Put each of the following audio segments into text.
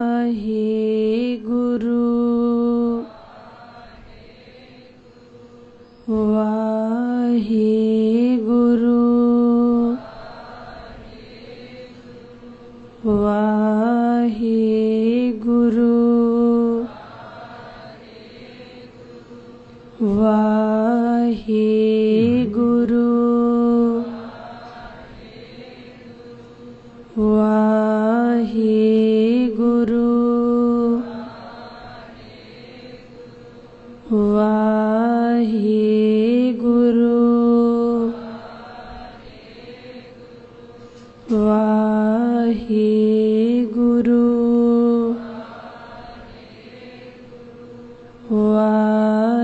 वाहिगुरु वाहिगुरु वाहिगुरु वाहिगुरु वाहिगुरु वाहिगुरु वाहिगुरु वाहिगुरु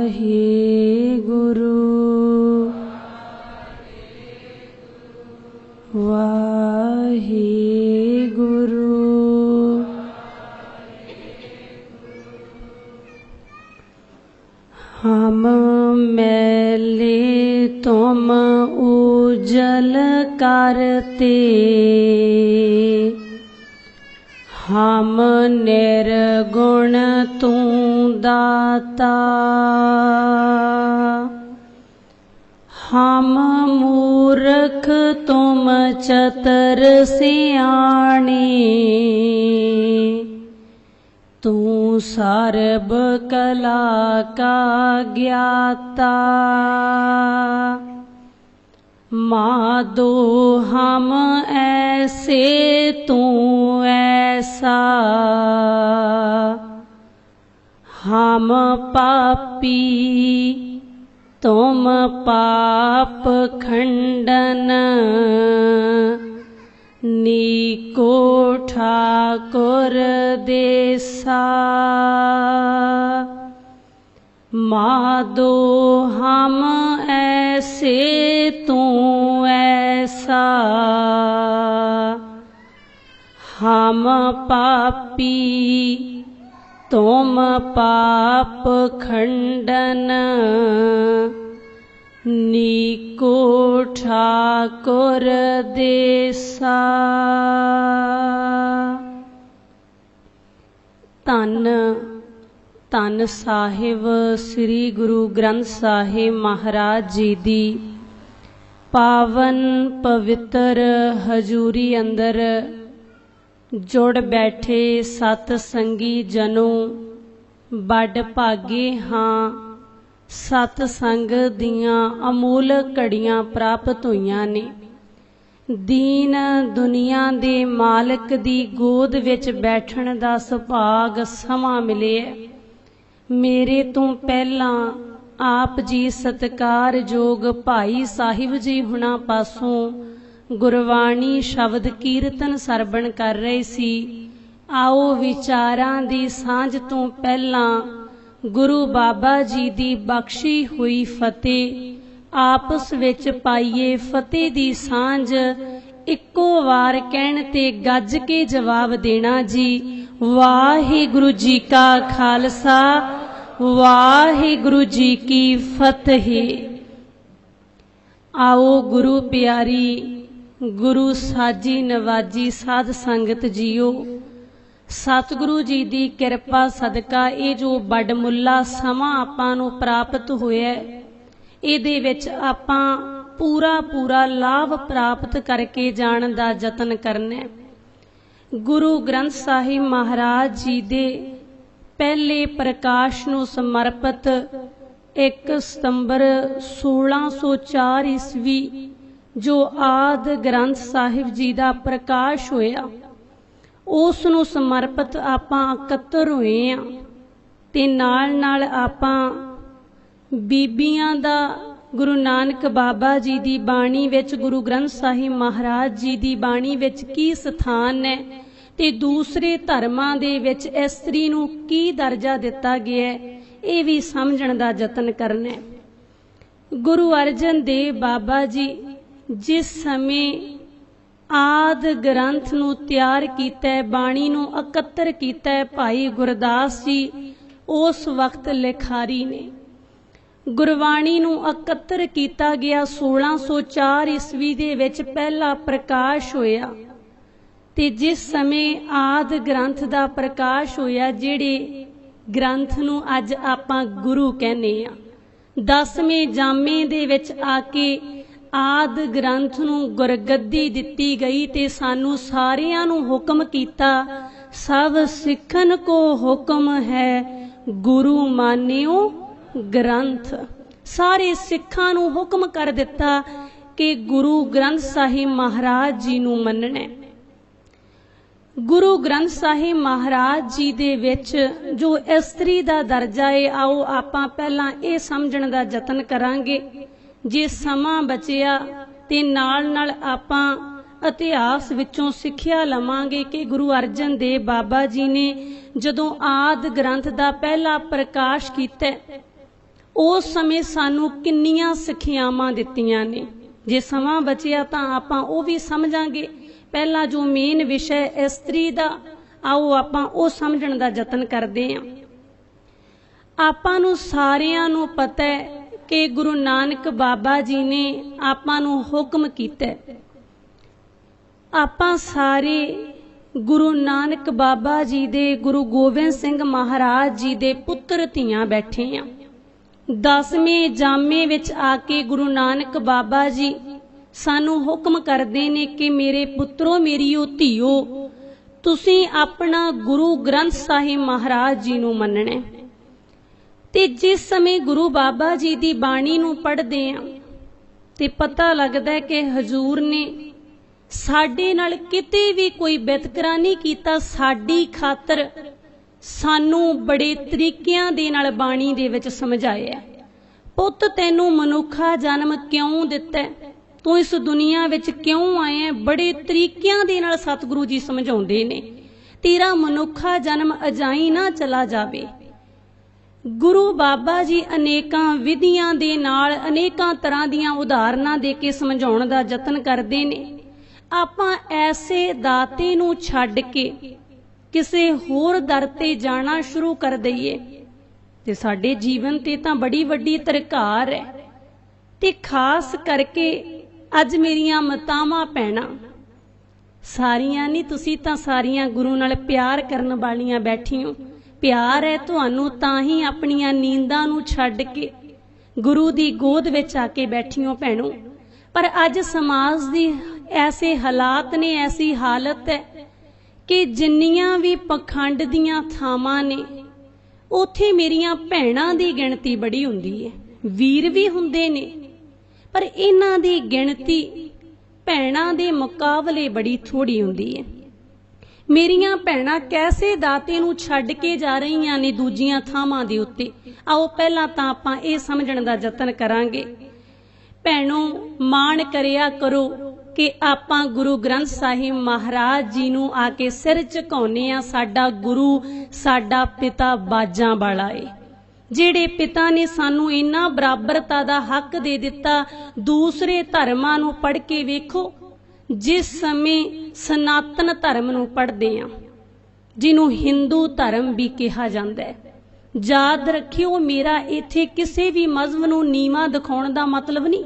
वाहिगुरु। हम मैले तुम उजल करते, हम निर्गुण तू दाता, हम मूर्ख तुम चतर सियाणे, तू सर्ब कला का ज्ञाता। माधो हम ऐसे तू ऐसा, हम पापी तुम पाप खंडन, नीको ठाकुर देसा। माधो हम ऐसे तू ऐसा, हम पापी तुम पाप खंडन, नीको ठाकुर देसा। धन धन साहिब श्री गुरु ग्रंथ साहिब महाराज जी दी पावन पवित्र हजूरी अंदर जुड़ बैठे सत संगी जनों, बड़ भागे हाँ सत संग दियां अमूल घड़ियां प्राप्त होईयां ने। दीन दुनिया दे मालक दी गोद विच बैठण दा सुभाग समां मिले। मेरे तो पहला आप जी सत्कारयोग भाई साहिब जी हुणां पासों गुरबाणी शब्द कीर्तन सरवण कर रहे सी। आओ विचारां दी सांझ तो पहला गुरु बाबा जी दी बख्शी हुई फतेह आपस विच पाईए। फतेह दी सांझ इक्को वार कहण ते गज के जवाब देना जी। वाहिगुरु जी का खालसा वाहिगुरु जी की फतेह। आओ गुरु प्यारी गुरु साजी नवाजी साध संगत जीओ, सतगुरु जी दी किरपा सदका ये जो बड़मुला समा आपां नूं प्राप्त होया, इहदे विच आपां पूरा पूरा लाभ प्राप्त करके जाण दा यतन करना। गुरु ग्रंथ साहिब महाराज जी दे पहले प्रकाश नूं समर्पित 1 सितंबर 1604 ईस्वी जो आद ग्रंथ साहिब जी दा प्रकाश होया, उस नूं समर्पित आपां इकत्तर होए आ ते नाल नाल आपां बीबियां दा गुरु नानक बाबा जी दी बाणी विच गुरु ग्रंथ साहिब महाराज जी दी बाणी विच की स्थान है ते दूसरे धर्मां दे विच इस्त्री नूं की दर्जा दिता गया है, ये भी समझण दा यतन करना है। गुरु अर्जन देव बाबा जी जिस समय आद ग्रंथ नूं तैयार कीता, बाणी नूं इकत्तर कीता, भाई गुरदास जी उस वक्त लिखारी ने गुरबाणी नूं इकत्तर कीता गया। 1604 ईस्वी दे विच पहला प्रकाश होया। ਤੇ ਜਿਸ ਸਮੇਂ ਆਦਿ ਗ੍ਰੰਥ ਦਾ ਪ੍ਰਕਾਸ਼ ਹੋਇਆ, ਜਿਹੜੇ ਗ੍ਰੰਥ ਨੂੰ ਅੱਜ ਆਪਾਂ ਗੁਰੂ ਕਹਿੰਦੇ ਆ, 10ਵੇਂ ਜਾਮੇ ਦੇ ਵਿੱਚ ਆ ਕੇ ਆਦਿ ਗ੍ਰੰਥ ਨੂੰ ਗੁਰਗੱਦੀ ਦਿੱਤੀ ਗਈ ਤੇ ਸਾਨੂੰ ਸਾਰਿਆਂ ਨੂੰ ਹੁਕਮ ਕੀਤਾ, ਸਭ ਸਿੱਖਣ ਕੋ ਹੁਕਮ ਹੈ ਗੁਰੂ ਮਾਨਿਓ ਗ੍ਰੰਥ। ਸਾਰੇ ਸਿੱਖਾਂ ਨੂੰ ਹੁਕਮ ਕਰ ਦਿੱਤਾ ਕਿ ਗੁਰੂ ਗ੍ਰੰਥ ਸਾਹਿਬ ਮਹਾਰਾਜ ਜੀ ਨੂੰ ਮੰਨਣਾ ਹੈ। ਗੁਰੂ ਗ੍ਰੰਥ ਸਾਹਿਬ ਮਹਾਰਾਜ ਜੀ ਦੇ ਵਿੱਚ ਜੋ ਇਸਤਰੀ ਦਾ ਦਰਜਾ ਹੈ, ਆਓ ਆਪਾਂ ਪਹਿਲਾਂ ਇਹ ਸਮਝਣ ਦਾ ਯਤਨ ਕਰਾਂਗੇ। ਜੇ ਸਮਾਂ ਬਚਿਆ ਤੇ ਨਾਲ ਨਾਲ ਆਪਾਂ ਇਤਿਹਾਸ ਵਿੱਚੋਂ ਸਿੱਖਿਆ ਲਵਾਂਗੇ ਕਿ ਗੁਰੂ ਅਰਜਨ ਦੇਵ ਬਾਬਾ ਜੀ ਨੇ ਜਦੋਂ ਆਦਿ ਗ੍ਰੰਥ ਦਾ ਪਹਿਲਾ ਪ੍ਰਕਾਸ਼ ਕੀਤਾ, ਉਸ ਸਮੇਂ ਸਾਨੂੰ ਕਿੰਨੀਆਂ ਸਿੱਖਿਆਵਾਂ ਦਿੱਤੀਆਂ ਨੇ। ਜੇ ਸਮਾਂ ਬਚਿਆ ਤਾਂ ਆਪਾਂ ਉਹ ਵੀ ਸਮਝਾਂਗੇ। ਪਹਿਲਾਂ ਜੋ ਮੇਨ ਵਿਸ਼ਾ ਇਸਤਰੀ ਦਾ, ਆਓ ਆਪਾਂ ਉਹ ਸਮਝਣ ਦਾ ਯਤਨ ਕਰਦੇ ਹਾਂ। ਆਪਾਂ ਨੂੰ ਸਾਰਿਆਂ ਨੂੰ ਪਤਾ ਹੈ ਕਿ ਗੁਰੂ ਨਾਨਕ ਬਾਬਾ ਜੀ ਨੇ ਆਪਾਂ ਨੂੰ ਹੁਕਮ ਕੀਤਾ, ਆਪਾਂ ਸਾਰੇ ਗੁਰੂ ਨਾਨਕ ਬਾਬਾ ਜੀ ਦੇ, ਗੁਰੂ ਗੋਬਿੰਦ ਸਿੰਘ ਮਹਾਰਾਜ ਜੀ ਦੇ ਪੁੱਤਰ ਧੀਆਂ ਬੈਠੇ ਹਾਂ। 10ਵੇਂ ਜਾਮੇ ਵਿੱਚ ਆ ਕੇ ਗੁਰੂ ਨਾਨਕ ਬਾਬਾ ਜੀ ਸਾਨੂੰ ਹੁਕਮ ਕਰਦੇ ਨੇ ਕਿ ਮੇਰੇ ਪੁੱਤਰੋ, ਮੇਰੀਓ ਧੀਓ, ਤੁਸੀਂ ਆਪਣਾ ਗੁਰੂ ਗ੍ਰੰਥ ਸਾਹਿਬ ਮਹਾਰਾਜ ਜੀ ਨੂੰ ਮੰਨਣਾ। ਤੇ ਜਿਸ ਸਮੇਂ ਗੁਰੂ ਬਾਬਾ ਜੀ ਦੀ ਬਾਣੀ ਨੂੰ ਪੜ੍ਹਦੇ ਆ ਤੇ ਪਤਾ ਲੱਗਦਾ ਹੈ ਕਿ ਹਜ਼ੂਰ ਨੇ ਸਾਡੇ ਨਾਲ ਕਿਤੇ ਵੀ ਕੋਈ ਵਿਤਕਰਾ ਨਹੀਂ ਕੀਤਾ, ਸਾਡੀ ਖਾਤਰ ਸਾਨੂੰ ਬੜੇ ਤਰੀਕਿਆਂ ਦੇ ਨਾਲ ਬਾਣੀ ਦੇ ਵਿੱਚ ਸਮਝਾਇਆ। ਪੁੱਤ, ਤੈਨੂੰ ਮਨੁੱਖਾ ਜਨਮ ਕਿਉਂ ਦਿੱਤਾ, ਤੂੰ ਇਸ ਦੁਨੀਆ ਵਿੱਚ ਕਿਉਂ ਆਇਆ, ਬੜੇ ਤਰੀਕਿਆਂ ਦੇ ਨਾਲ ਸਤਿਗੁਰੂ ਜੀ ਸਮਝਾਉਂਦੇ ਨੇ। ਤੇਰਾ ਮਨੁੱਖਾ ਜਨਮ ਅਜਾਈ ਨਾ ਚਲਾ ਜਾਵੇ। ਗੁਰੂ ਬਾਬਾ ਜੀ ਅਨੇਕਾਂ ਵਿਧੀਆਂ ਦੇ ਨਾਲ, ਅਨੇਕਾਂ ਤਰ੍ਹਾਂ ਦੀਆਂ ਉਦਾਹਰਨਾਂ ਦੇ ਕੇ ਸਮਝਾਉਣ ਦਾ ਯਤਨ ਕਰਦੇ ਨੇ। ਆਪਾਂ ਐਸੇ ਦਾਤੇ ਨੂੰ ਛੱਡ ਕੇ ਕਿਸੇ ਹੋਰ ਦਰ ਤੇ ਜਾਣਾ ਸ਼ੁਰੂ ਕਰ ਦਈਏ ਤੇ ਸਾਡੇ ਜੀਵਨ ਤੇ ਤਾਂ ਬੜੀ ਵੱਡੀ ਧਰਕਾਰ ਹੈ। ਤੇ ਖਾਸ ਕਰਕੇ ਅੱਜ ਮੇਰੀਆਂ ਮਾਤਾਵਾਂ ਭੈਣਾਂ ਸਾਰੀਆਂ ਨਹੀਂ, ਤੁਸੀਂ ਤਾਂ ਸਾਰੀਆਂ ਗੁਰੂ ਨਾਲ ਪਿਆਰ ਕਰਨ ਵਾਲੀਆਂ ਬੈਠੀ ਹੋ। ਪਿਆਰ ਹੈ ਤੁਹਾਨੂੰ ਤਾਂ ਹੀ ਆਪਣੀਆਂ ਨੀਂਦਾਂ ਨੂੰ ਛੱਡ ਕੇ ਗੁਰੂ ਦੀ ਗੋਦ ਵਿੱਚ ਆ ਕੇ ਬੈਠੀ ਹੋ ਭੈਣੋ। ਪਰ ਅੱਜ ਸਮਾਜ ਦੀ ਐਸੇ ਹਾਲਾਤ ਨੇ, ਐਸੀ ਹਾਲਤ ਹੈ ਕਿ ਜਿੰਨੀਆਂ ਵੀ ਪਖੰਡ ਦੀਆਂ ਥਾਵਾਂ ਨੇ ਉੱਥੇ ਮੇਰੀਆਂ ਭੈਣਾਂ ਦੀ ਗਿਣਤੀ ਬੜੀ ਹੁੰਦੀ ਹੈ। ਵੀਰ ਵੀ ਹੁੰਦੇ ਨੇ ਪਰ ਇਹਨਾਂ ਦੀ ਗਿਣਤੀ ਭੈਣਾਂ ਦੇ ਮੁਕਾਬਲੇ ਬੜੀ ਥੋੜੀ ਹੁੰਦੀ ਹੈ। ਮੇਰੀਆਂ ਭੈਣਾਂ ਕੈਸੇ ਦਾਤੇ ਨੂੰ ਛੱਡ ਕੇ ਜਾ ਰਹੀਆਂ ਨੇ ਦੂਜੀਆਂ ਥਾਵਾਂ ਦੇ ਉੱਤੇ। ਆਓ ਪਹਿਲਾਂ ਤਾਂ ਆਪਾਂ ਇਹ ਸਮਝਣ ਦਾ ਯਤਨ ਕਰਾਂਗੇ। ਭੈਣੋ, ਮਾਣ ਕਰਿਆ ਕਰੋ ਕਿ ਆਪਾਂ ਗੁਰੂ ਗ੍ਰੰਥ ਸਾਹਿਬ ਮਹਾਰਾਜ ਜੀ ਨੂੰ ਆ ਕੇ ਸਿਰ ਝੁਕਾਉਂਦੇ ਆ। ਸਾਡਾ ਗੁਰੂ, ਸਾਡਾ ਪਿਤਾ ਬਾਜਾਂ ਵਾਲਾ ਏ, ਜਿਹੜੇ ਪਿਤਾ ਨੇ ਸਾਨੂੰ ਇੰਨਾ ਬਰਾਬਰਤਾ ਦਾ ਹੱਕ ਦੇ ਦਿੱਤਾ। ਦੂਸਰੇ ਧਰਮਾਂ ਨੂੰ ਪੜ੍ਹ ਕੇ ਵੇਖੋ, ਜਿਸ ਸਮੇਂ ਸਨਾਤਨ ਧਰਮ ਨੂੰ ਪੜ੍ਹਦੇ ਆ, ਜਿਹਨੂੰ ਹਿੰਦੂ ਧਰਮ ਵੀ ਕਿਹਾ ਜਾਂਦਾ ਹੈ, ਯਾਦ ਰੱਖਿਓ ਮੇਰਾ ਇੱਥੇ ਕਿਸੇ ਵੀ ਮਜ਼ਹਬ ਨੂੰ ਨੀਵਾਂ ਦਿਖਾਉਣ ਦਾ ਮਤਲਬ ਨਹੀਂ।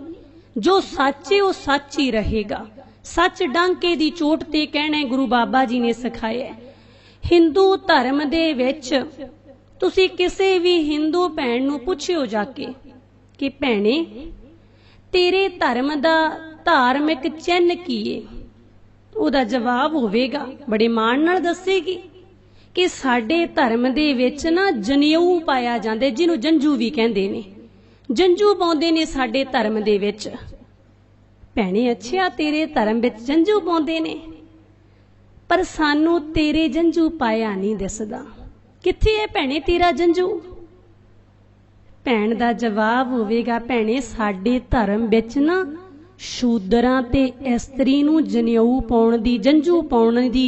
ਜੋ ਸੱਚ ਹੈ ਉਹ ਸੱਚ ਹੀ ਰਹੇਗਾ। ਸੱਚ ਡਾਂਕੇ ਦੀ ਚੋਟ ਤੇ ਕਹਿਣਾ ਗੁਰੂ ਬਾਬਾ ਜੀ ਨੇ ਸਿਖਾਇਆ। ਹਿੰਦੂ ਧਰਮ ਦੇ ਵਿੱਚ ਤੁਸੀਂ ਕਿਸੇ ਵੀ ਹਿੰਦੂ ਭੈਣ ਨੂੰ ਪੁੱਛਿਓ ਜਾ ਕੇ ਕਿ ਭੈਣੇ, ਤੇਰੇ ਧਰਮ ਦਾ ਧਾਰਮਿਕ ਚਿੰਨ੍ਹ ਕੀ ਏ? ਉਹਦਾ ਜਵਾਬ ਹੋਵੇਗਾ, ਬੜੇ ਮਾਣ ਨਾਲ ਦੱਸੇਗੀ ਕਿ ਸਾਡੇ ਧਰਮ ਦੇ ਵਿੱਚ ਨਾ ਜਨੇਊ ਪਾਇਆ ਜਾਂਦਾ, ਜਿਹਨੂੰ ਜੰਝੂ ਵੀ ਕਹਿੰਦੇ ਨੇ। ਜੰਝੂ ਪਾਉਂਦੇ ਨੇ ਸਾਡੇ ਧਰਮ ਦੇ ਵਿੱਚ। ਭੈਣੇ, ਅੱਛਾ ਤੇਰੇ ਧਰਮ ਵਿੱਚ ਜੰਝੂ ਪਾਉਂਦੇ ਨੇ, ਪਰ ਸਾਨੂੰ ਤੇਰੇ ਜੰਝੂ ਪਾਇਆ ਨਹੀਂ ਦਿਸਦਾ। ਕਿੱਥੇ ਹੈ ਭੈਣੇ ਤੇਰਾ ਜੰਝੂ? ਭੈਣ ਦਾ ਜਵਾਬ ਹੋਵੇਗਾ, ਭੈਣੇ ਸਾਡੇ ਧਰਮ ਵਿੱਚ ਨਾ ਸ਼ੂਦਰਾਂ ਤੇ ਇਸਤਰੀ ਨੂੰ ਜਨੇਊ ਪਾਉਣ ਦੀ, ਜੰਝੂ ਪਾਉਣ ਦੀ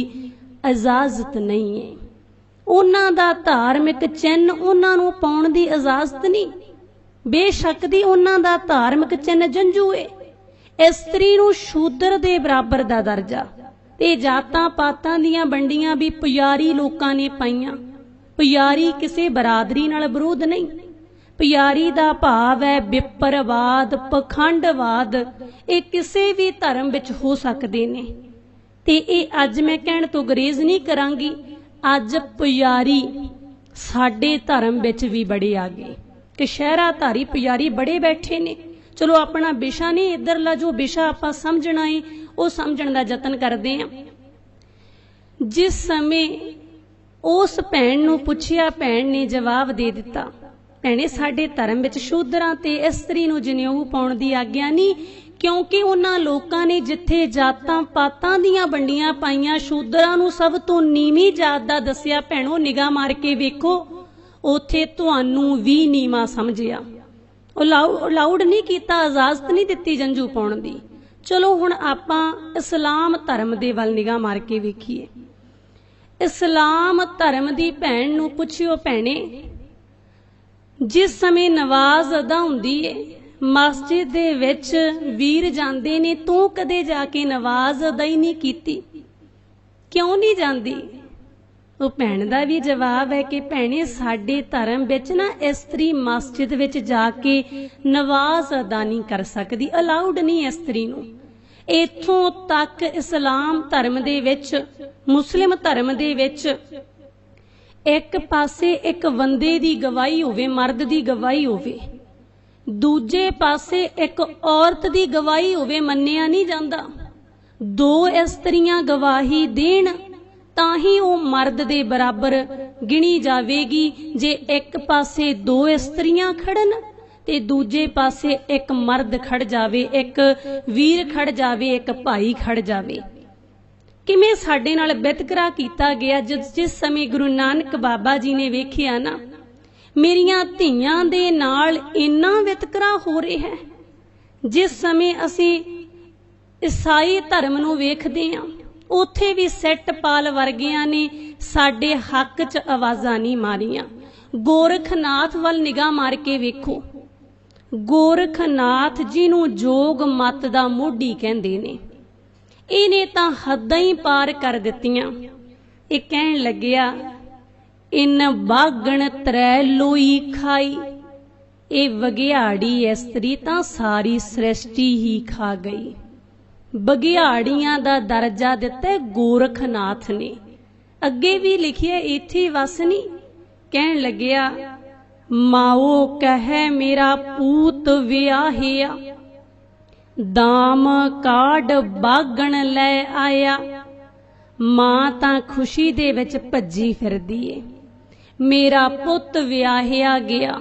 ਇਜਾਜ਼ਤ ਨਹੀਂ ਹੈ। ਉਹਨਾਂ ਦਾ ਧਾਰਮਿਕ ਚਿੰਨ੍ਹ ਉਹਨਾਂ ਨੂੰ ਪਾਉਣ ਦੀ ਇਜਾਜ਼ਤ ਨਹੀਂ। ਬੇਸ਼ੱਕ ਦੀ ਉਹਨਾਂ ਦਾ ਧਾਰਮਿਕ ਚਿੰਨ੍ਹ ਜੰਝੂ ਹੈ। ਇਸਤਰੀ ਨੂੰ ਸ਼ੂਦਰ ਦੇ ਬਰਾਬਰ ਦਾ ਦਰਜਾ ਤੇ ਜਾਤਾਂ ਪਾਤਾਂ ਦੀਆਂ ਵੰਡੀਆਂ ਵੀ ਪੁਜਾਰੀ ਲੋਕਾਂ ਨੇ ਪਾਈਆਂ। ਪੁਜਾਰੀ ਕਿਸੇ ਬਰਾਦਰੀ ਨਾਲ ਵਿਰੋਧ ਨਹੀਂ। ਪੁਜਾਰੀ ਦਾ ਭਾਵ ਹੈ ਵਿਪਰਵਾਦ, ਪਖੰਡਵਾਦ। ਇਹ ਕਿਸੇ ਵੀ ਧਰਮ ਵਿੱਚ ਹੋ ਸਕਦੇ ਨੇ। ਤੇ ਇਹ ਅੱਜ मैं कहण तो गुरेज नहीं करांगी, ਅੱਜ पुजारी साडे धर्म विच भी बड़े आ गए कि शहराधारी पुजारी बड़े बैठे ने। चलो अपना विशा नहीं, इधरला जो विशा आपां समझना है वो समझण दा यतन करदे हां। जिस समय उस भैन नूं पुछिया, भैन ने जवाब दे दिता, भैणे साडे धर्म विच शूदरां ते इस्त्री नूं जनेऊ पाउण दी आग्या नहीं, क्योंकि उन्हां लोकां ने जिथे जातां पातां दीयां वंडियां पाईयां, शूदरां नूं सब तो नीवीं जात दा दस्सिया। भैणो निगाह मार के वेखो, उत्थे तुहानूं भी नीवां समझिया, अलाउड नहीं कीता, इजाजत नहीं दित्ती जंजू पाउण दी। चलो हुण आपां इस्लाम धर्म दे वल निगाह मार के वेखीए। इस्लाम धर्म दी भैन नूं पुछियो, भैणे जिस समय नवाज अदा हुंदी है मस्जिद दे विच वीर जांदे ने, तूं कदे जाके नवाज अदा ही नहीं कीती, क्यों नहीं जांदी? वो भैन दा भी जवाब है कि भैणे साडे धर्म विच ना इस्त्री मस्जिद विच जाके नवाज अदा नहीं कर सकदी, अलाउड नहीं इस्त्री नूं। इत्थों तक इस्लाम धर्म दे विच, मुस्लिम धर्म दे विच एक पासे एक बंदे दी गवाही होवे, मर्द दी गवाही होवे, दूजे पासे एक औरत दी गवाही होवे, मन्निया नहीं जांदा। दो इस्त्रियां गवाही देण तां ही वो मर्द दे बराबर गिणी जावेगी। जे एक पासे दो इस्त्रियां खड़न ते दूजे पासे एक मर्द खड़ जावे, एक वीर खड़ जावे, एक भाई खड़ जावे। किवें साडे नाल वितकरा कीता गया। जिस समय गुरु नानक बाबा जी ने वेखिया ना, मेरियां धीआं दे नाल इन्ना वितकरा हो रहा है। जिस समय असीं ईसाई धर्म नूं वेखदे हां, उत्थे भी सैटपाल वर्गियां ने साडे हक च आवाज़ां नहीं मारियां। गोरखनाथ वल निगाह मार के वेखो, गोरखनाथ जी नूं जोग मत दा मोढी कहंदे ने। इहने तां हद्दां ही पार कर दित्तियां। इह कहण लग्गिया, इन बागण त्रै लोई खाई, ए वगियाड़ी इस्त्री तां सारी सृष्टि ही खा गई। बगियाड़ियां दा दर्जा दिता गोरखनाथ ने। अगे भी लिखिया इत्थे वस नहीं। कहण लग्गिया, माओ कहे मेरा पूत विआहिया, दाम काढ़ बागण लै आया। मां तां खुशी दे विच भज्जी फिरदी है, मेरा पुत विआहिया गया,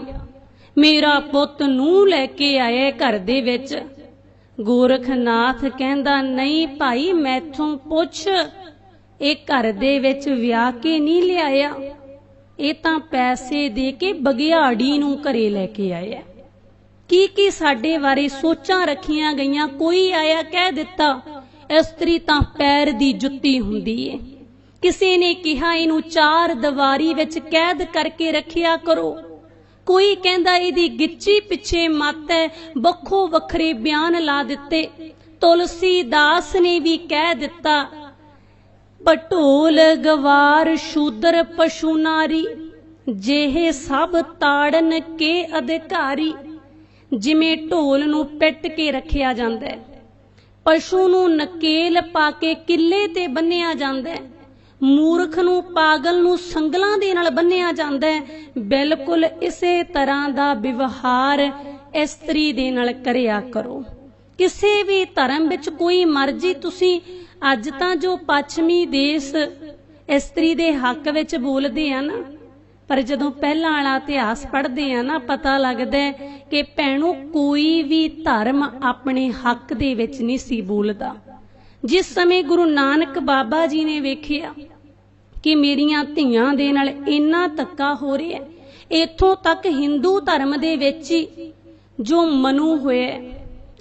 मेरा पुत नूं लैके आया घर दे विच। गोरखनाथ कहंदा, नहीं भाई मैथों पुछ, ये घर दे विच विआह के नहीं लिआया, ये तां पैसे दे के बगियाड़ी नूं घरे लैके आया। की साडे बारे सोचां रखियां गईयां। कोई आया कह दिता इस्त्री तां पैर दी जुत्ती हुंदी है। किसी ने कहा इनू चार दीवारी विच कैद करके रखिया करो। कोई कहंदा इहदी गिच्ची पिछे मत है। वखो वखरे बयान ला दिते। तुलसीदास ने भी कह दिता, पटोल गवार शूदर पशु नारी, जेहे सब ताड़न के अधिकारी। जिमें ढोल नूं पिट के रखिया जांदा है, पशु नूं नकेल पा के किले ते बन्निया जांदा है, मूर्ख नूं पागल नूं संगलां दे नाल बन्निया जांदा है। बिल्कुल इसे तरह दा व्यवहार इस्त्री दे नाल करिया करो। किसी भी धर्म विच कोई मर्जी तुसीं अज तां जो पश्चिमी देश इस्त्री दे हक विच बोलदे आ ना, पर जदों पहला वाला इतिहास पढ़ते हैं ना, पता लगता है कि भैणों कोई भी धर्म अपने हक दे विच नहीं सी बोलदा। जिस समय गुरु नानक बाबा जी ने वेखिया कि मेरियां धीआं दे नाल इन्ना धक्का हो रहा है, इत्थों तक हिंदू धर्म दे विच ही जो मनु होया,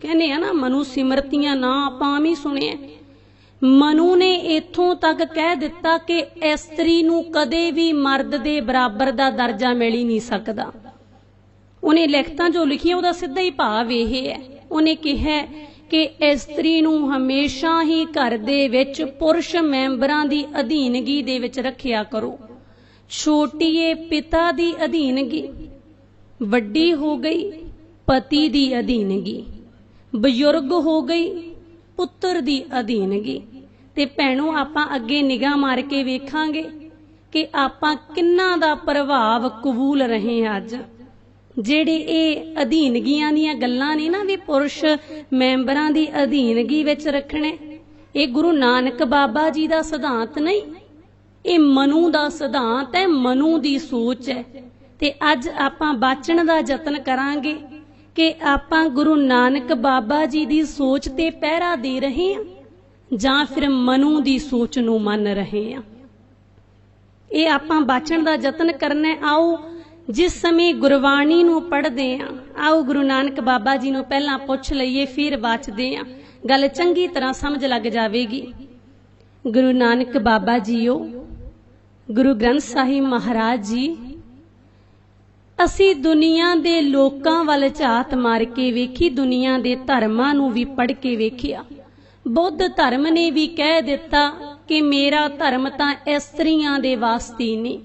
कहने हैं ना मनु सिमरतियां ना आपां भी सुने। मनु ने इत्थों तक कह दिता कि इस्त्री नूं कदे भी मर्द दे बराबर दा दर्जा मिल ही नहीं सकदा। उन्हें लिखतां जो लिखियां उहदा सीधा ही भाव यह है। उन्हें कहा कि इस्त्री नूं हमेशा ही घर दे विच पुरुष मैंबरां दी अधीनगी दे विच रखिया करो। छोटीए पिता दी अधीनगी, वड्डी हो गई पति दी अधीनगी, बजुर्ग हो गई पुत्र दी अधीनगी, ਤੇ ਭੈਣੋ ਆਪਾਂ ਅੱਗੇ ਨਿਗਾਹ ਮਾਰ ਕੇ ਵੇਖਾਂਗੇ ਕਿ ਆਪਾਂ ਕਿੰਨਾ ਦਾ ਪ੍ਰਭਾਵ ਕਬੂਲ ਰਹੇ ਹਾਂ। ਅੱਜ ਜਿਹੜੇ ਇਹ ਅਧੀਨਗੀਆਂ ਦੀਆਂ ਗੱਲਾਂ ਨੇ ਨਾ ਵੀ ਪੁਰਸ਼ ਮੈਂਬਰਾਂ ਦੀ ਅਧੀਨਗੀ ਵਿੱਚ ਰੱਖਣੇ, ਇਹ ਗੁਰੂ ਨਾਨਕ ਬਾਬਾ ਜੀ ਦਾ ਸਿਧਾਂਤ ਨਹੀਂ, ਇਹ ਮਨੂ ਦਾ ਸਿਧਾਂਤ ਹੈ, ਮਨੂ ਦੀ ਸੋਚ ਹੈ। ਤੇ ਅੱਜ ਆਪਾਂ ਬਾਚਣ ਦਾ ਯਤਨ ਕਰਾਂਗੇ ਕਿ ਆਪਾਂ ਗੁਰੂ ਨਾਨਕ ਬਾਬਾ ਜੀ ਦੀ ਸੋਚ ਤੇ ਪਹਿਰਾ ਦੇ ਰਹੇ ਹਾਂ ਜਾਂ ਫਿਰ ਮਨੂ ਦੀ ਸੋਚ ਨੂੰ ਮੰਨ ਰਹੇ ਹਾਂ। ਇਹ ਆਪਾਂ ਬਾਚਣ ਦਾ ਯਤਨ ਕਰਨਾ। ਆਓ ਜਿਸ ਸਮੇਂ ਗੁਰਬਾਣੀ ਨੂੰ ਪੜ੍ਹਦੇ ਹਾਂ, ਆਓ ਗੁਰੂ ਨਾਨਕ ਬਾਬਾ ਜੀ ਨੂੰ ਪਹਿਲਾਂ ਪੁੱਛ ਲਈਏ, ਫਿਰ ਵਾਚਦੇ ਹਾਂ, ਗੱਲ ਚੰਗੀ ਤਰ੍ਹਾਂ ਸਮਝ ਲੱਗ ਜਾਵੇਗੀ। ਗੁਰੂ ਨਾਨਕ ਬਾਬਾ ਜੀਓ, ਗੁਰੂ ਗ੍ਰੰਥ ਸਾਹਿਬ ਮਹਾਰਾਜ ਜੀ, ਅਸੀਂ ਦੁਨੀਆ ਦੇ ਲੋਕਾਂ ਵੱਲ ਝਾਤ ਮਾਰ ਕੇ ਵੇਖੀ, ਦੁਨੀਆ ਦੇ ਧਰਮਾਂ ਨੂੰ ਵੀ ਪੜ੍ਹ ਕੇ ਵੇਖਿਆ। ਬੁੱਧ ਧਰਮ ਨੇ ਵੀ ਕਹਿ ਦਿੱਤਾ ਕਿ ਮੇਰਾ ਧਰਮ ਤਾਂ ਇਸਤਰੀਆਂ ਦੇ ਵਾਸਤੇ ਨਹੀਂ,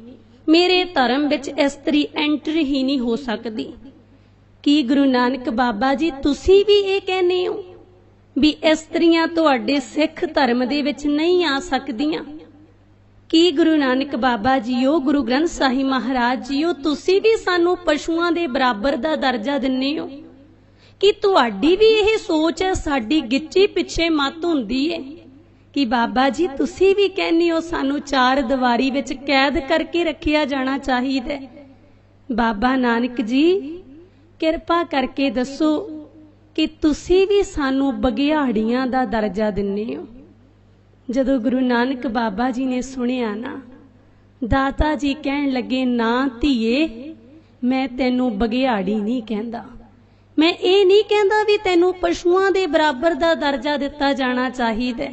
ਮੇਰੇ ਧਰਮ ਵਿੱਚ ਇਸਤਰੀ ਐਂਟਰ ਹੀ ਨਹੀਂ ਹੋ ਸਕਦੀ। ਕੀ ਗੁਰੂ ਨਾਨਕ ਬਾਬਾ ਜੀ ਤੁਸੀਂ ਵੀ ਇਹ ਕਹਿੰਦੇ ਹੋ ਵੀ ਇਸਤਰੀਆਂ ਤੁਹਾਡੇ ਸਿੱਖ ਧਰਮ ਦੇ ਵਿੱਚ ਨਹੀਂ ਆ ਸਕਦੀਆਂ? ਕੀ ਗੁਰੂ ਨਾਨਕ ਬਾਬਾ ਜੀਓ, ਗੁਰੂ ਗ੍ਰੰਥ ਸਾਹਿਬ ਮਹਾਰਾਜ ਜੀਓ, ਤੁਸੀਂ ਵੀ ਸਾਨੂੰ ਪਸ਼ੂਆਂ ਦੇ ਬਰਾਬਰ ਦਾ ਦਰਜਾ ਦਿੰਦੇ ਹੋ? ਕਿ ਤੁਹਾਡੀ ਵੀ ਇਹ ਸੋਚ ਹੈ? ਸਾਡੀ ਗਿੱਚੀ ਪਿੱਛੇ ਮੱਤ ਹੁੰਦੀ ਹੈ ਕਿ ਬਾਬਾ ਜੀ ਤੁਸੀਂ ਵੀ ਕਹਿੰਦੇ ਹੋ ਸਾਨੂੰ ਚਾਰ ਦੀਵਾਰੀ ਵਿੱਚ ਕੈਦ ਕਰਕੇ ਰੱਖਿਆ ਜਾਣਾ ਚਾਹੀਦਾ। ਬਾਬਾ ਨਾਨਕ ਜੀ ਕਿਰਪਾ ਕਰਕੇ ਦੱਸੋ ਕਿ ਤੁਸੀਂ ਵੀ ਸਾਨੂੰ ਬਘਿਆੜੀਆਂ ਦਾ ਦਰਜਾ ਦਿੰਦੇ ਹੋ? ਜਦੋਂ ਗੁਰੂ ਨਾਨਕ ਬਾਬਾ ਜੀ ਨੇ ਸੁਣਿਆ ਨਾ, ਦਾਤਾ ਜੀ ਕਹਿਣ ਲੱਗੇ, ਨਾ ਧੀਏ, ਮੈਂ ਤੈਨੂੰ ਬਘਿਆੜੀ ਨਹੀਂ ਕਹਿੰਦਾ, ਮੈਂ ਇਹ ਨਹੀਂ ਕਹਿੰਦਾ ਵੀ ਤੈਨੂੰ ਪਸ਼ੂਆਂ ਦੇ ਬਰਾਬਰ ਦਾ ਦਰਜਾ ਦਿੱਤਾ ਜਾਣਾ ਚਾਹੀਦਾ।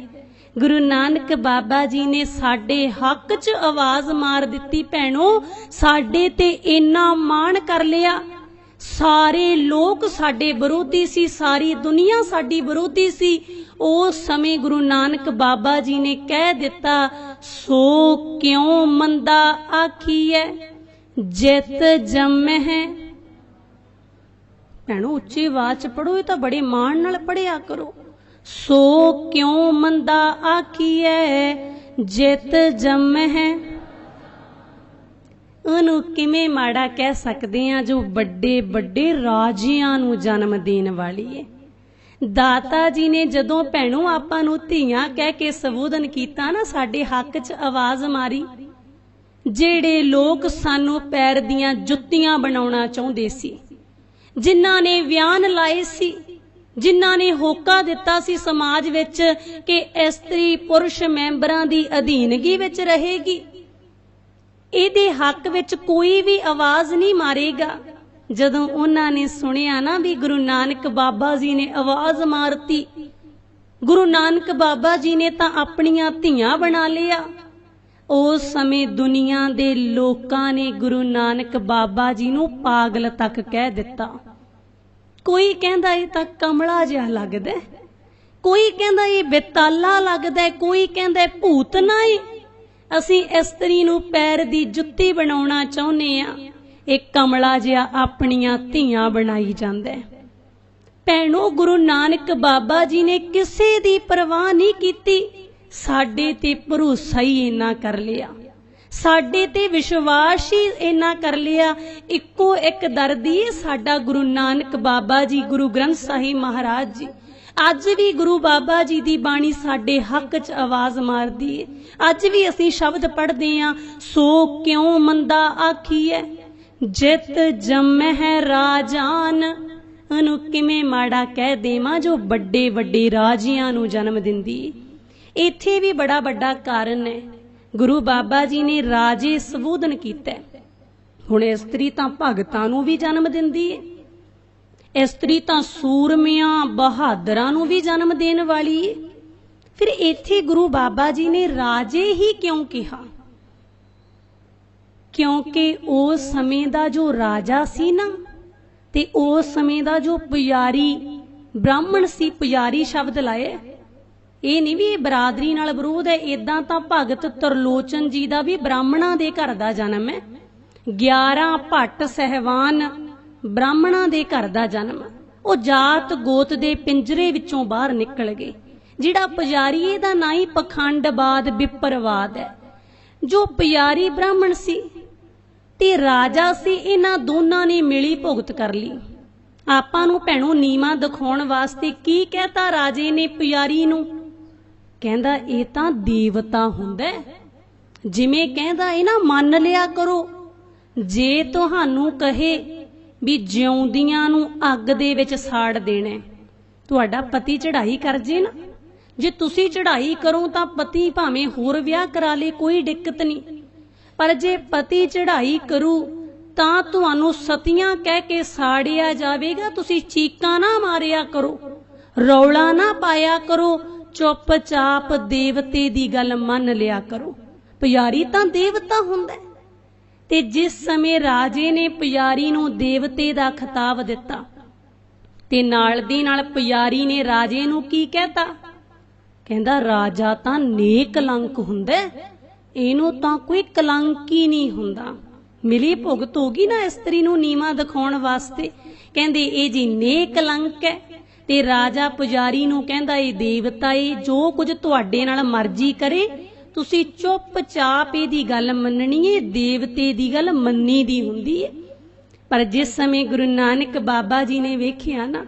ਗੁਰੂ ਨਾਨਕ ਬਾਬਾ ਜੀ ਨੇ ਸਾਡੇ ਹੱਕ 'ਚ ਆਵਾਜ਼ ਮਾਰ ਦਿੱਤੀ। ਭੈਣੋ, ਸਾਡੇ ਤੇ ਇੰਨਾ ਮਾਣ ਕਰ ਲਿਆ, ਸਾਰੇ ਲੋਕ ਸਾਡੇ ਵਿਰੋਧੀ ਸੀ, ਸਾਰੀ ਦੁਨੀਆ ਸਾਡੀ ਵਿਰੋਧੀ ਸੀ। ਉਸ ਸਮੇਂ ਗੁਰੂ ਨਾਨਕ ਬਾਬਾ ਜੀ ਨੇ ਕਹਿ ਦਿੱਤਾ, ਸੋ ਕਿਉਂ ਮੰਦਾ ਆਖੀਐ ਜਿਤ ਜੰਮਹਿ। ਭੈਣੋ ਉੱਚੀ ਆਵਾਜ਼ 'ਚ ਪੜੋ, ਇਹ ਤਾਂ ਬੜੇ ਮਾਣ ਨਾਲ ਪੜਿਆ ਕਰੋ। ਸੋ ਕਿਉਂ ਮੰਦਾ ਆਖੀਐ ਜਿਤ ਜੰਮਹਿ। ਉਹਨੂੰ ਕਿਵੇਂ ਮਾੜਾ ਕਹਿ ਸਕਦੇ ਆ ਜੋ ਵੱਡੇ ਵੱਡੇ ਰਾਜਿਆਂ ਨੂੰ ਜਨਮ ਦੇਣ ਵਾਲੀ ਹੈ। ਦਾਤਾ ਜੀ ਨੇ ਜਦੋਂ ਭੈਣੋ ਆਪਾਂ ਨੂੰ ਧੀਆਂ ਕਹਿ ਕੇ ਸੰਬੋਧਨ ਕੀਤਾ ਨਾ, ਸਾਡੇ ਹੱਕ 'ਚ ਆਵਾਜ਼ ਮਾਰੀ। ਜਿਹੜੇ ਲੋਕ ਸਾਨੂੰ ਪੈਰ ਦੀਆਂ ਜੁੱਤੀਆਂ ਬਣਾਉਣਾ ਚਾਹੁੰਦੇ ਸੀ, ਜਿਨ੍ਹਾਂ ਨੇ ਵਿਆਨ ਲਾਏ ਸੀ, ਜਿਨ੍ਹਾਂ ਨੇ ਹੋਕਾ ਦਿੱਤਾ ਸੀ ਸਮਾਜ ਵਿੱਚ ਕਿ ਇਸਤਰੀ ਪੁਰਸ਼ ਮੈਂਬਰਾਂ ਦੀ ਅਧੀਨਗੀ ਵਿੱਚ ਰਹੇਗੀ, ਇਹਦੇ ਹੱਕ ਵਿੱਚ ਕੋਈ ਵੀ ਆਵਾਜ਼ ਨਹੀਂ ਮਾਰੇਗਾ। ਜਦੋਂ ਉਹਨਾਂ ਨੇ ਸੁਣਿਆ ਨਾ ਵੀ ਗੁਰੂ ਨਾਨਕ ਬਾਬਾ ਜੀ ਨੇ ਆਵਾਜ਼ ਮਾਰਤੀ, ਗੁਰੂ ਨਾਨਕ ਬਾਬਾ ਜੀ ਨੇ ਤਾਂ ਆਪਣੀਆਂ ਧੀਆਂ ਬਣਾ ਲਿਆ, ਉਸ ਸਮੇਂ ਦੁਨੀਆ ਦੇ ਲੋਕਾਂ ਨੇ ਗੁਰੂ ਨਾਨਕ ਬਾਬਾ ਜੀ ਨੂੰ ਪਾਗਲ ਤੱਕ ਕਹਿ ਦਿੱਤਾ। ਕੋਈ ਕਹਿੰਦਾ ਇਹ ਤਾਂ ਕਮਲਾ ਜਿਹਾ ਲੱਗਦਾ, ਕੋਈ ਕਹਿੰਦਾ ਇਹ ਬੇਤਾਲਾ ਲੱਗਦਾ, ਕੋਈ ਕਹਿੰਦਾ ਭੂਤ ਨਾ ਏ, ਅਸੀਂ ਇਸਤਰੀ ਨੂੰ ਪੈਰ ਦੀ ਜੁੱਤੀ ਬਣਾਉਣਾ ਚਾਹੁੰਦੇ ਆ, ਇਹ ਕਮਲਾ ਜਿਹਾ ਆਪਣੀਆਂ ਧੀਆਂ ਬਣਾਈ ਜਾਂਦਾ। ਭੈਣੋ, ਗੁਰੂ ਨਾਨਕ ਬਾਬਾ ਜੀ ਨੇ ਕਿਸੇ ਦੀ ਪਰਵਾਹ ਨਹੀਂ ਕੀਤੀ, ਸਾਡੇ ਤੇ ਭਰੋਸਾ ਹੀ ਇੰਨਾ ਕਰ ਲਿਆ, ਸਾਡੇ ਤੇ ਵਿਸ਼ਵਾਸ ਹੀ ਇੰਨਾ ਕਰ ਲਿਆ। ਇੱਕੋ ਇੱਕ ਦਰਦੀ ਸਾਡਾ ਗੁਰੂ ਨਾਨਕ ਬਾਬਾ ਜੀ, ਗੁਰੂ ਗ੍ਰੰਥ ਸਾਹਿਬ ਮਹਾਰਾਜ ਜੀ। ਅੱਜ ਵੀ ਗੁਰੂ ਬਾਬਾ ਜੀ ਦੀ ਬਾਣੀ ਸਾਡੇ ਹੱਕ 'ਚ ਆਵਾਜ਼ ਮਾਰਦੀ ਹੈ। ਅੱਜ ਵੀ ਅਸੀਂ ਸ਼ਬਦ ਪੜ੍ਹਦੇ ਹਾਂ, ਸੋ ਕਿਉਂ ਮੰਦਾ ਆਖੀਐ ਜਿਤ ਜੰਮਹਿ ਰਾਜਾਨ। ਉਹਨੂੰ ਕਿਵੇਂ ਮਾੜਾ ਕਹਿ ਦੇਵਾਂ ਜੋ ਵੱਡੇ ਵੱਡੇ ਰਾਜਿਆਂ ਨੂੰ ਜਨਮ ਦਿੰਦੀ। ਇੱਥੇ ਵੀ ਬੜਾ ਵੱਡਾ ਕਾਰਨ ਹੈ, ਗੁਰੂ ਬਾਬਾ ਜੀ ਨੇ ਰਾਜੇ ਸੰਬੋਧਨ ਕੀਤਾ। ਹੁਣ ਇਸਤਰੀ ਤਾਂ ਭਗਤਾਂ ਨੂੰ ਵੀ ਜਨਮ ਦਿੰਦੀ ਹੈ, ਇਸਤਰੀ ਤਾਂ ਸੂਰਮਿਆਂ ਬਹਾਦਰਾਂ ਨੂੰ ਵੀ ਜਨਮ ਦੇਣ ਵਾਲੀ ਹੈ। ਫਿਰ ਇੱਥੇ ਗੁਰੂ ਬਾਬਾ ਜੀ ਨੇ ਰਾਜੇ ਹੀ ਕਿਉਂ ਕਿਹਾ? ਕਿਉਂਕਿ ਉਸ ਸਮੇਂ ਦਾ ਜੋ ਰਾਜਾ ਸੀ ਨਾ, ਤੇ ਉਸ ਸਮੇਂ ਦਾ ਜੋ ਪੁਜਾਰੀ ਬ੍ਰਾਹਮਣ ਸੀ, ਪੁਜਾਰੀ ਸ਼ਬਦ ਲਾਏ, ਇਹ ਨਹੀਂ ਵੀ ਇਹ ਬਰਾਦਰੀ ਨਾਲ ਵਿਰੋਧ ਹੈ। ਇਦਾਂ ਤਾਂ ਭਗਤ ਤਰਲੋਚਨ ਜੀ ਦਾ ਵੀ ਬ੍ਰਾਹਮਣਾਂ ਦੇ ਘਰ ਦਾ ਜਨਮ ਹੈ। 11 ਭੱਟ ਸਹਿਵਾਨ ਬ੍ਰਾਹਮਣਾਂ ਦੇ ਘਰ ਦਾ ਜਨਮ। ਉਹ ਜਾਤ ਗੋਤ ਦੇ ਪਿੰਜਰੇ ਵਿੱਚੋਂ ਬਾਹਰ ਨਿਕਲ ਗਏ। ਜਿਹੜਾ ਪੁਜਾਰੀ ਇਹਦਾ ਨਾਂ ਹੀ ਪਖੰਡਬਾਦ ਵਿਪਰਵਾਦ ਹੈ। ਜੋ ਪੁਜਾਰੀ ਬ੍ਰਾਹਮਣ ਸੀ ਤੇ ਰਾਜਾ ਸੀ, ਇਹਨਾਂ ਦੋਨਾਂ ਨੇ ਮਿਲੀ ਭੁਗਤ ਕਰ ਲਈ। ਆਪਾਂ ਨੂੰ ਭੈਣੋ ਨੀਵਾਂ ਦਿਖਾਉਣ ਵਾਸਤੇ ਕੀ ਕਹਿਤਾ ਰਾਜੇ ਨੇ ਪੁਜਾਰੀ ਨੂੰ? ਕਹਿੰਦਾ ਇਹ ਤਾਂ ਦੇਵਤਾ ਹੁੰਦਾ, ਜਿਵੇਂ ਕਹਿੰਦਾ ਇਹ ਨਾ ਮੰਨ ਲਿਆ ਕਰੋ। ਜੇ ਤੁਹਾਨੂੰ ਕਹੇ ਵੀ ਜਿਉਂਦਿਆਂ ਨੂੰ ਅੱਗ ਦੇ ਵਿੱਚ ਸਾੜ ਦੇਣਾ, ਤੁਹਾਡਾ ਪਤੀ ਚੜ੍ਹਾਈ ਕਰ ਜੇ ਨਾ, ਜੇ ਤੁਸੀਂ ਚੜ੍ਹਾਈ ਕਰੋ ਤਾਂ ਪਤੀ ਭਾਵੇਂ ਹੋਰ ਵਿਆਹ ਕਰਾ ਲੇ, ਕੋਈ ਦਿੱਕਤ ਨਹੀਂ। ਪਰ ਜੇ ਪਤੀ ਚੜ੍ਹਾਈ ਕਰੂ ਤਾਂ ਤੁਹਾਨੂੰ ਸਤੀਆਂ ਕਹਿ ਕੇ ਸਾੜਿਆ ਜਾਵੇਗਾ। ਤੁਸੀਂ ਚੀਕਾਂ ਨਾ ਮਾਰਿਆ ਕਰੋ, ਰੌਲਾ ਨਾ ਪਾਇਆ ਕਰੋ, ਚੁੱਪਚਾਪ ਦੇਵਤੇ ਦੀ ਗੱਲ ਮੰਨ ਲਿਆ ਕਰੋ। ਪੁਜਾਰੀ ਤਾਂ ਦੇਵਤਾ ਹੁੰਦਾ। ਤੇ ਜਿਸ ਸਮੇਂ ਰਾਜੇ ਨੇ ਪੁਜਾਰੀ ਨੂੰ ਦੇਵਤੇ ਦਾ ਖਿਤਾਬ ਦਿੱਤਾ ਤੇ ਨਾਲ ਦੀ ਨਾਲ ਪੁਜਾਰੀ ਨੇ ਰਾਜੇ ਨੂੰ ਕੀ ਕਹਿਤਾ? ਕਹਿੰਦਾ ਰਾਜਾ ਤਾਂ ਨੇਕਲੰਕ ਹੁੰਦਾ, ਇਹਨੂੰ ਤਾਂ ਕੋਈ ਕਲੰਕ ਹੀ ਨਹੀਂ ਹੁੰਦਾ। ਮਿਲੀ ਭੁਗਤ ਹੋ ਗਈ ਨਾ ਇਸਤਰੀ ਨੂੰ ਨੀਵਾਂ ਦਿਖਾਉਣ ਵਾਸਤੇ। ਕਹਿੰਦੇ ਇਹ ਜੀ ਨੇਕਲੰਕ ਹੈ। ਤੇ ਰਾਜਾ ਪੁਜਾਰੀ ਨੂੰ ਕਹਿੰਦਾ ਇਹ ਦੇਵਤਾ ਏ, ਜੋ ਕੁਝ ਤੁਹਾਡੇ ਨਾਲ ਮਰਜ਼ੀ ਕਰੇ ਤੁਸੀਂ ਚੁੱਪਚਾਪ ਇਹਦੀ ਗੱਲ ਮੰਨਣੀ ਏ, ਦੇਵਤੇ ਦੀ ਗੱਲ ਮੰਨੀ ਦੀ ਹੁੰਦੀ ਏ। ਪਰ ਜਿਸ ਸਮੇਂ ਗੁਰੂ ਨਾਨਕ ਬਾਬਾ ਜੀ ਨੇ ਵੇਖਿਆ ਨਾ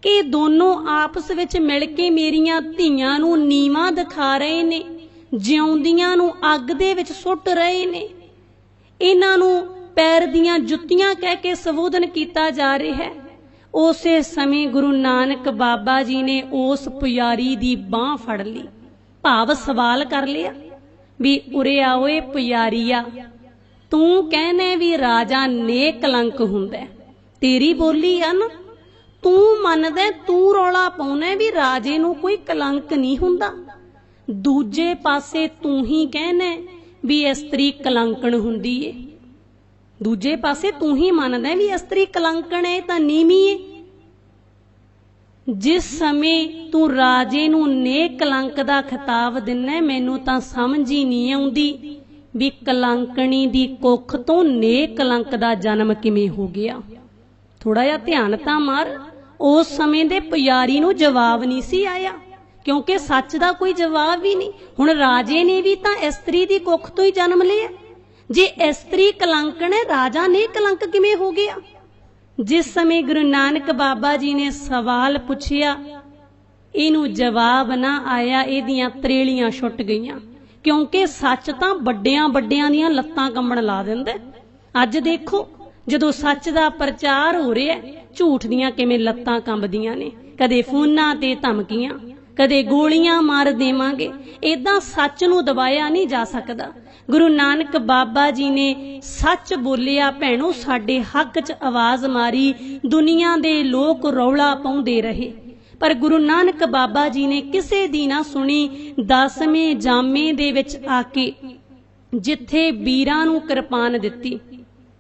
ਕਿ ਦੋਨੋਂ ਆਪਸ ਵਿੱਚ ਮਿਲ ਕੇ ਮੇਰੀਆਂ ਧੀਆਂ ਨੂੰ ਨੀਵਾਂ ਦਿਖਾ ਰਹੇ ਨੇ, ਜਿਉਂਦਿਆਂ ਨੂੰ ਅੱਗ ਦੇ ਵਿੱਚ ਸੁੱਟ ਰਹੇ ਨੇ, ਇਹਨਾਂ ਨੂੰ ਪੈਰ ਦੀਆਂ ਜੁੱਤੀਆਂ ਕਹਿ ਕੇ ਸੰਬੋਧਨ ਕੀਤਾ ਜਾ ਰਿਹਾ ਹੈ, ਉਸੇ ਸਮੇਂ ਗੁਰੂ ਨਾਨਕ ਬਾਬਾ ਜੀ ਨੇ ਉਸ ਪੁਜਾਰੀ ਦੀ ਬਾਂਹ ਫੜ ਲਈ, ਭਾਵ ਸਵਾਲ ਕਰ ਲਿਆ ਵੀ ਉਰੇ ਆ ਓਏ ਪੁਜਾਰੀਆ, ਤੂੰ ਕਹਿੰਨੇ ਵੀ ਰਾਜਾ ਨੇਕਲੰਕ ਹੁੰਦਾ, ਤੇਰੀ ਬੋਲੀ ਆ ਨਾ, ਤੂੰ ਮੰਨਦਾ, ਤੂੰ ਰੌਲਾ ਪਾਉਣਾ ਵੀ ਰਾਜੇ ਨੂੰ ਕੋਈ ਕਲੰਕ ਨਹੀਂ ਹੁੰਦਾ। ਦੂਜੇ ਪਾਸੇ ਤੂੰ ਹੀ ਕਹਿੰਨੇ ਵੀ ਇਸਤਰੀ ਕਲੰਕਣ ਹੁੰਦੀ ਏ, ਦੂਜੇ ਪਾਸੇ ਤੂੰ ਹੀ ਮੰਨਦਾ ਵੀ ਇਸਤਰੀ ਕਲੰਕਣ ਹੈ ਤਾਂ ਨੀਵੀਂ ਏ। ਜਿਸ ਸਮੇਂ ਤੂੰ ਰਾਜੇ ਨੂੰ ਨੇਕਲੰਕ ਦਾ ਖਿਤਾਬ ਦਿੰਨਾ, ਮੈਨੂੰ ਤਾਂ ਸਮਝ ਹੀ ਨਹੀਂ ਆਉਂਦੀ ਵੀ ਕਲੰਕਣੀ ਦੀ ਕੁੱਖ ਤੋਂ ਨੇਕਲੰਕ ਦਾ ਜਨਮ ਕਿਵੇਂ ਹੋ ਗਿਆ। ਥੋੜਾ ਜਿਹਾ ਧਿਆਨ ਤਾਂ ਮਾਰ। ਉਸ ਸਮੇਂ ਦੇ ਪੁਜਾਰੀ ਨੂੰ ਜਵਾਬ ਨਹੀਂ ਸੀ ਆਇਆ, ਕਿਉਂਕਿ ਸੱਚ ਦਾ ਕੋਈ ਜਵਾਬ ਹੀ ਨਹੀਂ। ਹੁਣ ਰਾਜੇ ਨੇ ਵੀ ਤਾਂ ਇਸਤਰੀ ਦੀ ਕੁੱਖ ਤੋਂ ਹੀ ਜਨਮ ਲਿਆ। ਜੇ ਇਸਤਰੀ ਕਲੰਕਣ ਹੈ, ਰਾਜਾ ਨੇ ਕਲੰਕ ਕਿਵੇਂ ਹੋ ਗਿਆ? ਜਿਸ ਸਮੇਂ ਗੁਰੂ ਨਾਨਕ ਬਾਬਾ ਜੀ ਨੇ ਸਵਾਲ ਪੁੱਛਿਆ, ਇਹਨੂੰ ਜਵਾਬ ਨਾ ਆਇਆ, ਇਹਦੀਆਂ ਤਰੇਲੀਆਂ ਛੁੱਟ ਗਈਆਂ, ਕਿਉਂਕਿ ਸੱਚ ਤਾਂ ਵੱਡਿਆਂ ਵੱਡਿਆਂ ਦੀਆਂ ਲੱਤਾਂ ਕੰਬਣ ਲਾ ਦਿੰਦਾ। ਅੱਜ ਦੇਖੋ ਜਦੋਂ ਸੱਚ ਦਾ ਪ੍ਰਚਾਰ ਹੋ ਰਿਹਾ, ਝੂਠ ਦੀਆਂ ਕਿਵੇਂ ਲੱਤਾਂ ਕੰਬਦੀਆਂ ਨੇ, ਕਦੇ ਫੋਨਾਂ ਤੇ ਧਮਕੀਆਂ, ਕਦੇ ਗੋਲੀਆਂ ਮਾਰ ਦੇਵਾਂਗੇ। ਏਦਾਂ ਸੱਚ ਨੂੰ ਦਬਾਇਆ ਨਹੀਂ ਜਾ ਸਕਦਾ। ਗੁਰੂ ਨਾਨਕ ਬਾਬਾ ਜੀ ਨੇ ਸੱਚ ਬੋਲਿਆ ਭੈਣੋ, ਸਾਡੇ ਹੱਕ 'ਚ ਆਵਾਜ਼ ਮਾਰੀ, ਦੁਨੀਆ ਦੇ ਲੋਕ ਰੌਲਾ ਪਾਉਂਦੇ ਰਹੇ, ਪਰ ਗੁਰੂ ਨਾਨਕ ਬਾਬਾ ਜੀ ਨੇ ਕਿਸੇ ਦੀ ਨਾ ਸੁਣੀ। 10ਵੇਂ ਜਾਮੇ ਦੇ ਵਿੱਚ ਆ ਕੇ ਜਿੱਥੇ ਵੀਰਾਂ ਨੂੰ ਕਿਰਪਾਨ ਦਿੱਤੀ,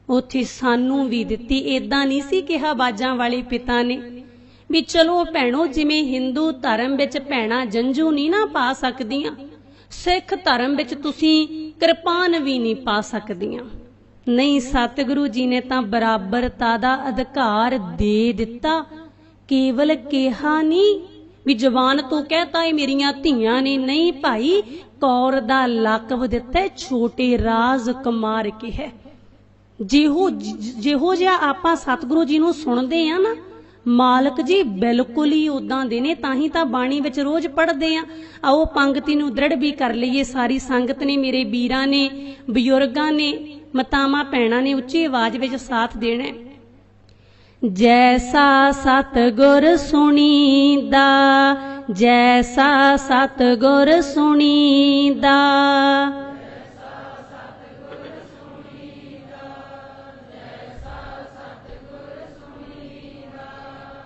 ਉੱਥੇ ਸਾਨੂੰ ਵੀ ਦਿੱਤੀ। ਏਦਾਂ ਨਹੀਂ ਸੀ ਕਿਹਾ ਬਾਜਾਂ ਵਾਲੇ ਪਿਤਾ ਨੇ ਵੀ ਚਲੋ ਭੈਣੋ, ਜਿਵੇਂ ਹਿੰਦੂ ਧਰਮ ਵਿੱਚ ਭੈਣਾਂ ਜੰਝੂ ਨਹੀਂ ਨਾ ਪਾ ਸਕਦੀਆਂ, ਸਿੱਖ ਧਰਮ ਵਿੱਚ ਤੁਸੀਂ ਕਿਰਪਾਨ ਵੀ ਨਹੀਂ ਪਾ ਸਕਦੀਆਂ। ਨਹੀਂ, ਸਤਿਗੁਰੂ ਜੀ ਨੇ ਤਾਂ ਬਰਾਬਰਤਾ ਦਾ ਅਧਿਕਾਰ ਦੇ ਦਿੱਤਾ। ਕੇਵਲ ਕਿਹਾ ਨਹੀਂ ਵੀ ਜ਼ਬਾਨ ਤੋਂ ਕਹਿਤਾ ਇਹ ਮੇਰੀਆਂ ਧੀਆਂ ਨੇ, ਨਹੀਂ ਭਾਈ, ਕੌਰ ਦਾ ਲਕਬ ਦਿੱਤਾ, ਛੋਟੇ ਰਾਜ ਕੁਮਾਰ ਕਿਹਾ। ਜਿਹੋ ਜਿਹਾ ਆਪਾਂ ਸਤਿਗੁਰੂ ਜੀ ਨੂੰ ਸੁਣਦੇ ਆ ਨਾ, ਮਾਲਕ ਜੀ ਬਿਲਕੁਲ ਹੀ ਉਦਾਂ ਦੇ ਨੇ। ਤਾਂ ਹੀ ਤਾਂ ਬਾਣੀ ਵਿੱਚ ਰੋਜ਼ ਪੜ੍ਹਦੇ ਆ। ਆਓ ਪੰਗਤੀ ਨੂੰ ਦ੍ਰਿੜ ਵੀ ਕਰ ਲਈਏ। ਸਾਰੀ ਸੰਗਤ ਨੇ, ਮੇਰੇ ਵੀਰਾਂ ਨੇ, ਬਜ਼ੁਰਗਾਂ ਨੇ, ਮਾਤਾਵਾਂ ਭੈਣਾਂ ਨੇ ਉੱਚੀ ਆਵਾਜ਼ ਵਿੱਚ ਸਾਥ ਦੇਣਾ। ਜੈਸਾ ਸਤਿਗੁਰ ਸੁਣੀਦਾ, ਜੈਸਾ ਸਤਿਗੁਰ ਸੁਣੀਦਾ,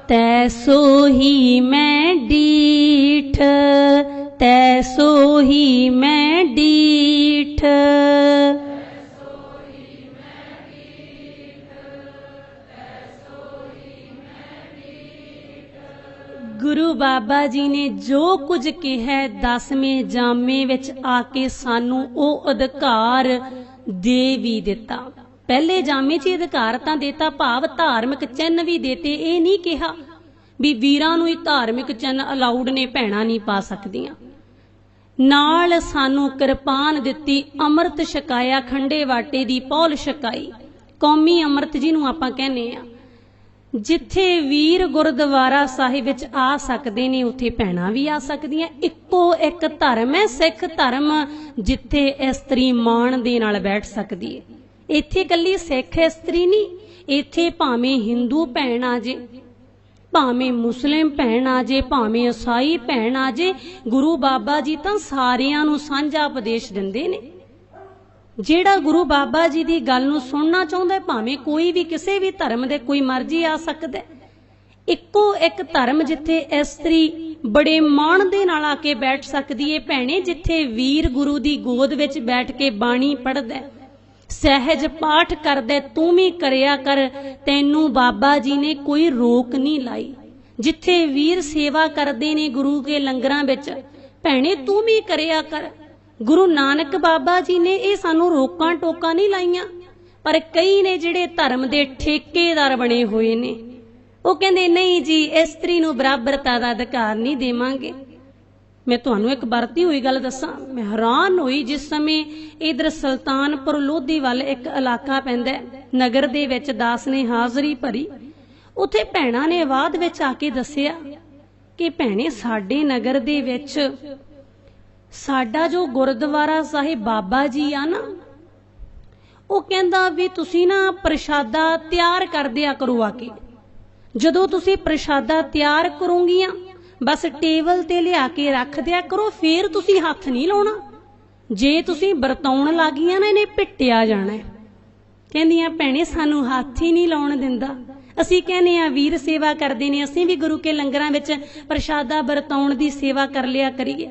ਤੈਸੋ ਹੀ ਮੈਂ ਡੀਠ, ਤੈਸੋ ਹੀ ਮੈਂ ਡੀਠ, ਗੁਰੂ ਬਾਬਾ ਜੀ ਨੇ ਜੋ ਕੁਝ ਕਿਹਾ 10ਵੇਂ ਜਾਮੇ ਵਿੱਚ ਆ ਕੇ ਸਾਨੂੰ ਉਹ ਅਧਿਕਾਰ ਦੇ ਵੀ ਦਿੱਤਾ। ਪਹਿਲੇ ਜਾਮੇ 'ਚ ਅਧਿਕਾਰ ਤਾਂ ਦੇਤਾ, ਭਾਵ ਧਾਰਮਿਕ ਚਿੰਨ੍ਹ ਵੀ ਦੇਤੇ। ਇਹ ਨਹੀਂ ਕਿਹਾ ਵੀ ਵੀਰਾਂ ਨੂੰ ਹੀ ਧਾਰਮਿਕ ਚਿੰਨ੍ਹ ਅਲਾਉਡ ਨੇ, ਭੈਣਾਂ ਨਹੀਂ ਪਾ ਸਕਦੀਆਂ। ਨਾਲ ਸਾਨੂੰ ਕਿਰਪਾਨ ਦਿੱਤੀ, ਅੰਮ੍ਰਿਤ ਛਕਾਇਆ, ਖੰਡੇ ਵਾਟੇ ਦੀ ਪੌਲ ਛਕਾਈ। ਕੌਮੀ ਅੰਮ੍ਰਿਤ ਜਿਹਨੂੰ ਆਪਾਂ ਕਹਿੰਦੇ ਆ। ਜਿੱਥੇ ਵੀਰ ਗੁਰਦੁਆਰਾ ਸਾਹਿਬ ਵਿੱਚ ਆ ਸਕਦੇ ਨੇ, ਉੱਥੇ ਭੈਣਾਂ ਵੀ ਆ ਸਕਦੀਆਂ। ਇੱਕੋ ਇੱਕ ਧਰਮ ਹੈ ਸਿੱਖ ਧਰਮ, ਜਿੱਥੇ ਇਸਤਰੀ ਮਾਣ ਦੇ ਨਾਲ ਬੈਠ ਸਕਦੀ ਹੈ। ਇੱਥੇ ਇਕੱਲੀ ਸਿੱਖ ਇਸਤਰੀ ਨਹੀਂ, ਇੱਥੇ ਭਾਵੇਂ ਹਿੰਦੂ ਭੈਣ ਆ ਜੇ, ਭਾਵੇਂ ਮੁਸਲਿਮ ਭੈਣ ਆ ਜੇ, ਭਾਵੇਂ ਈਸਾਈ ਭੈਣ ਆ ਜੇ, ਗੁਰੂ ਬਾਬਾ ਜੀ ਤਾਂ ਸਾਰਿਆਂ ਨੂੰ ਸਾਂਝਾ ਉਪਦੇਸ਼ ਦਿੰਦੇ ਨੇ। ਜਿਹੜਾ ਗੁਰੂ ਬਾਬਾ ਜੀ ਦੀ ਗੱਲ ਨੂੰ ਸੁਣਨਾ ਚਾਹੁੰਦਾ, ਭਾਵੇਂ ਕੋਈ ਵੀ ਕਿਸੇ ਵੀ ਧਰਮ ਦੇ ਕੋਈ ਮਰਜ਼ੀ ਆ ਸਕਦਾ। ਇੱਕੋ ਇੱਕ ਧਰਮ ਜਿੱਥੇ ਇਸਤਰੀ ਬੜੇ ਮਾਣ ਦੇ ਨਾਲ ਆ ਕੇ ਬੈਠ ਸਕਦੀ ਏ ਭੈਣੇ, ਜਿੱਥੇ ਵੀਰ ਗੁਰੂ ਦੀ ਗੋਦ ਵਿੱਚ ਬੈਠ ਕੇ ਬਾਣੀ ਪੜ੍ਹਦਾ, ਸਹਿਜ ਪਾਠ ਕਰਦਾ, ਤੂੰ ਵੀ ਕਰਿਆ ਕਰ, ਤੈਨੂੰ ਬਾਬਾ ਜੀ ਨੇ ਕੋਈ ਰੋਕ ਨਹੀਂ ਲਾਈ। ਜਿੱਥੇ ਵੀਰ ਸੇਵਾ ਕਰਦੇ ਨੇ ਗੁਰੂ ਕੇ ਲੰਗਰਾਂ ਵਿੱਚ, ਭੈਣੇ ਤੂੰ ਵੀ ਕਰਿਆ ਕਰ। ਗੁਰੂ ਨਾਨਕ ਬਾਬਾ ਜੀ ਨੇ ਇਹ ਸਾਨੂੰ ਰੋਕਾਂ ਟੋਕਾਂ ਨਹੀਂ ਲਾਈਆਂ। ਪਰ ਕਈ ਨੇ ਜਿਹੜੇ ਧਰਮ ਦੇ ਠੇਕੇਦਾਰ ਬਣੇ ਹੋਏ ਨੇ, ਉਹ ਕਹਿੰਦੇ ਨਹੀਂ ਜੀ ਇਸਤਰੀ ਨੂੰ ਬਰਾਬਰਤਾ ਦਾ ਅਧਿਕਾਰ ਨਹੀਂ ਦੇਵਾਂਗੇ। ਮੈਂ ਤੁਹਾਨੂੰ ਇੱਕ ਵਰਤੀ ਹੋਈ ਗੱਲ ਦੱਸਾਂ, ਮੈਂ ਹੈਰਾਨ ਹੋਈ ਜਿਸ ਸਮੇਂ ਇਧਰ ਸੁਲਤਾਨਪੁਰ ਲੋਧੀ ਵੱਲ ਇੱਕ ਇਲਾਕਾ ਪੈਂਦਾ, ਨਗਰ ਦੇ ਵਿੱਚ ਦਾਸ ਨੇ ਹਾਜ਼ਰੀ ਭਰੀ। ਉੱਥੇ ਭੈਣਾਂ ਨੇ ਬਾਅਦ ਵਿੱਚ ਆ ਕੇ ਦੱਸਿਆ ਕਿ ਭੈਣੇ ਸਾਡੇ ਨਗਰ ਦੇ ਵਿੱਚ ਸਾਡਾ ਜੋ ਗੁਰਦੁਆਰਾ ਸਾਹਿਬ ਬਾਬਾ ਜੀ ਆ ਨਾ, ਉਹ ਕਹਿੰਦਾ ਵੀ ਤੁਸੀਂ ਨਾ ਪ੍ਰਸ਼ਾਦਾ ਤਿਆਰ ਕਰ ਦਿਆ ਕਰੋ ਆ ਕੇ। ਜਦੋਂ ਤੁਸੀਂ ਪ੍ਰਸ਼ਾਦਾ ਤਿਆਰ ਕਰੋਗੀਆਂ ਬਸ ਟੇਬਲ ਤੇ ਲਿਆ ਕੇ ਰੱਖ ਦਿਆ ਕਰੋ, ਫੇਰ ਤੁਸੀਂ ਹੱਥ ਨਹੀਂ ਲਾਉਣਾ। ਜੇ ਤੁਸੀਂ ਵਰਤਾਉਣ ਲੱਗੀਆਂ ਨਾ ਇਹਨੇ ਪਿੱਟਿਆ ਜਾਣਾ। ਕਹਿੰਦੀਆਂ ਭੈਣੇ ਸਾਨੂੰ ਹੱਥ ਹੀ ਨਹੀਂ ਲਾਉਣ ਦਿੰਦਾ। ਅਸੀਂ ਕਹਿੰਦੇ ਆ ਵੀਰ ਸੇਵਾ ਕਰਦੇ ਨੇ, ਅਸੀਂ ਵੀ ਗੁਰੂ ਕੇ ਲੰਗਰਾਂ ਵਿੱਚ ਪ੍ਰਸ਼ਾਦਾ ਵਰਤਾਉਣ ਦੀ ਸੇਵਾ ਕਰ ਲਿਆ ਕਰੀਏ।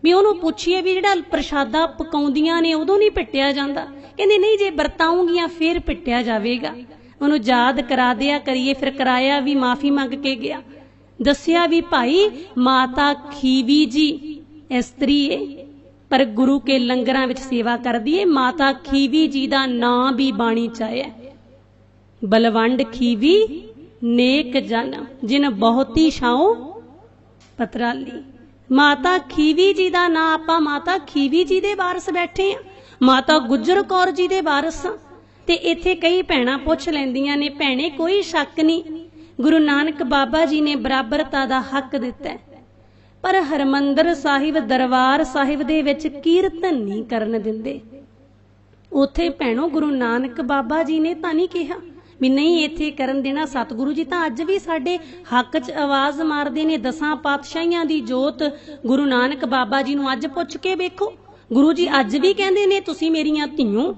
ਵੀ ਉਹਨੂੰ ਪੁੱਛੀਏ ਵੀ ਜਿਹੜਾ ਪ੍ਰਸ਼ਾਦਾ ਪਕਾਉਂਦੀਆਂ ਨੇ ਉਦੋਂ ਨਹੀਂ ਪਿੱਟਿਆ ਜਾਂਦਾ। ਕਹਿੰਦੇ ਨਹੀਂ ਜੇ ਵਰਤਾਉਂਗੀਆਂ ਫੇਰ ਪਿੱਟਿਆ ਜਾਵੇਗਾ। ਉਹਨੂੰ ਯਾਦ ਕਰਾ ਦਿਆ ਕਰੀਏ। ਫਿਰ ਕਰਾਇਆ ਵੀ, ਮਾਫੀ ਮੰਗ ਕੇ ਗਿਆ, ਦੱਸਿਆ ਵੀ ਭਾਈ ਮਾਤਾ ਖੀਵੀ ਜੀ ਇਸਤਰੀ ਏ ਪਰ ਗੁਰੂ ਕੇ ਲੰਗਰਾਂ ਵਿੱਚ ਸੇਵਾ ਕਰਦੀ ਏ। ਮਾਤਾ ਖੀਵੀ ਜੀ ਦਾ ਨਾਂ ਵੀ ਬਾਣੀ ਚ ਆਇਆ, ਬਲਵੰਡ ਖੀਵੀ ਨੇਕ ਜਨ ਜਿਨ ਬਹੁਤੀ ਛਾਉ ਪਤਰਾਲੀ। ਮਾਤਾ ਖੀਵੀ ਜੀ ਦਾ ਨਾਂ, ਆਪਾਂ ਮਾਤਾ ਖੀਵੀ ਜੀ ਦੇ ਵਾਰਸ ਬੈਠੇ ਆ, ਮਾਤਾ ਗੁਜਰ ਕੌਰ ਜੀ ਦੇ ਵਾਰਸ ਆ। ਤੇ ਇੱਥੇ ਕਈ ਭੈਣਾਂ ਪੁੱਛ ਲੈਂਦੀਆਂ ਨੇ, ਭੈਣੇ ਕੋਈ ਸ਼ੱਕ ਨਹੀਂ ਗੁਰੂ ਨਾਨਕ ਬਾਬਾ ਜੀ ਨੇ ਬਰਾਬਰਤਾ ਦਾ ਹੱਕ ਦਿੱਤਾ, ਪਰ ਹਰਮੰਦਰ ਸਾਹਿਬ ਦਰਬਾਰ ਸਾਹਿਬ ਦੇ ਵਿੱਚ ਕੀਰਤਨ ਨਹੀਂ ਕਰਨ ਦਿੰਦੇ। ਉੱਥੇ ਭੈਣੋ ਗੁਰੂ ਨਾਨਕ ਬਾਬਾ ਜੀ ਨੇ ਤਾਂ ਨਹੀਂ ਕਿਹਾ ਵੀ ਨਹੀਂ ਇੱਥੇ ਕਰਨ ਦੇਣਾ। ਸਤਿਗੁਰੂ ਜੀ ਤਾਂ ਅੱਜ ਵੀ ਸਾਡੇ ਹੱਕ 'ਚ ਆਵਾਜ਼ ਮਾਰਦੇ ਨੇ। 10 ਪਾਤਸ਼ਾਹੀਆਂ ਦੀ ਜੋਤ ਗੁਰੂ ਨਾਨਕ ਬਾਬਾ ਜੀ ਨੂੰ ਅੱਜ ਪੁੱਛ ਕੇ ਵੇਖੋ, ਗੁਰੂ ਜੀ ਅੱਜ ਵੀ ਕਹਿੰਦੇ ਨੇ ਤੁਸੀਂ ਮੇਰੀਆਂ ਧੀਓ।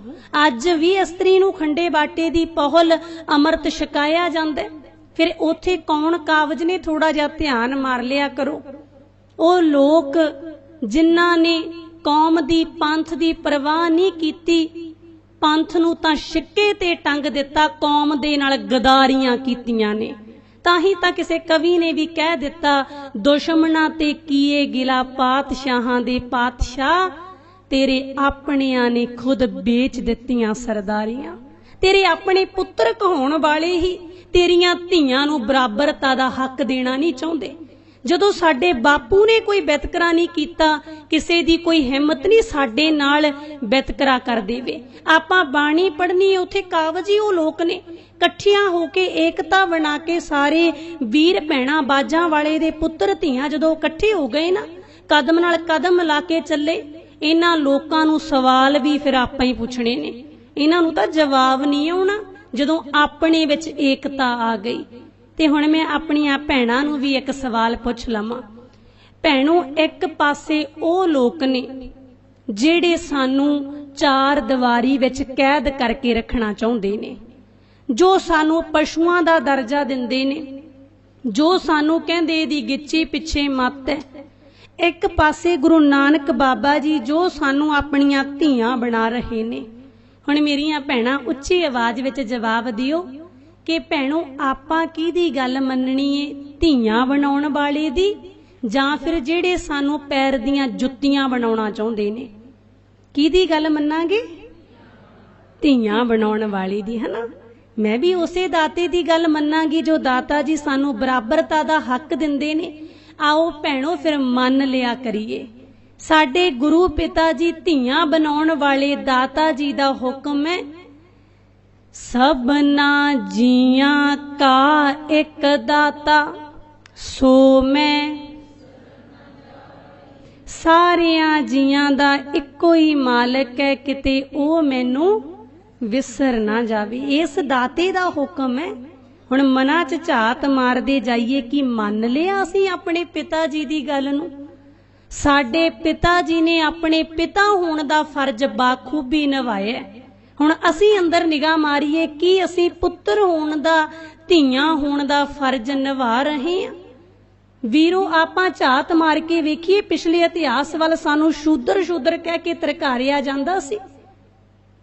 ਅੱਜ ਵੀ ਇਸਤਰੀ ਨੂੰ ਖੰਡੇ ਬਾਟੇ ਦੀ ਪਹੁਲ ਅੰਮ੍ਰਿਤ ਛਕਾਇਆ ਜਾਂਦਾ। ਫਿਰ ਉੱਥੇ ਕੌਣ ਕਾਬਜ ਨੇ, ਥੋੜਾ ਜਿਹਾ ਧਿਆਨ ਮਾਰ ਲਿਆ ਕਰੋ। ਉਹ ਲੋਕ ਜਿਨ੍ਹਾਂ ਨੇ ਕੌਮ ਦੀ ਪੰਥ ਦੀ ਪਰਵਾਹ ਨਹੀਂ ਕੀਤੀ, ਪੰਥ ਨੂੰ ਤਾਂ ਛਿੱਕੇ ਤੇ ਟੰਗ ਦਿੱਤਾ, ਕੌਮ ਦੇ ਨਾਲ ਗਦਾਰੀਆਂ ਕੀਤੀਆਂ ਨੇ। ਤਾਂ ਹੀ ਤਾਂ ਕਿਸੇ ਕਵੀ ਨੇ ਵੀ ਕਹਿ ਦਿੱਤਾ, ਦੁਸ਼ਮਣਾਂ ਤੇ ਕੀਏ ਗਿਲਾ ਪਾਤਸ਼ਾਹਾਂ ਦੇ ਪਾਤਸ਼ਾਹ, ਤੇਰੇ ਆਪਣਿਆਂ ਨੇ ਖੁਦ ਵੇਚ ਦਿੱਤੀਆਂ ਸਰਦਾਰੀਆਂ। ਤੇਰੇ ਆਪਣੇ ਪੁੱਤਰ ਕਹਾਉਣ ਵਾਲੇ ਹੀ ਤੇਰੀਆਂ ਧੀਆਂ ਨੂੰ ਬਰਾਬਰਤਾ ਦਾ ਹੱਕ ਦੇਣਾ ਨਹੀਂ ਚਾਹੁੰਦੇ। ਜਦੋਂ ਸਾਡੇ ਬਾਪੂ ਨੇ ਕੋਈ ਵਿਤਕਰਾ ਨਹੀਂ ਕੀਤਾ, ਕਿਸੇ ਦੀ ਕੋਈ ਹਿੰਮਤ ਨਹੀਂ ਸਾਡੇ ਨਾਲ ਵਿਤਕਰਾ ਕਰ ਦੇਵੇ। ਆਪਾਂ ਬਾਣੀ ਪੜ੍ਹਨੀ, ਉੱਥੇ ਕਾਬਜ ਹੀ ਉਹ ਲੋਕ ਨੇ ਇਕੱਠੀਆਂ ਹੋ ਕੇ ਏਕਤਾ ਬਣਾ ਕੇ, ਸਾਰੇ ਵੀਰ ਭੈਣਾਂ ਬਾਜਾਂ ਵਾਲੇ ਦੇ ਪੁੱਤਰ ਧੀਆਂ ਜਦੋਂ ਇਕੱਠੇ ਹੋ ਗਏ ਨਾ, ਕਦਮ ਨਾਲ ਕਦਮ ਲਾ ਕੇ ਚੱਲੇ। ਇਹਨਾਂ ਲੋਕਾਂ ਨੂੰ ਸਵਾਲ ਵੀ ਫਿਰ ਆਪਾਂ ਹੀ ਪੁੱਛਣੇ ਨੇ, ਇਹਨਾਂ ਨੂੰ ਤਾਂ ਜਵਾਬ ਨਹੀਂ ਆਉਣਾ ਜਦੋਂ ਆਪਣੇ ਵਿੱਚ ਏਕਤਾ ਆ ਗਈ। ਤੇ ਹੁਣ ਮੈਂ ਆਪਣੀਆਂ ਭੈਣਾਂ ਨੂੰ ਵੀ ਇੱਕ ਸਵਾਲ ਪੁੱਛ ਲਵਾਂ। ਭੈਣੋ, ਇੱਕ ਪਾਸੇ ਉਹ ਲੋਕ ਨੇ ਜਿਹੜੇ ਸਾਨੂੰ ਚਾਰ ਦੀਵਾਰੀ ਵਿੱਚ ਕੈਦ ਕਰਕੇ ਰੱਖਣਾ ਚਾਹੁੰਦੇ ਨੇ, ਜੋ ਸਾਨੂੰ ਪਸ਼ੂਆਂ ਦਾ ਦਰਜਾ ਦਿੰਦੇ ਨੇ, ਜੋ ਸਾਨੂੰ ਕਹਿੰਦੇ ਇਹਦੀ ਗਿੱਚੀ ਪਿੱਛੇ ਮੱਤ ਹੈ। ਇੱਕ ਪਾਸੇ ਗੁਰੂ ਨਾਨਕ ਬਾਬਾ ਜੀ ਜੋ ਸਾਨੂੰ ਆਪਣੀਆਂ ਧੀਆਂ ਬਣਾ ਰਹੇ ਨੇ। ਹੁਣ ਮੇਰੀਆਂ ਭੈਣਾਂ ਉੱਚੀ ਆਵਾਜ਼ ਵਿੱਚ ਜਵਾਬ ਦਿਓ ਕਿ ਭੈਣੋ ਆਪਾਂ ਕਿਹਦੀ ਗੱਲ ਮੰਨਣੀ ਏ, ਧੀਆਂ ਬਣਾਉਣ ਵਾਲੇ ਦੀ ਜਾਂ ਫਿਰ ਜਿਹੜੇ ਸਾਨੂੰ ਪੈਰ ਦੀਆਂ ਜੁੱਤੀਆਂ ਬਣਾਉਣਾ ਚਾਹੁੰਦੇ ਨੇ? ਕਿਹਦੀ ਗੱਲ ਮੰਨਾਂਗੇ? ਧੀਆਂ ਬਣਾਉਣ ਵਾਲੀ ਦੀ, ਹਨਾ। मैं भी उसे दाते की गल मन्नांगी जो दाता जी सानू बराबरता का हक दिंदे ने। आओ भैणों फिर मन लिया करिए। साडे गुरु पिता जी धीआं बनाउण वाले दाता जी का हुक्म है, सबना जियां का एक दाता सो मैं। सारियां जियां दा इक्को ही मालिक है, किते ओ मैनू विसर ना जावे। इस दाते दा हुक्म है। हुण मना च झात मारदे जाइए कि मन लिया असीं अपने पिता जी दी गल नूं। साडे पिता जी ने अपने पिता होण दा फर्ज बाखूबी निभाया। हुण असीं अंदर निगाह मारीए कि असीं पुत्तर होण दा, धीआं होण दा फर्ज निभा रहे हां। वीरो आपां झात मार के वेखीए पिछले इतिहास वाल सानू शूदर शूदर कह के तरकारिया जांदा सी,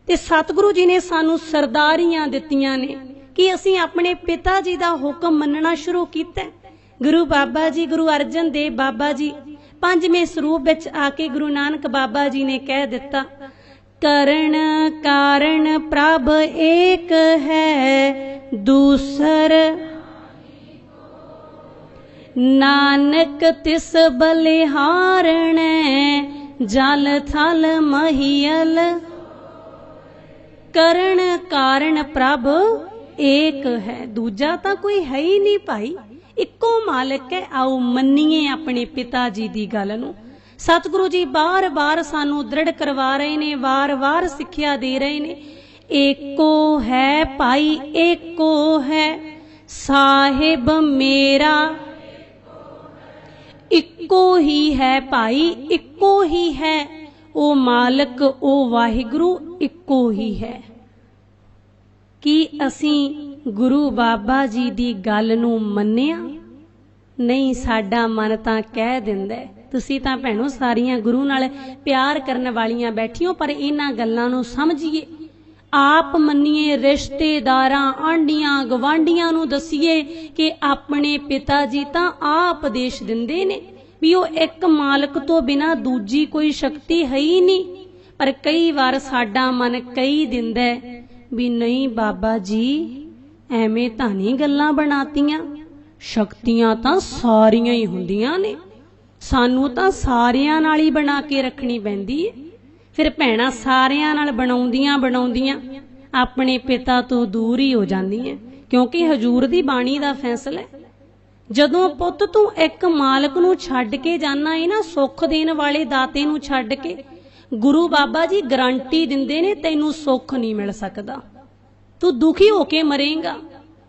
ते सतगुरु जी ने सानू सरदारियां दित्तियां ने कि असीं अपने पिता जी दा हुक्म मनना शुरू कीता। गुरु बाबा जी, गुरु अर्जन देव बाबा जी पंजवें सरूप विच आके गुरु नानक बाबा जी ने कह दिता, करण कारण प्रभ एक है, दूसर नानक तिस बलिहारण, जल थल महियल। करण कारण प्रभ एक है, दूजा तो कोई है ही नहीं भाई, इक्को मालिक है। आओ मन्नीए अपने पिता जी की गल नूं। सतगुरु जी बार बार सानू दृढ़ करवा रहे ने, वार वार सिक्ख्या दे रहे ने। एको है भाई एको है, साहिब मेरा इक्को ही है भाई इक्को ही है, ओ मालिक ओ वाहिगुरु इक्को ही है। कि असीं गुरु बाबा जी दी गल नूं मन्निया नहीं? साडा मन तां कह दिंदा है, तुसीं तां भैणो सारियां गुरु नाल प्यार करन वालियां बैठियो, पर इन्हां गल्लां नूं समझिए, आप मन्निए, रिश्तेदारां आंढियां गवांढियां नूं दसीए कि अपने पिता जी तां आप उपदेश दिंदे ने भी वो एक मालिक तो बिना दूजी कोई शक्ति है ही नहीं। पर कई बार साडा मन कही दिंदा है भी नहीं बाबा जी एवें तां नहीं गल्लां बनातियां, शक्तियां तां सारियां ही हुंदियां ने, सानू तां सारियां नाल ही बना के रखनी पैंदी है। फिर भैणां सारियां नाल बनाउंदियां बनाउंदियां अपने पिता तो दूर ही हो जांदियां, क्योंकि हजूर दी बाणी दा फैसला है, जदों पुੱਤ तू एक मालिक नूं छड्ड के जाना है ना, सुख देण वाले दाते नूं छड्ड के, गुरु बाबा जी गारंटी दिंदे ने तैनूं सुख नहीं मिल सकदा, तू दुखी होके मरेगा।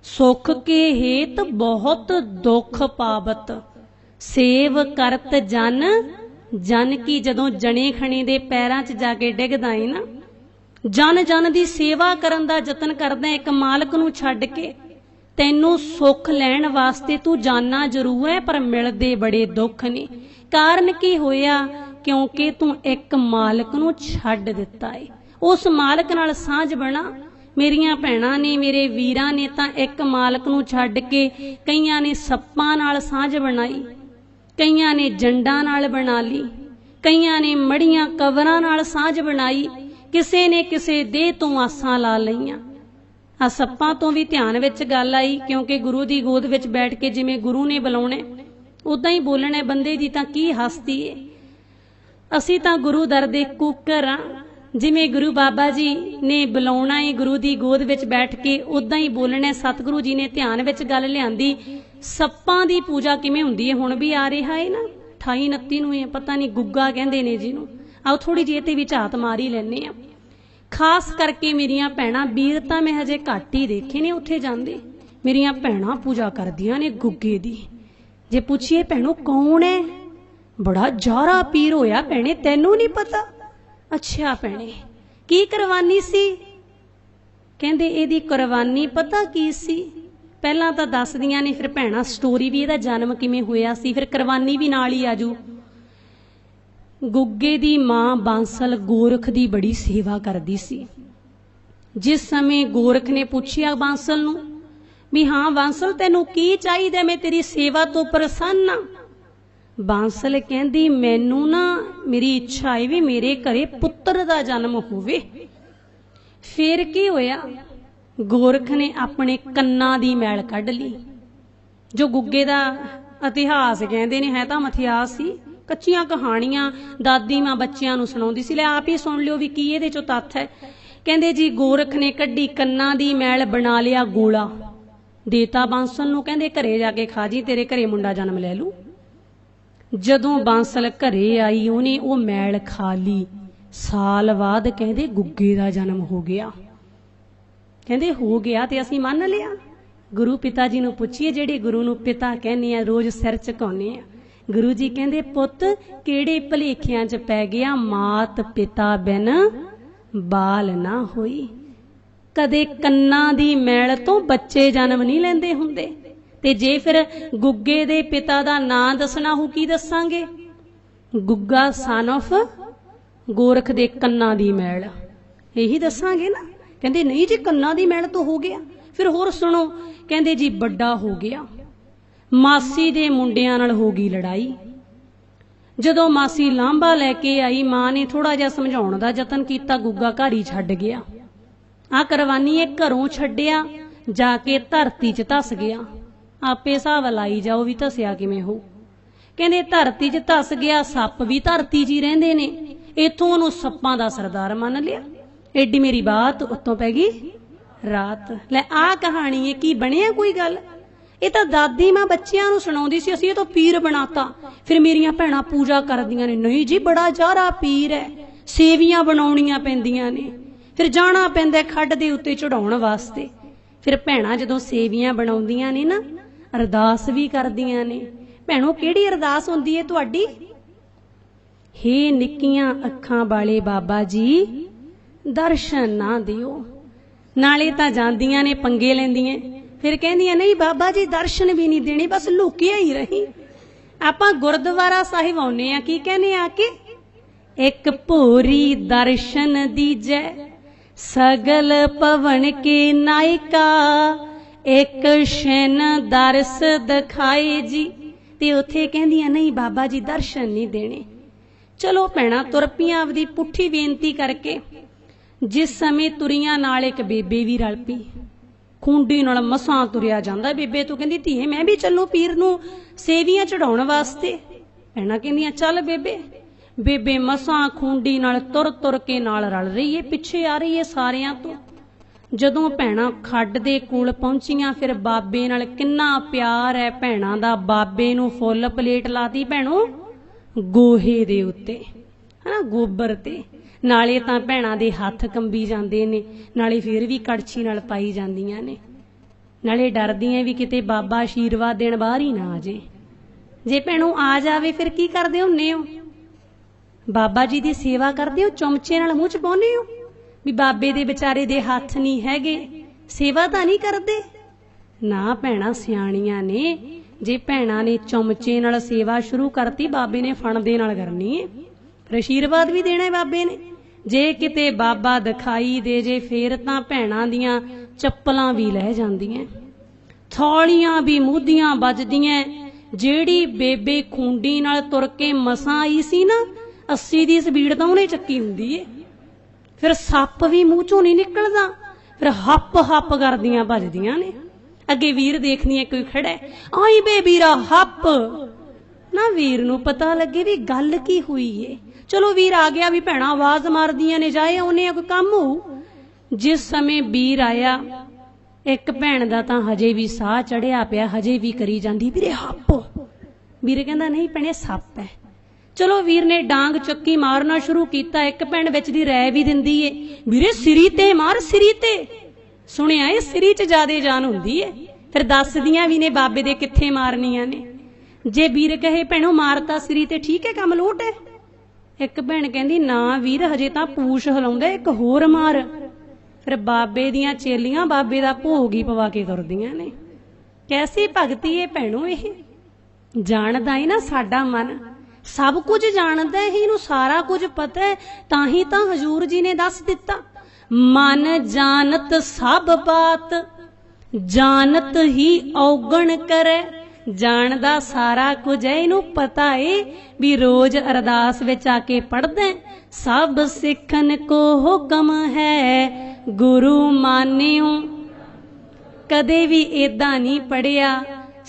सुख के हेत बहुत दुख पावत, सेव करत जन जन की। जदों जने खने दे पैरां च जाके डिगदा है ना, जन जन दी सेवा करन दा जतन करदा एक मालिक नूं छड्ड के, तैनूं सुख लैण वास्ते तू जाना जरूर है पर मिलदे बड़े दुख ने। कारण की होया? क्योंकि तू एक मालिक नूं छड्ड दिता है। उस मालिक नाल सांझ बना। मेरियां भैणां ने, मेरे वीरां ने तां एक मालिक नूं छड्ड के कईयां ने सप्पां नाल सांझ बनाई, कईयां ने जंडां नाल बना ली, कईयां ने मड़ियां कवरां नाल सांझ बनाई, किसे ने किसे देह तो आसां ला लईयां। आ सप्पां तो भी ध्यान विच गल आई, क्योंकि गुरु दी गोद विच बैठ के जिवें गुरु ने बुलाउणा उदां ही बोलणा, बंदे दी तां की हस्ती है। असीं तां गुरु दर दे कुकर आ, जिवें गुरु बाबा जी ने बुलाउणा है गुरु दी गोद विच बैठ के उदां ही बोलणा। सतगुरु जी ने ध्यान विच गल लिआंदी, सप्पां दी पूजा किवें हुंदी है हुण भी आ रहा है ना, 28-29 नूं पता नहीं गुग्गा कहंदे ने जिहनूं। आओ थोड़ी जी इहते भी झात मार ही लैने आ। खास करके मेरियां भैणां, वीर तां मैं हजे घट ही देखे ने उत्थे जांदे, मेरियां भैणां पूजा करदियां ने गुग्गे दी। जे पुछिए भैणों कौन है? बड़ा जारा पीर होया भैणे, तैनूं नहीं पता? अच्छा भैणे की कुरबानी सी? कहंदे इहदी कुरबानी पता की सी? पहलां तां दसदियां ने, फिर भैणां स्टोरी भी इहदा जन्म किवें होया सी, फिर कुरबानी भी नाल ही आजू। गुग्गे दी मां बांसल गोरख दी बड़ी सेवा करदी सी। जिस समय गोरख ने पूछिया बांसल नूं भी हाँ बांसल तैनूं की चाहीदा, मैं तेरी सेवा तो प्रसन्न हाँ। बांसल कहंदी मैनूं ना मेरी इच्छा है भी मेरे घरे पुत्तर दा जन्म होवे। फिर की होया? ਗੋਰਖ ਨੇ ਆਪਣੇ ਕੰਨਾਂ ਦੀ ਮੈਲ ਕੱਢ ਲਈ। ਜੋ ਗੁੱਗੇ ਦਾ ਇਤਿਹਾਸ ਕਹਿੰਦੇ ਨੇ, ਹੈ ਤਾਂ ਮਿਥਿਹਾਸ ਸੀ, ਕੱਚੀਆਂ ਕਹਾਣੀਆਂ ਦਾਦੀ ਮਾਂ ਬੱਚਿਆਂ ਨੂੰ ਸੁਣਾਉਂਦੀ ਸੀ। ਲੈ ਆਪ ਹੀ ਸੁਣ ਲਿਓ ਵੀ ਕੀ ਇਹਦੇ ਚੋਂ ਤੱਥ ਹੈ। ਕਹਿੰਦੇ ਜੀ ਗੋਰਖ ਨੇ ਕੱਢੀ ਕੰਨਾਂ ਦੀ ਮੈਲ, ਬਣਾ ਲਿਆ ਗੋਲਾ, ਦੇਤਾ ਬਾਂਸਲ ਨੂੰ, ਕਹਿੰਦੇ ਘਰੇ ਜਾ ਕੇ ਖਾ ਜੀ, ਤੇਰੇ ਘਰੇ ਮੁੰਡਾ ਜਨਮ ਲੈ ਲੂ। ਜਦੋਂ ਬਾਂਸਲ ਘਰੇ ਆਈ ਉਹਨੇ ਉਹ ਮੈਲ ਖਾ ਲਈ। ਸਾਲ ਬਾਅਦ ਕਹਿੰਦੇ ਗੁੱਗੇ ਦਾ ਜਨਮ ਹੋ ਗਿਆ। ਕਹਿੰਦੇ ਹੋ ਗਿਆ ਤੇ ਅਸੀਂ ਮੰਨ ਲਿਆ। ਗੁਰੂ ਪਿਤਾ ਜੀ ਨੂੰ ਪੁੱਛੀਏ, ਜਿਹੜੇ ਗੁਰੂ ਨੂੰ ਪਿਤਾ ਕਹਿੰਦੇ ਆ, ਰੋਜ਼ ਸਿਰ ਝੁਕਾਉਂਦੇ ਆ। ਗੁਰੂ ਜੀ ਕਹਿੰਦੇ ਪੁੱਤ ਕਿਹੜੇ ਭਲੇਖਿਆਂ 'ਚ ਪੈ ਗਿਆ, ਮਾਤ ਪਿਤਾ ਬਿਨ ਬਾਲ ਨਾ ਹੋਈ। ਕਦੇ ਕੰਨਾਂ ਦੀ ਮੈਲ ਤੋਂ ਬੱਚੇ ਜਨਮ ਨਹੀਂ ਲੈਂਦੇ ਹੁੰਦੇ। ਤੇ ਜੇ ਫਿਰ ਗੁੱਗੇ ਦੇ ਪਿਤਾ ਦਾ ਨਾਂ ਦੱਸਣਾ ਹੋ, ਕੀ ਦੱਸਾਂਗੇ? ਗੁੱਗਾ ਸਨ ਆਫ ਗੋਰਖ ਦੇ ਕੰਨਾਂ ਦੀ ਮੈਲ, ਇਹੀ ਦੱਸਾਂਗੇ ਨਾ। ਕਹਿੰਦੇ ਨਹੀਂ ਜੀ ਕੰਨਾਂ ਦੀ ਮੈਲ ਤੋਂ ਹੋ ਗਿਆ। ਫਿਰ ਹੋਰ ਸੁਣੋ, ਕਹਿੰਦੇ ਜੀ ਵੱਡਾ ਹੋ ਗਿਆ, ਮਾਸੀ ਦੇ ਮੁੰਡਿਆਂ ਨਾਲ ਹੋ ਗਈ ਲੜਾਈ। ਜਦੋਂ ਮਾਸੀ ਲਾਂਭਾ ਲੈ ਕੇ ਆਈ, ਮਾਂ ਨੇ ਥੋੜਾ ਜਿਹਾ ਸਮਝਾਉਣ ਦਾ ਯਤਨ ਕੀਤਾ, ਗੁੱਗਾ ਘਰ ਹੀ ਛੱਡ ਗਿਆ। ਆ ਕਰਵਾਨੀਏ ਘਰੋਂ ਛੱਡਿਆ, ਜਾ ਕੇ ਧਰਤੀ 'ਚ ਧਸ ਗਿਆ। ਆਪੇ ਹਿਸਾਬ ਲਾਈ ਜਾਓ ਵੀ ਧਸਿਆ ਕਿਵੇਂ ਹੋ। ਕਹਿੰਦੇ ਧਰਤੀ 'ਚ ਧਸ ਗਿਆ, ਸੱਪ ਵੀ ਧਰਤੀ 'ਚ ਹੀ ਰਹਿੰਦੇ ਨੇ। ਇੱਥੋਂ ਉਹਨੂੰ ਸੱਪਾਂ ਦਾ ਸਰਦਾਰ ਮੰਨ ਲਿਆ। ਏਡੀ ਮੇਰੀ ਬਾਤ ਉੱਤੋਂ ਪੈ ਗਈ ਰਾਤ। ਲੈ ਆਹ ਕਹਾਣੀ ਹੈ, ਕੀ ਬਣਿਆ ਕੋਈ ਗੱਲ? ਇਹ ਤਾਂ ਦਾਦੀ ਮਾਂ ਬੱਚਿਆਂ ਨੂੰ ਸੁਣਾਉਂਦੀ ਸੀ, ਅਸੀਂ ਇਹ ਤੋਂ ਪੀਰ ਬਣਾਤਾ। ਫਿਰ ਮੇਰੀਆਂ ਭੈਣਾਂ ਪੂਜਾ ਕਰਦੀਆਂ ਨੇ, ਨਹੀਂ ਜੀ ਬੜਾ ਜਾਰਾ ਪੀਰ ਹੈ, ਸੇਵੀਆਂ ਬਣਾਉਣੀਆਂ ਪੈਂਦੀਆਂ ਨੇ, ਫਿਰ ਜਾਣਾ ਪੈਂਦਾ ਖੱਡ ਦੇ ਉੱਤੇ ਚੜਾਉਣ ਵਾਸਤੇ। ਫਿਰ ਭੈਣਾਂ ਜਦੋਂ ਸੇਵੀਆਂ ਬਣਾਉਂਦੀਆਂ ਨੇ ਨਾ, ਅਰਦਾਸ ਵੀ ਕਰਦੀਆਂ ਨੇ। ਭੈਣੋ ਕਿਹੜੀ ਅਰਦਾਸ ਹੁੰਦੀ ਹੈ ਤੁਹਾਡੀ? ਹੇ ਨਿੱਕੀਆਂ ਅੱਖਾਂ ਵਾਲੇ ਬਾਬਾ ਜੀ ਦਰਸ਼ਨ ਨਾ ਦਿਓ। ਨਾਲੇ ਤਾਂ ਜਾਂਦੀਆਂ ਨੇ ਪੰਗੇ ਲੈਂਦੀਆਂ, ਫਿਰ ਕਹਿੰਦੀਆਂ ਨਹੀਂ ਬਾਬਾ ਜੀ ਦਰਸ਼ਨ ਵੀ ਨਹੀਂ ਦੇਣੇ, ਬਸ ਲੁਕਿਆ ਹੀ ਰਹੀ। ਆਪਾਂ ਗੁਰਦੁਆਰਾ ਸਾਹਿਬ ਆਉਨੇ ਆ, ਕੀ ਕਹਿੰਦੇ ਆ ਕਿ ਇੱਕ ਭੋਰੀ ਦਰਸ਼ਨ ਦੀਜੈ ਸਗਲ ਭਵਨ ਕੇ ਨਾਇਕਾ, ਇੱਕ ਸ਼ੈਨ ਦਰਸ ਦਿਖਾਏ ਜੀ। ਤੇ ਉੱਥੇ ਕਹਿੰਦੀਆਂ ਨਹੀਂ ਬਾਬਾ ਜੀ ਦਰਸ਼ਨ ਨਹੀਂ ਦੇਣੇ। ਚਲੋ ਭੈਣਾਂ ਤੁਰ ਪਈਆਂ ਆਪਦੀ ਪੁੱਠੀ ਬੇਨਤੀ ਕਰਕੇ। ਜਿਸ ਸਮੇਂ ਤੁਰੀਆਂ ਨਾਲ ਇੱਕ ਬੇਬੇ ਵੀ ਰਲ ਪਈ, ਖੁੰਡੀ ਨਾਲ ਮਸਾਂ ਤੁਰਿਆ ਜਾਂਦਾ। ਬੇਬੇ ਤੋਂ ਕਹਿੰਦੀ ਧੀਏ ਮੈਂ ਵੀ ਚੱਲੂ ਪੀਰ ਨੂੰ ਸੇਵੀਆਂ ਚੜਾਉਣ ਵਾਸਤੇ। ਭੈਣਾਂ ਕਹਿੰਦੀਆਂ ਚੱਲ ਬੇਬੇ। ਬੇਬੇ ਮਸਾਂ ਖੁੰਡੀ ਨਾਲ ਤੁਰ ਤੁਰ ਕੇ ਨਾਲ ਰਲ ਰਹੀ ਏ, ਪਿੱਛੇ ਆ ਰਹੀ ਏ ਸਾਰਿਆਂ ਤੋਂ। ਜਦੋਂ ਭੈਣਾਂ ਖੱਡ ਦੇ ਕੋਲ ਪਹੁੰਚੀਆਂ, ਫਿਰ ਬਾਬੇ ਨਾਲ ਕਿੰਨਾ ਪਿਆਰ ਹੈ ਭੈਣਾਂ ਦਾ। ਬਾਬੇ ਨੂੰ ਫੁੱਲ ਪਲੇਟ ਲਾਤੀ ਭੈਣੋ ਗੋਹੇ ਦੇ ਉੱਤੇ, ਹਨਾ, ਗੋਬਰ ਤੇ। ਨਾਲੇ ਤਾਂ ਭੈਣਾਂ ਦੇ ਹੱਥ ਕੰਬੀ ਜਾਂਦੇ ਨੇ, ਨਾਲੇ ਫਿਰ ਵੀ ਕੜਛੀ ਨਾਲ ਪਾਈ ਜਾਂਦੀਆਂ ਨੇ। ਨਾਲੇ ਡਰਦੀਆਂ ਵੀ ਕਿਤੇ ਬਾਬਾ ਆਸ਼ੀਰਵਾਦ ਦੇਣ ਬਾਹਰ ਹੀ ਨਾ ਆ ਜੇ। ਜੇ ਭੈਣੋ ਆ ਜਾਵੇ ਫਿਰ ਕੀ ਕਰਦੇ ਹੁੰਨੇ ਹੋ? ਬਾਬਾ ਜੀ ਦੀ ਸੇਵਾ ਕਰਦੇ ਹੋ, ਚਮਚੇ ਨਾਲ ਮੂੰਹ 'ਚ ਪਾਉਂਦੇ ਹੋ ਵੀ ਬਾਬੇ ਦੇ ਵਿਚਾਰੇ ਦੇ ਹੱਥ ਨਹੀਂ ਹੈਗੇ, ਸੇਵਾ ਤਾਂ ਨਹੀਂ ਕਰਦੇ। ਨਾ ਭੈਣਾਂ ਸਿਆਣੀਆਂ ਨੇ, ਜੇ ਭੈਣਾਂ ਨੇ ਚਮਚੇ ਨਾਲ ਸੇਵਾ ਸ਼ੁਰੂ ਕਰਤੀ, ਬਾਬੇ ਨੇ ਫਣ ਦੇ ਨਾਲ ਕਰਨੀ ਹੈ, ਫਿਰ ਆਸ਼ੀਰਵਾਦ ਵੀ ਦੇਣਾ ਹੈ ਬਾਬੇ ਨੇ। ਜੇ ਕਿਤੇ ਬਾਬਾ ਦਿਖਾਈ ਦੇ ਜੇ ਫੇਰ ਤਾਂ ਭੈਣਾਂ ਦੀਆਂ ਚੱਪਲਾਂ ਵੀ ਲੈ ਜਾਂਦੀਆਂ, ਥੌਲੀਆਂ ਵੀ ਮੂਧੀਆਂ ਵੱਜਦੀਆਂ। ਜਿਹੜੀ ਬੇਬੇ ਖੁੰਡੀ ਨਾਲ ਤੁਰ ਕੇ ਮਸਾਂ ਆਈ ਸੀ ਨਾ, 80 ਦੀ ਸਪੀਡ ਤਾਂ ਉਹਨੇ ਚੱਕੀ ਹੁੰਦੀ ਏ। ਫਿਰ ਸੱਪ ਵੀ ਮੂੰਹ ਚੋਂ ਨਹੀਂ ਨਿਕਲਦਾ, ਫਿਰ ਹੱਪ ਹੱਪ ਕਰਦੀਆਂ ਭੱਜਦੀਆਂ ਨੇ। ਅੱਗੇ ਵੀਰ ਦੇਖਦੀਆਂ ਕੋਈ ਖੜਾ, ਆਈ ਬੇ ਵੀਰਾ ਹੱਪ ਨਾ। ਵੀਰ ਨੂੰ ਪਤਾ ਲੱਗੇ ਵੀ ਗੱਲ ਕੀ ਹੋਈ ਏ। ਚਲੋ ਵੀਰ ਆ ਗਿਆ ਵੀ ਭੈਣਾਂ ਆਵਾਜ਼ ਮਾਰਦੀਆਂ ਨੇ, ਜਾਏ ਆਉਨੇ ਆ, ਕੋਈ ਕੰਮ ਹੋਊ। ਜਿਸ ਸਮੇਂ ਵੀਰ ਆਇਆ, ਇੱਕ ਭੈਣ ਦਾ ਤਾਂ ਹਜੇ ਵੀ ਸਾਹ ਚੜਿਆ ਪਿਆ, ਹਜੇ ਵੀ ਕਰੀ ਜਾਂਦੀ ਵੀਰੇ ਹੱਪ। ਵੀਰ ਕਹਿੰਦਾ ਨਹੀਂ ਭੈਣੇ ਸੱਪ ਹੈ। ਚਲੋ ਵੀਰ ਨੇ ਡਾਂਗ ਚੱਕੀ, ਮਾਰਨਾ ਸ਼ੁਰੂ ਕੀਤਾ। ਇੱਕ ਭੈਣ ਵਿੱਚ ਦੀ ਰਾਏ ਵੀ ਦਿੰਦੀ ਏ, ਵੀਰੇ ਸਿਰੀ ਤੇ ਮਾਰ, ਸਿਰੀ ਤੇ। ਸੁਣਿਆ ਏ ਸਿਰੀ 'ਚ ਜ਼ਿਆਦੇ ਜਾਨ ਹੁੰਦੀ ਏ। ਫਿਰ ਦੱਸਦੀਆਂ ਵੀ ਨੇ ਬਾਬੇ ਦੇ ਕਿੱਥੇ ਮਾਰਨੀਆਂ ਨੇ। ਜੇ ਵੀਰ ਕਹੇ ਭੈਣੋ ਮਾਰਤਾ ਸਿਰੀ ਤੇ, ਠੀਕ ਹੈ ਕੰਮ ਲੋਟ ਹੈ। ਇੱਕ ਭੈਣ ਕਹਿੰਦੀ ਨਾ ਵੀਰ ਹਜੇ ਤਾਂ ਪੂਛ ਹਿਲਾਉਂਦਾ, ਇੱਕ ਹੋਰ ਮਾਰ। ਫਿਰ ਬਾਬੇ ਦੀਆਂ ਚੇਲੀਆਂ ਬਾਬੇ ਦਾ ਭੋਗ ਹੀ ਪਵਾ ਕੇ ਤੁਰਦੀਆਂ ਨੇ। ਕੈਸੀ ਭਗਤੀ ਏ ਭੈਣੋ ਇਹ। ਜਾਣਦਾ ਏ ਨਾ ਸਾਡਾ ਮਨ, ਸਭ ਕੁਝ ਜਾਣਦਾ ਹੈ, ਇਹਨੂੰ ਸਾਰਾ ਕੁਝ ਪਤਾ ਹੈ। ਤਾਂ ਹੀ ਤਾਂ ਹਜ਼ੂਰ ਜੀ ਨੇ ਦੱਸ ਦਿੱਤਾ, ਮਨ ਜਾਣਤ ਸਭ ਬਾਤ, ਜਾਣਤ ਹੀ ਔਗਣ ਕਰੇ। ਜਾਣਦਾ ਸਾਰਾ ਕੁਝ ਹੈ, ਇਹਨੂੰ ਪਤਾ ਏ ਵੀ ਰੋਜ਼ ਅਰਦਾਸ ਵਿੱਚ ਆ ਕੇ ਪੜ੍ਹਦਾ, ਸਭ ਸਿੱਖਣ ਕੋ ਹੁਕਮ ਹੈ, ਗੁਰੂ ਮਾਨਿਓ कदे भी इदां नहीं पढ़िया।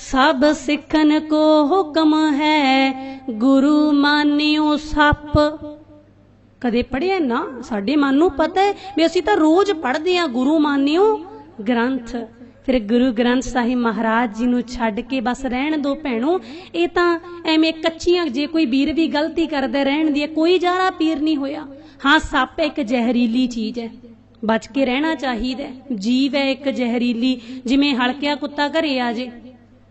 सब सिखन को हुक्म है गुरु मानियो सप। कदे पढ़िया ना, साडे मन नूं पता है भी असीं तां रोज पढ़दे हां गुरु मानियो ग्रंथ। फिर गुरु ग्रंथ साहिब महाराज जी नूं छड्ड के बस रहण दो भैणों। ये तां एवें कच्चियां, जे कोई वीर भी गलती करदा रहण दी, कोई जारा पीर नहीं होया। हाँ, सप एक जहरीली चीज है, बच के रहना चाहिए। जीव है एक जहरीली, जिवें हलकिया कुत्ता घरे आ जे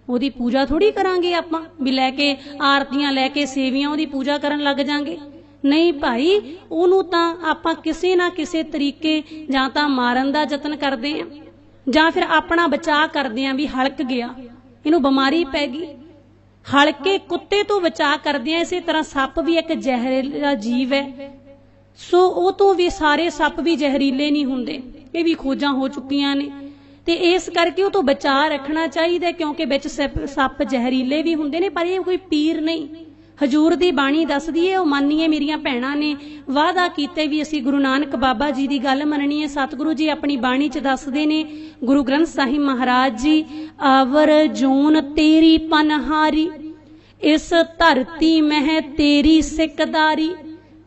ओदी पूजा थोड़ी करांगे आपां भी लैके आरतियां लैके सेवियां ओदी पूजा करन लग जांगे। नहीं भाई, ओनू तां आपां किसे ना किसे तरीके जां तां मारन दा यतन करदे आ जां फिर अपना बचाव करदे आ भी हलक गया, इनू बीमारी पै गई। हलके कुत्ते तो बचाव करदे आ। इसे तरह सप भी एक जहरीला जीव है। सो ਉਹ ਤੋਂ ਵੀ ਸਾਰੇ ਸੱਪ ਵੀ ਜ਼ਹਿਰੀਲੇ ਨਹੀਂ ਹੁੰਦੇ, ਇਹ ਵੀ ਖੋਜਾਂ ਹੋ ਚੁੱਕੀਆਂ ਨੇ। ਤੇ ਇਸ ਕਰਕੇ ਉਹ ਤੋਂ ਬਚਾਅ ਰੱਖਣਾ ਚਾਹੀਦਾ, ਕਿਉਂਕਿ ਵਿੱਚ ਸੱਪ ਜ਼ਹਿਰੀਲੇ ਵੀ ਹੁੰਦੇ ਨੇ, ਪਰ ਇਹ ਕੋਈ ਪੀਰ ਨਹੀਂ। ਹਜੂਰ ਦੀ ਬਾਣੀ ਦੱਸਦੀ ਏ, ਉਹ ਮੰਨੀਏ ਮੇਰੀਆਂ ਭੈਣਾਂ ਨੇ ਵਾਅਦਾ ਕੀਤੇ ਵੀ ਅਸੀਂ ਗੁਰੂ ਨਾਨਕ ਬਾਬਾ ਜੀ ਦੀ ਗੱਲ ਮੰਨਣੀ ਹੈ। ਸਤਿਗੁਰੂ ਜੀ ਆਪਣੀ ਬਾਣੀ 'ਚ ਦੱਸਦੇ ਨੇ, ਗੁਰੂ ਗ੍ਰੰਥ ਸਾਹਿਬ ਮਹਾਰਾਜ ਜੀ, ਆਵਰ ਜੂਨ ਤੇਰੀ ਪਨਹਾਰੀ, ਇਸ ਧਰਤੀ ਮਹਿ ਤੇਰੀ ਸਿਕਦਾਰੀ।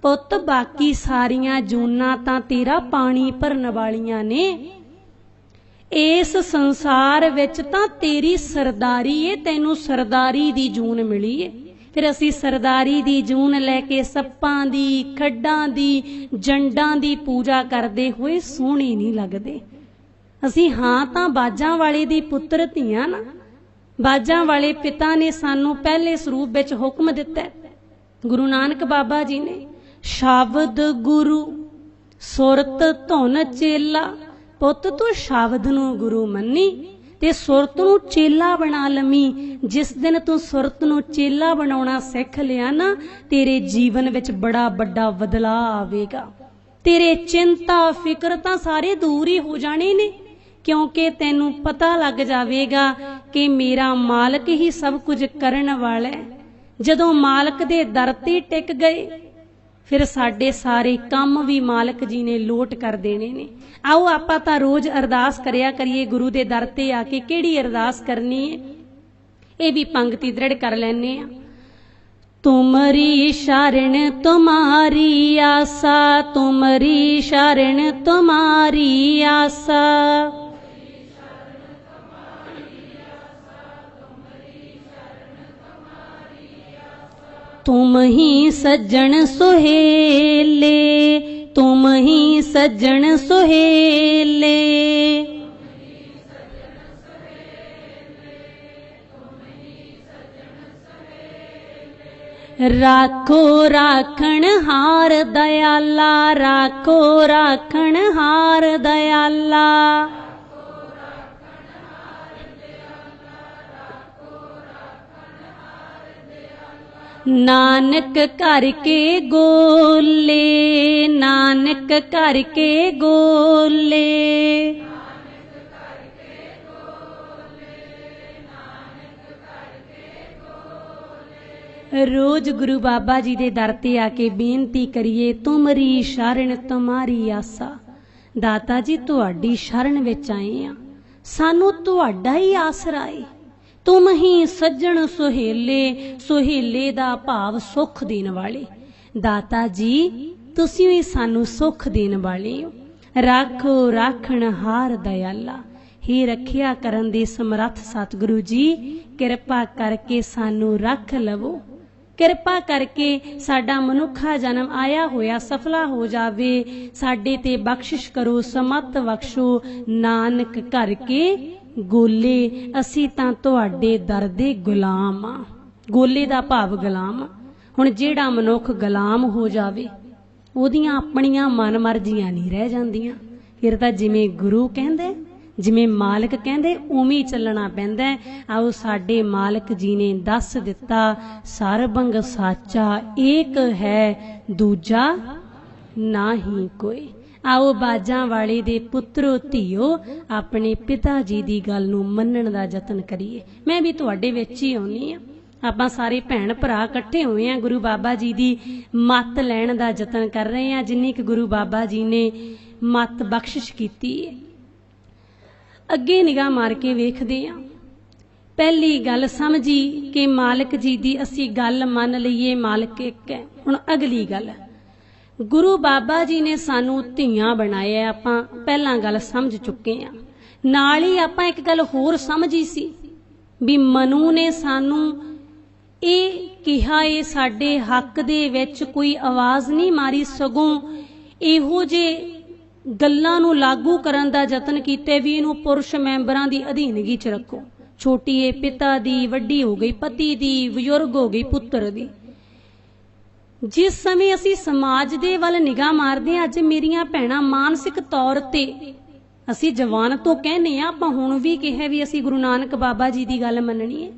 ਪੁੱਤ ਬਾਕੀ ਸਾਰੀਆਂ ਜੂਨਾਂ ਤਾਂ ਤੇਰਾ ਪਾਣੀ ਭਰਨ ਵਾਲੀਆਂ ਨੇ, ਇਸ ਸੰਸਾਰ ਵਿੱਚ ਤਾਂ ਤੇਰੀ ਸਰਦਾਰੀ ਏ, ਤੈਨੂੰ ਸਰਦਾਰੀ ਦੀ ਜੂਨ ਮਿਲੀ ਏ। ਫਿਰ ਅਸੀਂ ਸਰਦਾਰੀ ਦੀ ਜੂਨ ਲੈ ਕੇ ਸੱਪਾਂ ਦੀ, ਖੱਡਾਂ ਦੀ, ਜੰਡਾਂ ਦੀ ਪੂਜਾ ਕਰਦੇ ਹੋਏ ਸੋਹਣੇ ਨਹੀਂ ਲੱਗਦੇ। ਅਸੀਂ ਹਾਂ ਤਾਂ ਬਾਜਾਂ ਵਾਲੇ ਦੀ ਪੁੱਤਰ ਧੀਆਂ ਨਾ। ਬਾਜਾਂ ਵਾਲੇ ਪਿਤਾ ਨੇ ਸਾਨੂੰ ਪਹਿਲੇ ਸਰੂਪ ਵਿੱਚ ਹੁਕਮ ਦਿੱਤਾ, ਗੁਰੂ ਨਾਨਕ ਬਾਬਾ ਜੀ ਨੇ, ਸ਼ਬਦ ਗੁਰੂ ਸੁਰਤ ਧੁਨ ਚੇਲਾ। ਪੁੱਤ ਤੂੰ ਸ਼ਬਦ ਨੂੰ ਗੁਰੂ ਮੰਨੀ ਤੇ ਸੁਰਤ ਨੂੰ ਚੇਲਾ ਬਣਾ ਲਵੀਂ। ਜਿਸ ਦਿਨ ਤੂੰ ਸੁਰਤ ਨੂੰ ਚੇਲਾ ਬਣਾਉਣਾ ਸਿੱਖ ਲਿਆ ਨਾ, ਤੇਰੇ ਜੀਵਨ ਵਿੱਚ ਬੜਾ ਵੱਡਾ ਬਦਲਾਅ ਆਵੇਗਾ। ਤੇਰੇ ਚਿੰਤਾ ਫਿਕਰ ਤਾਂ ਸਾਰੇ ਦੂਰ ਹੀ ਹੋ ਜਾਣੇ ਨੇ, ਕਿਉਂਕਿ ਤੈਨੂੰ ਪਤਾ ਲੱਗ ਜਾਵੇਗਾ ਕਿ ਮੇਰਾ ਮਾਲਕ ਹੀ ਸਭ ਕੁਝ ਕਰਨ ਵਾਲਾ ਹੈ। ਜਦੋਂ ਮਾਲਕ ਦੇ ਦਰ ਤੇ ਟਿਕ ਗਏ, ਫਿਰ ਸਾਡੇ ਸਾਰੇ ਕੰਮ ਵੀ ਮਾਲਕ ਜੀ ਨੇ ਲੋਟ ਕਰ ਦੇਣੇ ਨੇ। आओ ਆਪਾਂ ਤਾਂ ਰੋਜ਼ ਅਰਦਾਸ ਕਰਿਆ ਕਰੀਏ ਗੁਰੂ ਦੇ ਦਰ ਤੇ ਆ ਕੇ। ਕਿਹੜੀ ਅਰਦਾਸ ਕਰਨੀ ਹੈ, ਇਹ ਵੀ ਪੰਕਤੀ ਦ੍ਰਿੜ ਕਰ ਲੈਣੇ ਆ। ਤੁਮਰੀ ਸ਼ਰਨ ਤੁਮਾਰੀ ਆਸਾ, ਤੁਮਰੀ ਸ਼ਰਨ ਤੁਮਾਰੀ ਆਸਾ। तुम ही सज्जन सुहेले, तुम ही सज्जन सुहेले। राखो राखण हार दयाला, राखो राखण हार दयाला। नानक घर के गोले, नानक घर के गोले। रोज गुरु बाबा जी दे दर ते आके बेनती करिए, तुमरी शरण तुम्हारी आसा। दाता जी तुहाडी शरण विच आए आ, सानू तुहाडा ही आसरा है। तुम ही सज्जन सुहेले, सुहेले दा भाव सुख देन वाले। दाता जी तुसीं ही सानू सुख देन वाले हो। राखो राखण हार दयाला। हे रखिया करन दे समर्थ सतगुरु जी, किरपा करके सानू रख लवो। किरपा करके साडा मनुखा जन्म आया होया सफला हो जावे। साडे ते बख्शिश करो, समत बख्शो। नानक घर के गोले, असी तां तुहाडे दर दे गुलाम आ। गोले दा भाव गुलाम। हुण जिहड़ा मनुख गुलाम हो जावे, ओदियां अपणियां मन मर्जियां नहीं रह जांदियां। फिर तां जिवें गुरु कहंदे, जिवें मालक कहंदे, उवें ही चलना पैंदा है। आओ साडे मालक जी ने दस दिता, सरबंग साचा एक है, दूजा नाही कोई। आओ बाजां वाले दे पुत्रो धीओ, अपने पिता जी दी गल नूं मन्नण दा यतन करिए। मैं भी तुहाडे विच ही आउणी आ। आपां सारे भैण भरा इकट्ठे होए आ, गुरु बाबा जी दी मत लैण दा यतन कर रहे हैं, जिन्नी कि गुरु बाबा जी ने मत बख्शिश कीती है। ਅੱਗੇ ਨਿਗਾਹ ਮਾਰ ਕੇ ਵੇਖਦੇ ਹਾਂ। ਪਹਿਲੀ ਗੱਲ ਸਮਝੀ ਕਿ ਮਾਲਕ ਜੀ ਦੀ ਅਸੀਂ ਗੱਲ ਮੰਨ ਲਈਏ, ਮਾਲਕ ਇੱਕ ਹੈ। ਹੁਣ ਅਗਲੀ ਗੱਲ, ਗੁਰੂ ਬਾਬਾ ਜੀ ਨੇ ਸਾਨੂੰ ਧੀਆਂ ਬਣਾਇਆ, ਆਪਾਂ ਪਹਿਲਾਂ ਗੱਲ ਸਮਝ ਚੁੱਕੇ ਹਾਂ। ਨਾਲ ਹੀ ਆਪਾਂ ਇੱਕ ਗੱਲ ਹੋਰ ਸਮਝੀ ਸੀ ਵੀ ਮਨੂ ਨੇ ਸਾਨੂੰ ਇਹ ਕਿਹਾ, ਇਹ ਸਾਡੇ ਹੱਕ ਦੇ ਵਿੱਚ ਕੋਈ ਆਵਾਜ਼ ਨਹੀਂ ਮਾਰੀ, ਸਗੋਂ ਇਹੋ ਜਿਹੇ ਗੱਲਾਂ ਨੂੰ ਲਾਗੂ ਕਰਨ ਦਾ ਯਤਨ ਕੀਤੇ ਵੀ ਇਹਨੂੰ ਪੁਰਸ਼ ਮੈਂਬਰਾਂ ਦੀ ਅਧੀਨਗੀ 'ਚ ਰੱਖੋ। ਛੋਟੀ ਏ ਪਿਤਾ ਦੀ, ਵੱਡੀ ਹੋ ਗਈ ਪਤੀ ਦੀ, ਬਜ਼ੁਰਗ ਹੋ ਗਈ ਪੁੱਤਰ ਦੀ। ਜਿਸ ਸਮੇਂ ਅਸੀਂ ਸਮਾਜ ਦੇ ਵੱਲ ਨਿਗਾਹ ਮਾਰਦੇ ਹਾਂ, ਅੱਜ ਮੇਰੀਆਂ ਭੈਣਾਂ ਮਾਨਸਿਕ ਤੌਰ ਤੇ ਅਸੀਂ ਜਵਾਨ ਤੋਂ ਕਹਿੰਦੇ ਹਾਂ, ਆਪਾਂ ਹੁਣ ਵੀ ਕਿਹਾ ਵੀ ਅਸੀਂ ਗੁਰੂ ਨਾਨਕ ਬਾਬਾ ਜੀ ਦੀ ਗੱਲ ਮੰਨਣੀ ਹੈ,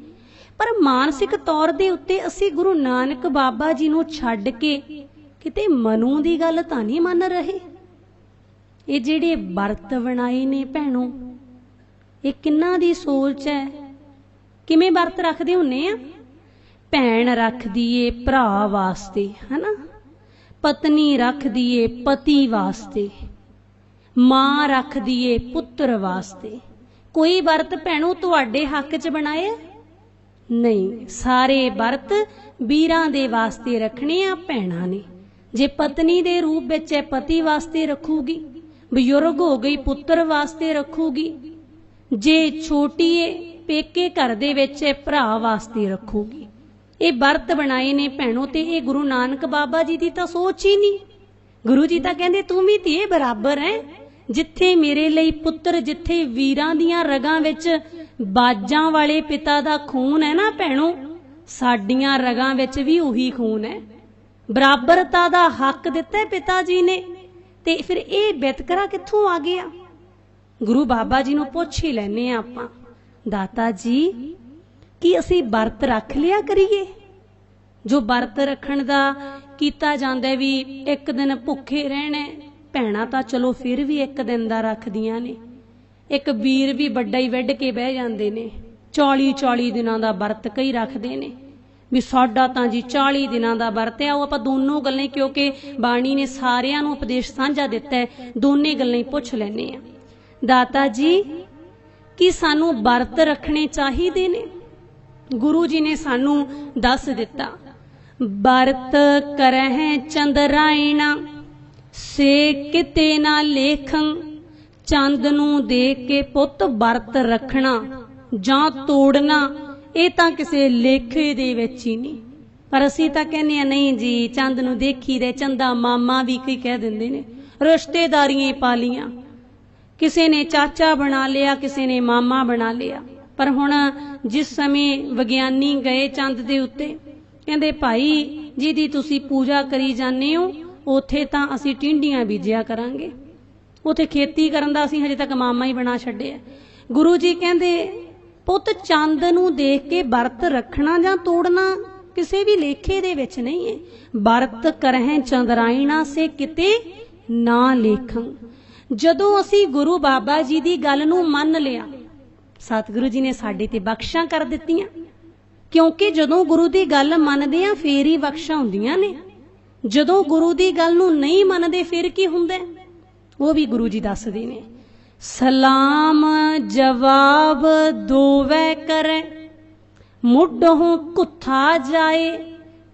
ਪਰ ਮਾਨਸਿਕ ਤੌਰ ਦੇ ਉੱਤੇ ਅਸੀਂ ਗੁਰੂ ਨਾਨਕ ਬਾਬਾ ਜੀ ਨੂੰ ਛੱਡ ਕੇ ਕਿਤੇ ਮਨੂ ਦੀ ਗੱਲ ਤਾਂ ਨਹੀਂ ਮੰਨ ਰਹੇ। ਇਹ ਜਿਹੜੇ ਵਰਤ ਬਣਾਏ ਨੇ ਭੈਣੋ, ਇਹ ਕਿੰਨਾਂ ਦੀ ਸੋਚ ਹੈ? ਕਿਵੇਂ ਵਰਤ ਰੱਖਦੇ ਹੁੰਨੇ ਆ? ਭੈਣ ਰੱਖਦੀ ਏ ਭਰਾ ਵਾਸਤੇ, ਹਨਾ, ਪਤਨੀ ਰੱਖਦੀ ਏ ਪਤੀ ਵਾਸਤੇ, ਮਾਂ ਰੱਖਦੀ ਏ ਪੁੱਤਰ ਵਾਸਤੇ। ਕੋਈ ਵਰਤ ਭੈਣੋ ਤੁਹਾਡੇ ਹੱਕ 'ਚ ਬਣਾਏ? ਨਹੀਂ, ਸਾਰੇ ਵਰਤ ਵੀਰਾਂ ਦੇ ਵਾਸਤੇ ਰੱਖਣੇ ਆ ਭੈਣਾਂ ਨੇ। ਜੇ ਪਤਨੀ ਦੇ ਰੂਪ ਵਿੱਚ ਹੈ ਪਤੀ ਵਾਸਤੇ ਰੱਖੂਗੀ, ਬਜ਼ੁਰਗ ਹੋ ਗਈ ਪੁੱਤਰ ਵਾਸਤੇ ਰੱਖੂਗੀ, ਜੇ ਛੋਟੀ ਏ ਪੇਕੇ ਘਰ ਦੇ ਵਿੱਚ ਭਰਾ ਵਾਸਤੇ ਰੱਖੂਗੀ। ਇਹ ਵਰਤ ਬਣਾਏ ਨੇ ਭੈਣੋ, ਤੇ ਇਹ ਗੁਰੂ ਨਾਨਕ ਬਾਬਾ ਜੀ ਦੀ ਤਾਂ ਸੋਚ ਹੀ ਨਹੀਂ। ਗੁਰੂ ਜੀ ਤਾਂ ਕਹਿੰਦੇ ਤੂੰ ਵੀ ਧੀਏ ਬਰਾਬਰ ਹੈ, ਜਿੱਥੇ ਮੇਰੇ ਲਈ ਪੁੱਤਰ, ਜਿੱਥੇ ਵੀਰਾਂ ਦੀਆਂ ਰਗਾਂ ਵਿੱਚ ਬਾਜਾਂ ਵਾਲੇ ਪਿਤਾ ਦਾ ਖੂਨ ਹੈ ਨਾ ਭੈਣੋ, ਸਾਡੀਆਂ ਰਗਾਂ ਵਿੱਚ ਵੀ ਉਹੀ ਖੂਨ ਹੈ। ਬਰਾਬਰਤਾ ਦਾ ਹੱਕ ਦਿੱਤਾ ਪਿਤਾ ਜੀ ਨੇ, ਤੇ ਫਿਰ ਇਹ ਵਿਤਕਰਾ ਕਿੱਥੋਂ ਆ ਗਿਆ? ਗੁਰੂ ਬਾਬਾ ਜੀ ਨੂੰ ਪੁੱਛ ਹੀ ਲੈਨੇ ਆ ਆਪਾਂ, ਦਾਤਾ ਜੀ ਕੀ ਅਸੀਂ ਵਰਤ ਰੱਖ ਲਿਆ ਕਰੀਏ? ਜੋ ਵਰਤ ਰੱਖਣ ਦਾ ਕੀਤਾ ਜਾਂਦਾ ਵੀ ਇੱਕ ਦਿਨ ਭੁੱਖੇ ਰਹਿਣਾ, ਭੈਣਾਂ ਤਾਂ ਚਲੋ ਫਿਰ ਵੀ ਇੱਕ ਦਿਨ ਦਾ ਰੱਖਦੀਆਂ ਨੇ, ਇੱਕ ਵੀਰ ਵੀ ਵੱਡਾ ਹੀ ਵੱਢ ਕੇ ਬਹਿ ਜਾਂਦੇ ਨੇ। 40 ਦਿਨਾਂ ਦਾ ਵਰਤ ਕਈ ਰੱਖਦੇ ਨੇ ਵੀ ਸਾਡਾ ਤਾਂ ਜੀ 40 ਦਿਨਾਂ ਦਾ ਵਰਤ ਹੈ। ਉਹ ਆਪਾਂ ਦੋਨੋਂ ਗੱਲਾਂ, ਕਿਉਂਕਿ ਬਾਣੀ ਨੇ ਸਾਰਿਆਂ ਨੂੰ ਉਪਦੇਸ਼ ਸਾਂਝਾ ਦਿੱਤਾ ਹੈ, ਦੋਨੇ ਗੱਲਾਂ ਹੀ ਪੁੱਛ ਲੈਨੇ ਆ। ਦਾਤਾ ਜੀ ਕੀ ਸਾਨੂੰ ਵਰਤ ਰੱਖਣੇ ਚਾਹੀਦੇ ਨੇ? ਗੁਰੂ ਜੀ ਨੇ ਸਾਨੂੰ ਦੱਸ ਦਿੱਤਾ, ਵਰਤ ਕਰਹਿ ਚੰਦਰਾਇਣਾ ਸੇ ਕਿਤੇ ਨਾ ਲੇਖੰ। ਚੰਦ ਨੂੰ ਦੇਖ ਕੇ ਪੁੱਤ ਵਰਤ ਰੱਖਣਾ ਜਾਂ ਤੋੜਨਾ ਇਹ ਤਾਂ ਕਿਸੇ ਲੇਖੇ ਦੇ ਵਿੱਚ ਹੀ ਨਹੀਂ। ਪਰ ਅਸੀਂ ਤਾਂ ਕਹਿੰਦੇ ਆ ਨਹੀਂ ਜੀ, ਚੰਦ ਨੂੰ ਦੇਖੀ ਦੇ, ਚੰਦਾ ਮਾਮਾ ਵੀ ਕਈ ਕਹਿ ਦਿੰਦੇ ਨੇ, ਰਿਸ਼ਤੇਦਾਰੀਆਂ ਪਾ ਲੀਆਂ, ਕਿਸੇ ਨੇ ਚਾਚਾ ਬਣਾ ਲਿਆ, ਕਿਸੇ ਨੇ ਮਾਮਾ ਬਣਾ ਲਿਆ। ਪਰ ਹੁਣ ਜਿਸ ਸਮੇਂ ਵਿਗਿਆਨੀ ਗਏ ਚੰਦ ਦੇ ਉੱਤੇ, ਕਹਿੰਦੇ ਭਾਈ ਜਿਹਦੀ ਤੁਸੀਂ ਪੂਜਾ ਕਰੀ ਜਾਂਦੇ ਹੋ ਉੱਥੇ ਤਾਂ ਅਸੀਂ ਟਿੰਡੀਆਂ ਬੀਜਿਆ ਕਰਾਂਗੇ, ਉੱਥੇ ਖੇਤੀ ਕਰਨ ਦਾ ਅਸੀਂ ਹਜੇ ਤੱਕ ਮਾਮਾ ਹੀ ਬਣਾ ਛੱਡਿਆ। ਗੁਰੂ ਜੀ ਕਹਿੰਦੇ ਪੁੱਤ ਚੰਦ ਨੂੰ ਦੇਖ ਕੇ ਵਰਤ ਰੱਖਣਾ ਜਾਂ ਤੋੜਨਾ ਕਿਸੇ ਵੀ ਲੇਖੇ ਦੇ ਵਿੱਚ ਨਹੀਂ ਹੈ। ਵਰਤ ਕਰਹਿ ਚੰਦਰਾਇਣਾ ਸੇ ਕਿਤੇ ਨਾ ਲੇਖੰ। ਜਦੋਂ ਅਸੀਂ ਗੁਰੂ ਬਾਬਾ ਜੀ ਦੀ ਗੱਲ ਨੂੰ ਮੰਨ ਲਿਆ, ਸਤਿਗੁਰੂ ਜੀ ਨੇ ਸਾਡੇ ਤੇ ਬਖਸ਼ਾਂ ਕਰ ਦਿੱਤੀਆਂ, ਕਿਉਂਕਿ ਜਦੋਂ ਗੁਰੂ ਦੀ ਗੱਲ ਮੰਨਦੇ ਆ ਫੇਰ ਹੀ ਬਖਸ਼ਾਂ ਹੁੰਦੀਆਂ ਨੇ। ਜਦੋਂ ਗੁਰੂ ਦੀ ਗੱਲ ਨੂੰ ਨਹੀਂ ਮੰਨਦੇ ਫਿਰ ਕੀ ਹੁੰਦਾ, ਉਹ ਵੀ ਗੁਰੂ ਜੀ ਦੱਸਦੇ ਨੇ। ਸਲਾਮ ਜਵਾਬ ਦੋਵੇਂ ਕਰੇ ਮੁੱਢੋਂ ਕੁੱਥਾ ਜਾਏ।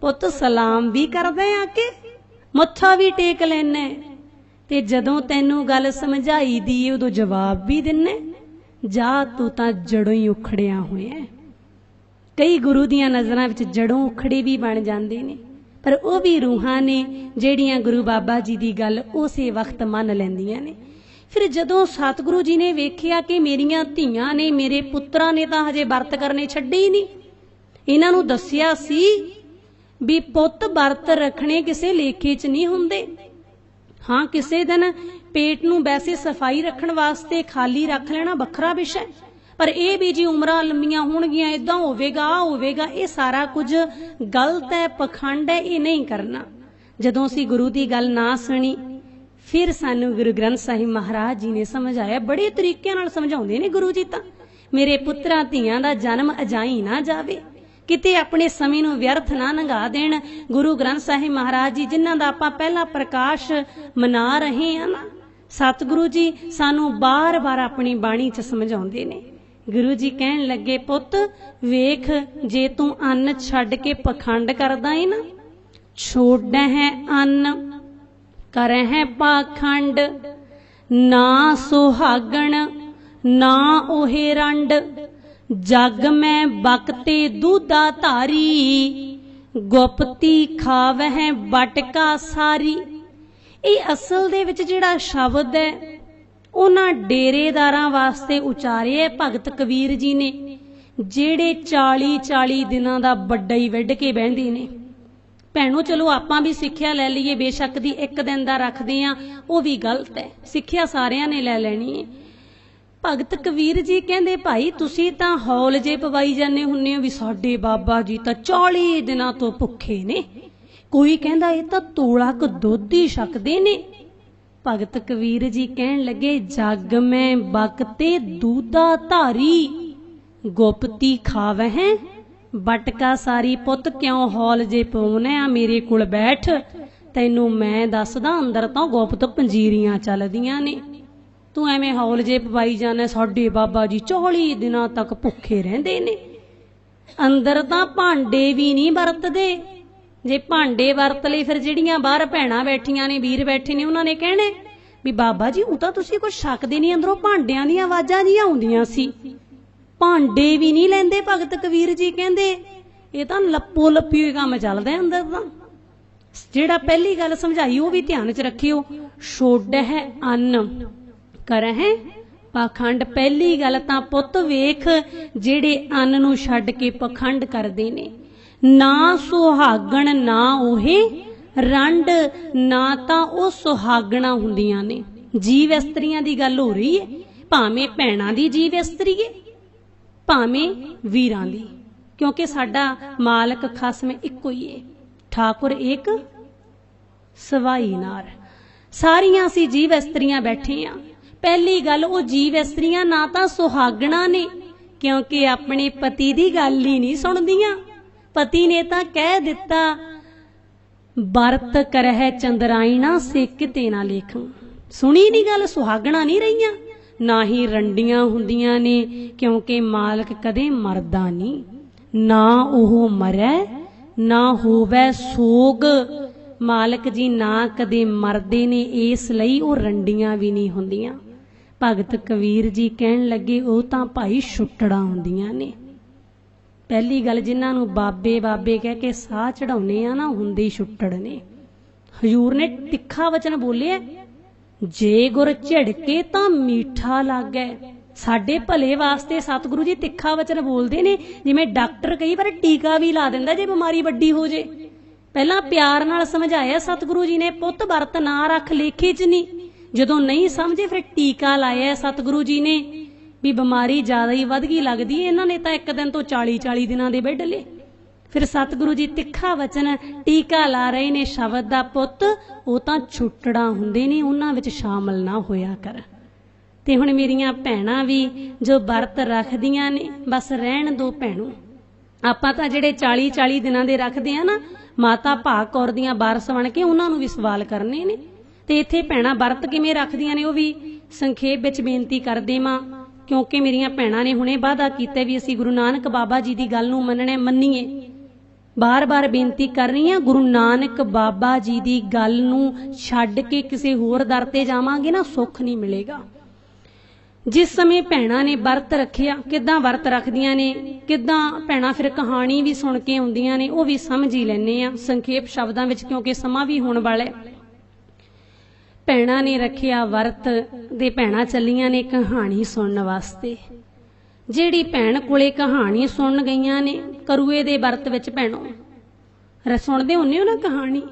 ਪੁੱਤ ਸਲਾਮ ਵੀ ਕਰਦੇ ਆ ਕਿ ਮੱਥਾ ਵੀ ਟੇਕ ਲੈਣਾ, ਤੇ ਜਦੋਂ ਤੈਨੂੰ ਗੱਲ ਸਮਝਾਈ ਦੀ ਉਦੋਂ ਜਵਾਬ ਵੀ ਦਿੰਨੇ, ਜਾ ਤੂੰ ਤਾਂ ਜੜੋਂ ਹੀ ਉਖੜਿਆ ਹੋਇਆ। ਕਈ ਗੁਰੂ ਦੀਆਂ ਨਜ਼ਰਾਂ ਵਿੱਚ ਜੜੋਂ ਉਖੜੇ ਵੀ ਬਣ ਜਾਂਦੇ ਨੇ, ਪਰ ਉਹ ਵੀ ਰੂਹਾਂ ਨੇ ਜਿਹੜੀਆਂ ਗੁਰੂ ਬਾਬਾ ਜੀ ਦੀ ਗੱਲ ਉਸੇ ਵਕਤ ਮੰਨ ਲੈਂਦੀਆਂ ਨੇ। ਫਿਰ ਜਦੋਂ ਸਤਿਗੁਰੂ ਜੀ ਨੇ ਵੇਖਿਆ ਕਿ ਮੇਰੀਆਂ ਧੀਆਂ ਨੇ, ਮੇਰੇ ਪੁੱਤਰਾਂ ਨੇ ਤਾਂ ਹਜੇ ਵਰਤ ਕਰਨੇ ਛੱਡੇ ਹੀ ਨਹੀਂ, ਇਹਨਾਂ ਨੂੰ ਦੱਸਿਆ ਸੀ ਵੀ ਪੁੱਤ ਵਰਤ ਰੱਖਣੇ ਕਿਸੇ ਲੇਖੇ 'ਚ ਨਹੀਂ ਹੁੰਦੇ। ਹਾਂ, ਕਿਸੇ ਦਿਨ ਪੇਟ ਨੂੰ ਵੈਸੇ ਸਫਾਈ ਰੱਖਣ ਵਾਸਤੇ ਖਾਲੀ ਰੱਖ ਲੈਣਾ ਵੱਖਰਾ ਵਿਸ਼ਾ, ਪਰ ਇਹ ਵੀ ਜੀ ਉਮਰਾਂ ਲੰਮੀਆਂ ਹੋਣਗੀਆਂ, ਇਦਾਂ ਹੋਵੇਗਾ, ਆ ਹੋਵੇਗਾ, ਇਹ ਸਾਰਾ ਕੁਝ ਗਲਤ ਹੈ, ਪਖੰਡ ਹੈ, ਇਹ ਨਹੀਂ ਕਰਨਾ। ਜਦੋਂ ਅਸੀਂ ਗੁਰੂ ਦੀ ਗੱਲ ਨਾ ਸੁਣੀ, ਫਿਰ ਸਾਨੂੰ ਗੁਰੂ ਗ੍ਰੰਥ ਸਾਹਿਬ ਮਹਾਰਾਜ ਜੀ ਨੇ ਸਮਝਾਇਆ। ਬੜੇ ਤਰੀਕਿਆਂ ਨਾਲ ਸਮਝਾਉਂਦੇ ਨੇ ਗੁਰੂ ਜੀ ਤਾਂ, ਮੇਰੇ ਪੁੱਤਰਾਂ ਧੀਆਂ ਦਾ ਜਨਮ ਅਜਾਈ ਨਾ ਜਾਵੇ, ਕਿਤੇ ਆਪਣੇ ਸਮੇਂ ਨੂੰ ਵਿਅਰਥ ਨਾ ਲੰਘਾ ਦੇਣ। ਗੁਰੂ ਗ੍ਰੰਥ ਸਾਹਿਬ ਮਹਾਰਾਜ ਜੀ ਜਿਨ੍ਹਾਂ ਦਾ ਆਪਾਂ ਪਹਿਲਾ ਪ੍ਰਕਾਸ਼ ਮਨਾ ਰਹੇ ਹਾਂ ਨਾ, सतगुरु जी सानू बार बार अपनी बाणी च समझाउंदे ने। गुरु जी कहन लगे, पुੱਤ वेख जे तू अन्न छड्ड के पखंड करदा है ना, छोड़ है अन्न कर है पाखंड, ना सुहागण ना ओहे रंड, जग में बकते दूधा धारी, गुपती खावह बटका सारी। ਇਹ ਅਸਲ ਦੇ ਵਿੱਚ ਜਿਹੜਾ ਸ਼ਬਦ ਹੈ ਉਹਨਾਂ ਡੇਰੇਦਾਰਾਂ ਵਾਸਤੇ ਉਚਾਰਿਆ ਭਗਤ ਕਬੀਰ ਜੀ ਨੇ, ਜਿਹੜੇ 40-40 ਦਿਨਾਂ ਦਾ ਵੱਡਾ ਹੀ ਵੱਢ ਕੇ ਬਹਿੰਦੇ ਨੇ। ਭੈਣੋ ਚਲੋ ਆਪਾਂ ਵੀ ਸਿੱਖਿਆ ਲੈ ਲਈਏ, ਬੇਸ਼ੱਕ ਦੀ ਇੱਕ ਦਿਨ ਦਾ ਰੱਖਦੇ ਆ, ਉਹ ਵੀ ਗਲਤ ਹੈ। ਸਿੱਖਿਆ ਸਾਰਿਆਂ ਨੇ ਲੈ ਲੈਣੀ ਹੈ। ਭਗਤ ਕਬੀਰ ਜੀ ਕਹਿੰਦੇ, ਭਾਈ ਤੁਸੀਂ ਤਾਂ ਹੌਲ ਜੇ ਪਵਾਈ ਜਾਂਦੇ ਹੁੰਦੇ ਹੋ ਵੀ ਸਾਡੇ ਬਾਬਾ ਜੀ ਤਾਂ 40 ਦਿਨਾਂ ਤੋਂ ਭੁੱਖੇ ਨੇ। ਕੋਈ ਕਹਿੰਦਾ ਇਹ ਤਾਂ ਤੋਲਾ ਕ ਦੁੱਧ ਹੀ ਛਕਦੇ ਨੇ। ਭਗਤ ਕਬੀਰ ਜੀ ਕਹਿਣ ਲੱਗੇ, ਜਗ ਮੈਂ ਬਕਤੇ ਦੂਧਾ ਧਾਰੀ, ਗੁਪਤੀ ਖਾਵਹਿ ਬਟਕਾ ਸਾਰੀ। ਪੁੱਤ ਕਿਉਂ ਹੌਲ ਜੇ ਪਵਾਉਣਾ ਆ, ਮੇਰੇ ਕੋਲ ਬੈਠ, ਤੈਨੂੰ ਮੈਂ ਦੱਸਦਾ ਅੰਦਰ ਤਾਂ ਗੁਪਤ ਪੰਜੀਰੀਆਂ ਚੱਲਦੀਆਂ ਨੇ। ਤੂੰ ਐਵੇਂ ਹੌਲ ਜੇ ਪਵਾਈ ਜਾਣਾ, ਸਾਡੇ ਬਾਬਾ ਜੀ 40 ਦਿਨਾਂ ਤੱਕ ਭੁੱਖੇ ਰਹਿੰਦੇ ਨੇ। ਅੰਦਰ ਤਾਂ ਭਾਂਡੇ ਵੀ ਨਹੀਂ ਵਰਤਦੇ। ਜੇ ਭਾਂਡੇ ਵਰਤ ਲਈ ਫਿਰ ਜਿਹੜੀਆਂ ਬਾਹਰ ਭੈਣਾਂ ਬੈਠੀਆਂ ਨੇ, ਵੀਰ ਬੈਠੇ ਨੇ, ਉਹਨਾਂ ਨੇ ਕਹਿਣੇ ਵੀ ਬਾਬਾ ਜੀ ਉਹ ਤਾਂ ਤੁਸੀਂ ਕੁਝ ਛਕਦੇ ਨਹੀਂ, ਅੰਦਰੋਂ ਭਾਂਡਿਆਂ ਦੀਆਂ ਆਵਾਜ਼ਾਂ ਜਿਹੀਆਂ ਆਉਂਦੀਆਂ ਸੀ। ਭਾਂਡੇ ਵੀ ਨਹੀਂ ਲੈਂਦੇ। ਭਗਤ ਕਬੀਰ ਜੀ ਕਹਿੰਦੇ ਇਹ ਤਾਂ ਲੱਪੋ ਲੱਪੀ ਹੋਈ ਕੰਮ ਚੱਲਦਾ ਅੰਦਰ ਤਾਂ। ਜਿਹੜਾ ਪਹਿਲੀ ਗੱਲ ਸਮਝਾਈ ਉਹ ਵੀ ਧਿਆਨ 'ਚ ਰੱਖਿਓ, ਛੋੜ ਹੈ ਅੰਨ ਕਰ ਹੈ ਪਾਖੰਡ। ਪਹਿਲੀ ਗੱਲ ਤਾਂ ਪੁੱਤ ਵੇਖ, ਜਿਹੜੇ ਅੰਨ ਨੂੰ ਛੱਡ ਕੇ ਪਖੰਡ ਕਰਦੇ ਨੇ, ਨਾ ਸੁਹਾਗਣ ਨਾ ਉਹੇ ਰੰਡ, ਨਾ ਤਾਂ ਉਹ ਸੁਹਾਗਣਾ ਹੁੰਦੀਆਂ ਨੇ। ਜੀਵ ਇਸਤਰੀਆਂ ਦੀ ਗੱਲ ਹੋ ਰਹੀ ਹੈ, ਭਾਵੇਂ ਭੈਣਾਂ ਦੀ ਜੀਵ ਇਸਤਰੀ ਹੈ ਭਾਵੇਂ ਵੀਰਾਂ ਦੀ, ਕਿਉਂਕਿ ਸਾਡਾ ਮਾਲਕ ਖਸਮ ਇੱਕੋ ਹੀ ਹੈ, ਠਾਕੁਰ ਏਕ ਸਵਾਈ ਨਾਰ। ਸਾਰੀਆਂ ਅਸੀਂ ਜੀਵ ਇਸਤਰੀਆਂ ਬੈਠੇ ਆ। ਪਹਿਲੀ ਗੱਲ, ਉਹ ਜੀਵ ਇਸਤਰੀਆਂ ਨਾ ਤਾਂ ਸੁਹਾਗਣਾ ਨੇ, ਕਿਉਂਕਿ ਆਪਣੇ ਪਤੀ ਦੀ ਗੱਲ ਹੀ ਨਹੀਂ ਸੁਣਦੀਆਂ। ਪਤੀ ਨੇ ਤਾਂ ਕਹਿ ਦਿੱਤਾ, ਵਰਤ ਕਰਹਿ ਚੰਦਰਾਇਣਾ ਸੇ ਕਿਤੇ ਨਾ ਲੇਖ। ਸੁਣੀ ਨਹੀਂ ਗੱਲ, ਸੁਹਾਗਣਾ ਨਹੀਂ ਰਹੀਆਂ। ਨਾ ਹੀ ਰੰਡੀਆਂ ਹੁੰਦੀਆਂ ਨੇ, ਕਿਉਂਕਿ ਮਾਲਕ ਕਦੇ ਮਰਦਾ ਨਹੀਂ। ਨਾ ਉਹ ਮਰੈ ਨਾ ਹੋਵੇ ਸੋਗ, ਮਾਲਕ ਜੀ ਨਾ ਕਦੇ ਮਰਦੇ ਨੇ, ਇਸ ਲਈ ਉਹ ਰੰਡੀਆਂ ਵੀ ਨਹੀਂ ਹੁੰਦੀਆਂ। ਭਗਤ ਕਬੀਰ ਜੀ ਕਹਿਣ ਲੱਗੇ, ਉਹ ਤਾਂ ਭਾਈ ਛੁੱਟੜਾਂ ਹੁੰਦੀਆਂ ਨੇ। ਪਹਿਲੀ ਗੱਲ, ਜਿਨ੍ਹਾਂ ਨੂੰ ਬਾਬੇ ਬਾਬੇ ਕਹਿ ਕੇ ਸਾਹ ਚੜਾਉਨੇ ਆ ਨਾ, ਹੁੰਦੇ ਛੁੱਟੜ ਨੇ। ਹਜ਼ੂਰ ਨੇ ਤਿੱਖਾ ਵਚਨ ਬੋਲਿਆ, ਜੇ ਗੁਰ ਝਿੜਕੇ ਤਾਂ ਮੀਠਾ ਲੱਗੈ। ਸਾਡੇ ਭਲੇ ਵਾਸਤੇ ਸਤਿਗੁਰੂ ਜੀ ਤਿੱਖਾ ਵਚਨ ਬੋਲਦੇ ਨੇ। ਜਿਵੇਂ ਡਾਕਟਰ ਕਈ ਵਾਰ ਟੀਕਾ ਵੀ ਲਾ ਦਿੰਦਾ ਜੇ ਬਿਮਾਰੀ ਵੱਡੀ ਹੋ ਜੇ। ਪਹਿਲਾਂ ਪਿਆਰ ਨਾਲ ਸਮਝਾਇਆ ਸਤਿਗੁਰੂ ਜੀ ਨੇ, ਪੁੱਤ ਵਰਤ ਨਾ ਰੱਖ, ਲੇਖੇ 'ਚ ਨਹੀਂ। ਜਦੋਂ ਨਹੀਂ ਸਮਝੇ ਫਿਰ ਟੀਕਾ ਲਾਇਆ ਸਤਿਗੁਰੂ ਜੀ ਨੇ ਵੀ ਬਿਮਾਰੀ ਜ਼ਿਆਦਾ ਹੀ ਵੱਧ ਗਈ ਲੱਗਦੀ ਹੈ। ਇਹਨਾਂ ਨੇ ਤਾਂ ਇੱਕ ਦਿਨ ਤੋਂ 40-40 ਦਿਨਾਂ ਦੇ ਬੈੱਡ ਲਏ। ਫਿਰ ਸਤਿਗੁਰੂ ਜੀ ਤਿੱਖਾ ਵਚਨ ਟੀਕਾ ਲਾ ਰਹੇ ਨੇ ਸ਼ਬਦ ਦਾ, ਪੁੱਤ ਉਹ ਤਾਂ ਛੁੱਟੜਾਂ ਹੁੰਦੇ ਨੇ, ਉਹਨਾਂ ਵਿੱਚ ਸ਼ਾਮਲ ਨਾ ਹੋਇਆ ਕਰ। ਤੇ ਹੁਣ ਮੇਰੀਆਂ ਭੈਣਾਂ ਵੀ ਜੋ ਵਰਤ ਰੱਖਦੀਆਂ ਨੇ, ਬਸ ਰਹਿਣ ਦੋ ਭੈਣੋ। ਆਪਾਂ ਤਾਂ ਜਿਹੜੇ 40-40 ਦਿਨਾਂ ਦੇ ਰੱਖਦੇ ਆ ਨਾ, ਮਾਤਾ ਭਾਗ ਕੌਰ ਦੀਆਂ ਵਾਰਸ ਬਣ ਕੇ ਉਹਨਾਂ ਨੂੰ ਵੀ ਸਵਾਲ ਕਰਨੇ ਨੇ। ਤੇ ਇੱਥੇ ਭੈਣਾਂ ਵਰਤ ਕਿਵੇਂ ਰੱਖਦੀਆਂ ਨੇ ਉਹ ਵੀ ਸੰਖੇਪ ਵਿੱਚ ਬੇਨਤੀ ਕਰ ਦੇਵਾਂ, ਕਿਉਂਕਿ ਮੇਰੀਆਂ ਭੈਣਾਂ ਨੇ ਹੁਣੇ ਵਾਅਦਾ ਕੀਤਾ ਵੀ ਅਸੀਂ ਗੁਰੂ ਨਾਨਕ ਬਾਬਾ ਜੀ ਦੀ ਗੱਲ ਨੂੰ ਮੰਨੀਏ। ਬਾਰ-ਬਾਰ ਬੇਨਤੀ ਕਰ ਰਹੀ ਹਾਂ, ਗੁਰੂ ਨਾਨਕ ਬਾਬਾ ਜੀ ਦੀ ਗੱਲ ਨੂੰ ਛੱਡ ਕੇ ਕਿਸੇ ਹੋਰ ਦਰ ਤੇ ਜਾਵਾਂਗੇ ਨਾ, ਸੁੱਖ ਨਹੀਂ ਮਿਲੇਗਾ। ਜਿਸ ਸਮੇਂ ਭੈਣਾਂ ਨੇ ਵਰਤ ਰੱਖਿਆ, ਕਿੱਦਾਂ ਵਰਤ ਰੱਖਦੀਆਂ ਨੇ, ਕਿੱਦਾਂ ਭੈਣਾਂ ਫਿਰ ਕਹਾਣੀ ਵੀ ਸੁਣ ਕੇ ਆਉਂਦੀਆਂ ਨੇ, ਉਹ ਵੀ ਸਮਝ ਹੀ ਲੈਂਦੇ ਆ ਸੰਖੇਪ ਸ਼ਬਦਾਂ ਵਿੱਚ, ਕਿਉਂਕਿ ਸਮਾਂ ਵੀ ਹੋਣ ਵਾਲਾ ਹੈ। ਭੈਣਾਂ ਨੇ ਰੱਖਿਆ ਵਰਤ ਦੇ ਭੈਣਾਂ ਚੱਲੀਆਂ ਨੇ ਕਹਾਣੀ ਸੁਣਨ ਵਾਸਤੇ। ਜਿਹੜੀ ਭੈਣ ਕੋਲੇ ਕਹਾਣੀ ਸੁਣਨ ਗਈਆਂ ਨੇ ਕਰੂਏ ਦੇ ਵਰਤ ਵਿੱਚ, ਭੈਣੋ ਸੁਣਦੇ ਹੁੰਦੇ ਹੋ ਨਾ ਕਹਾਣੀ,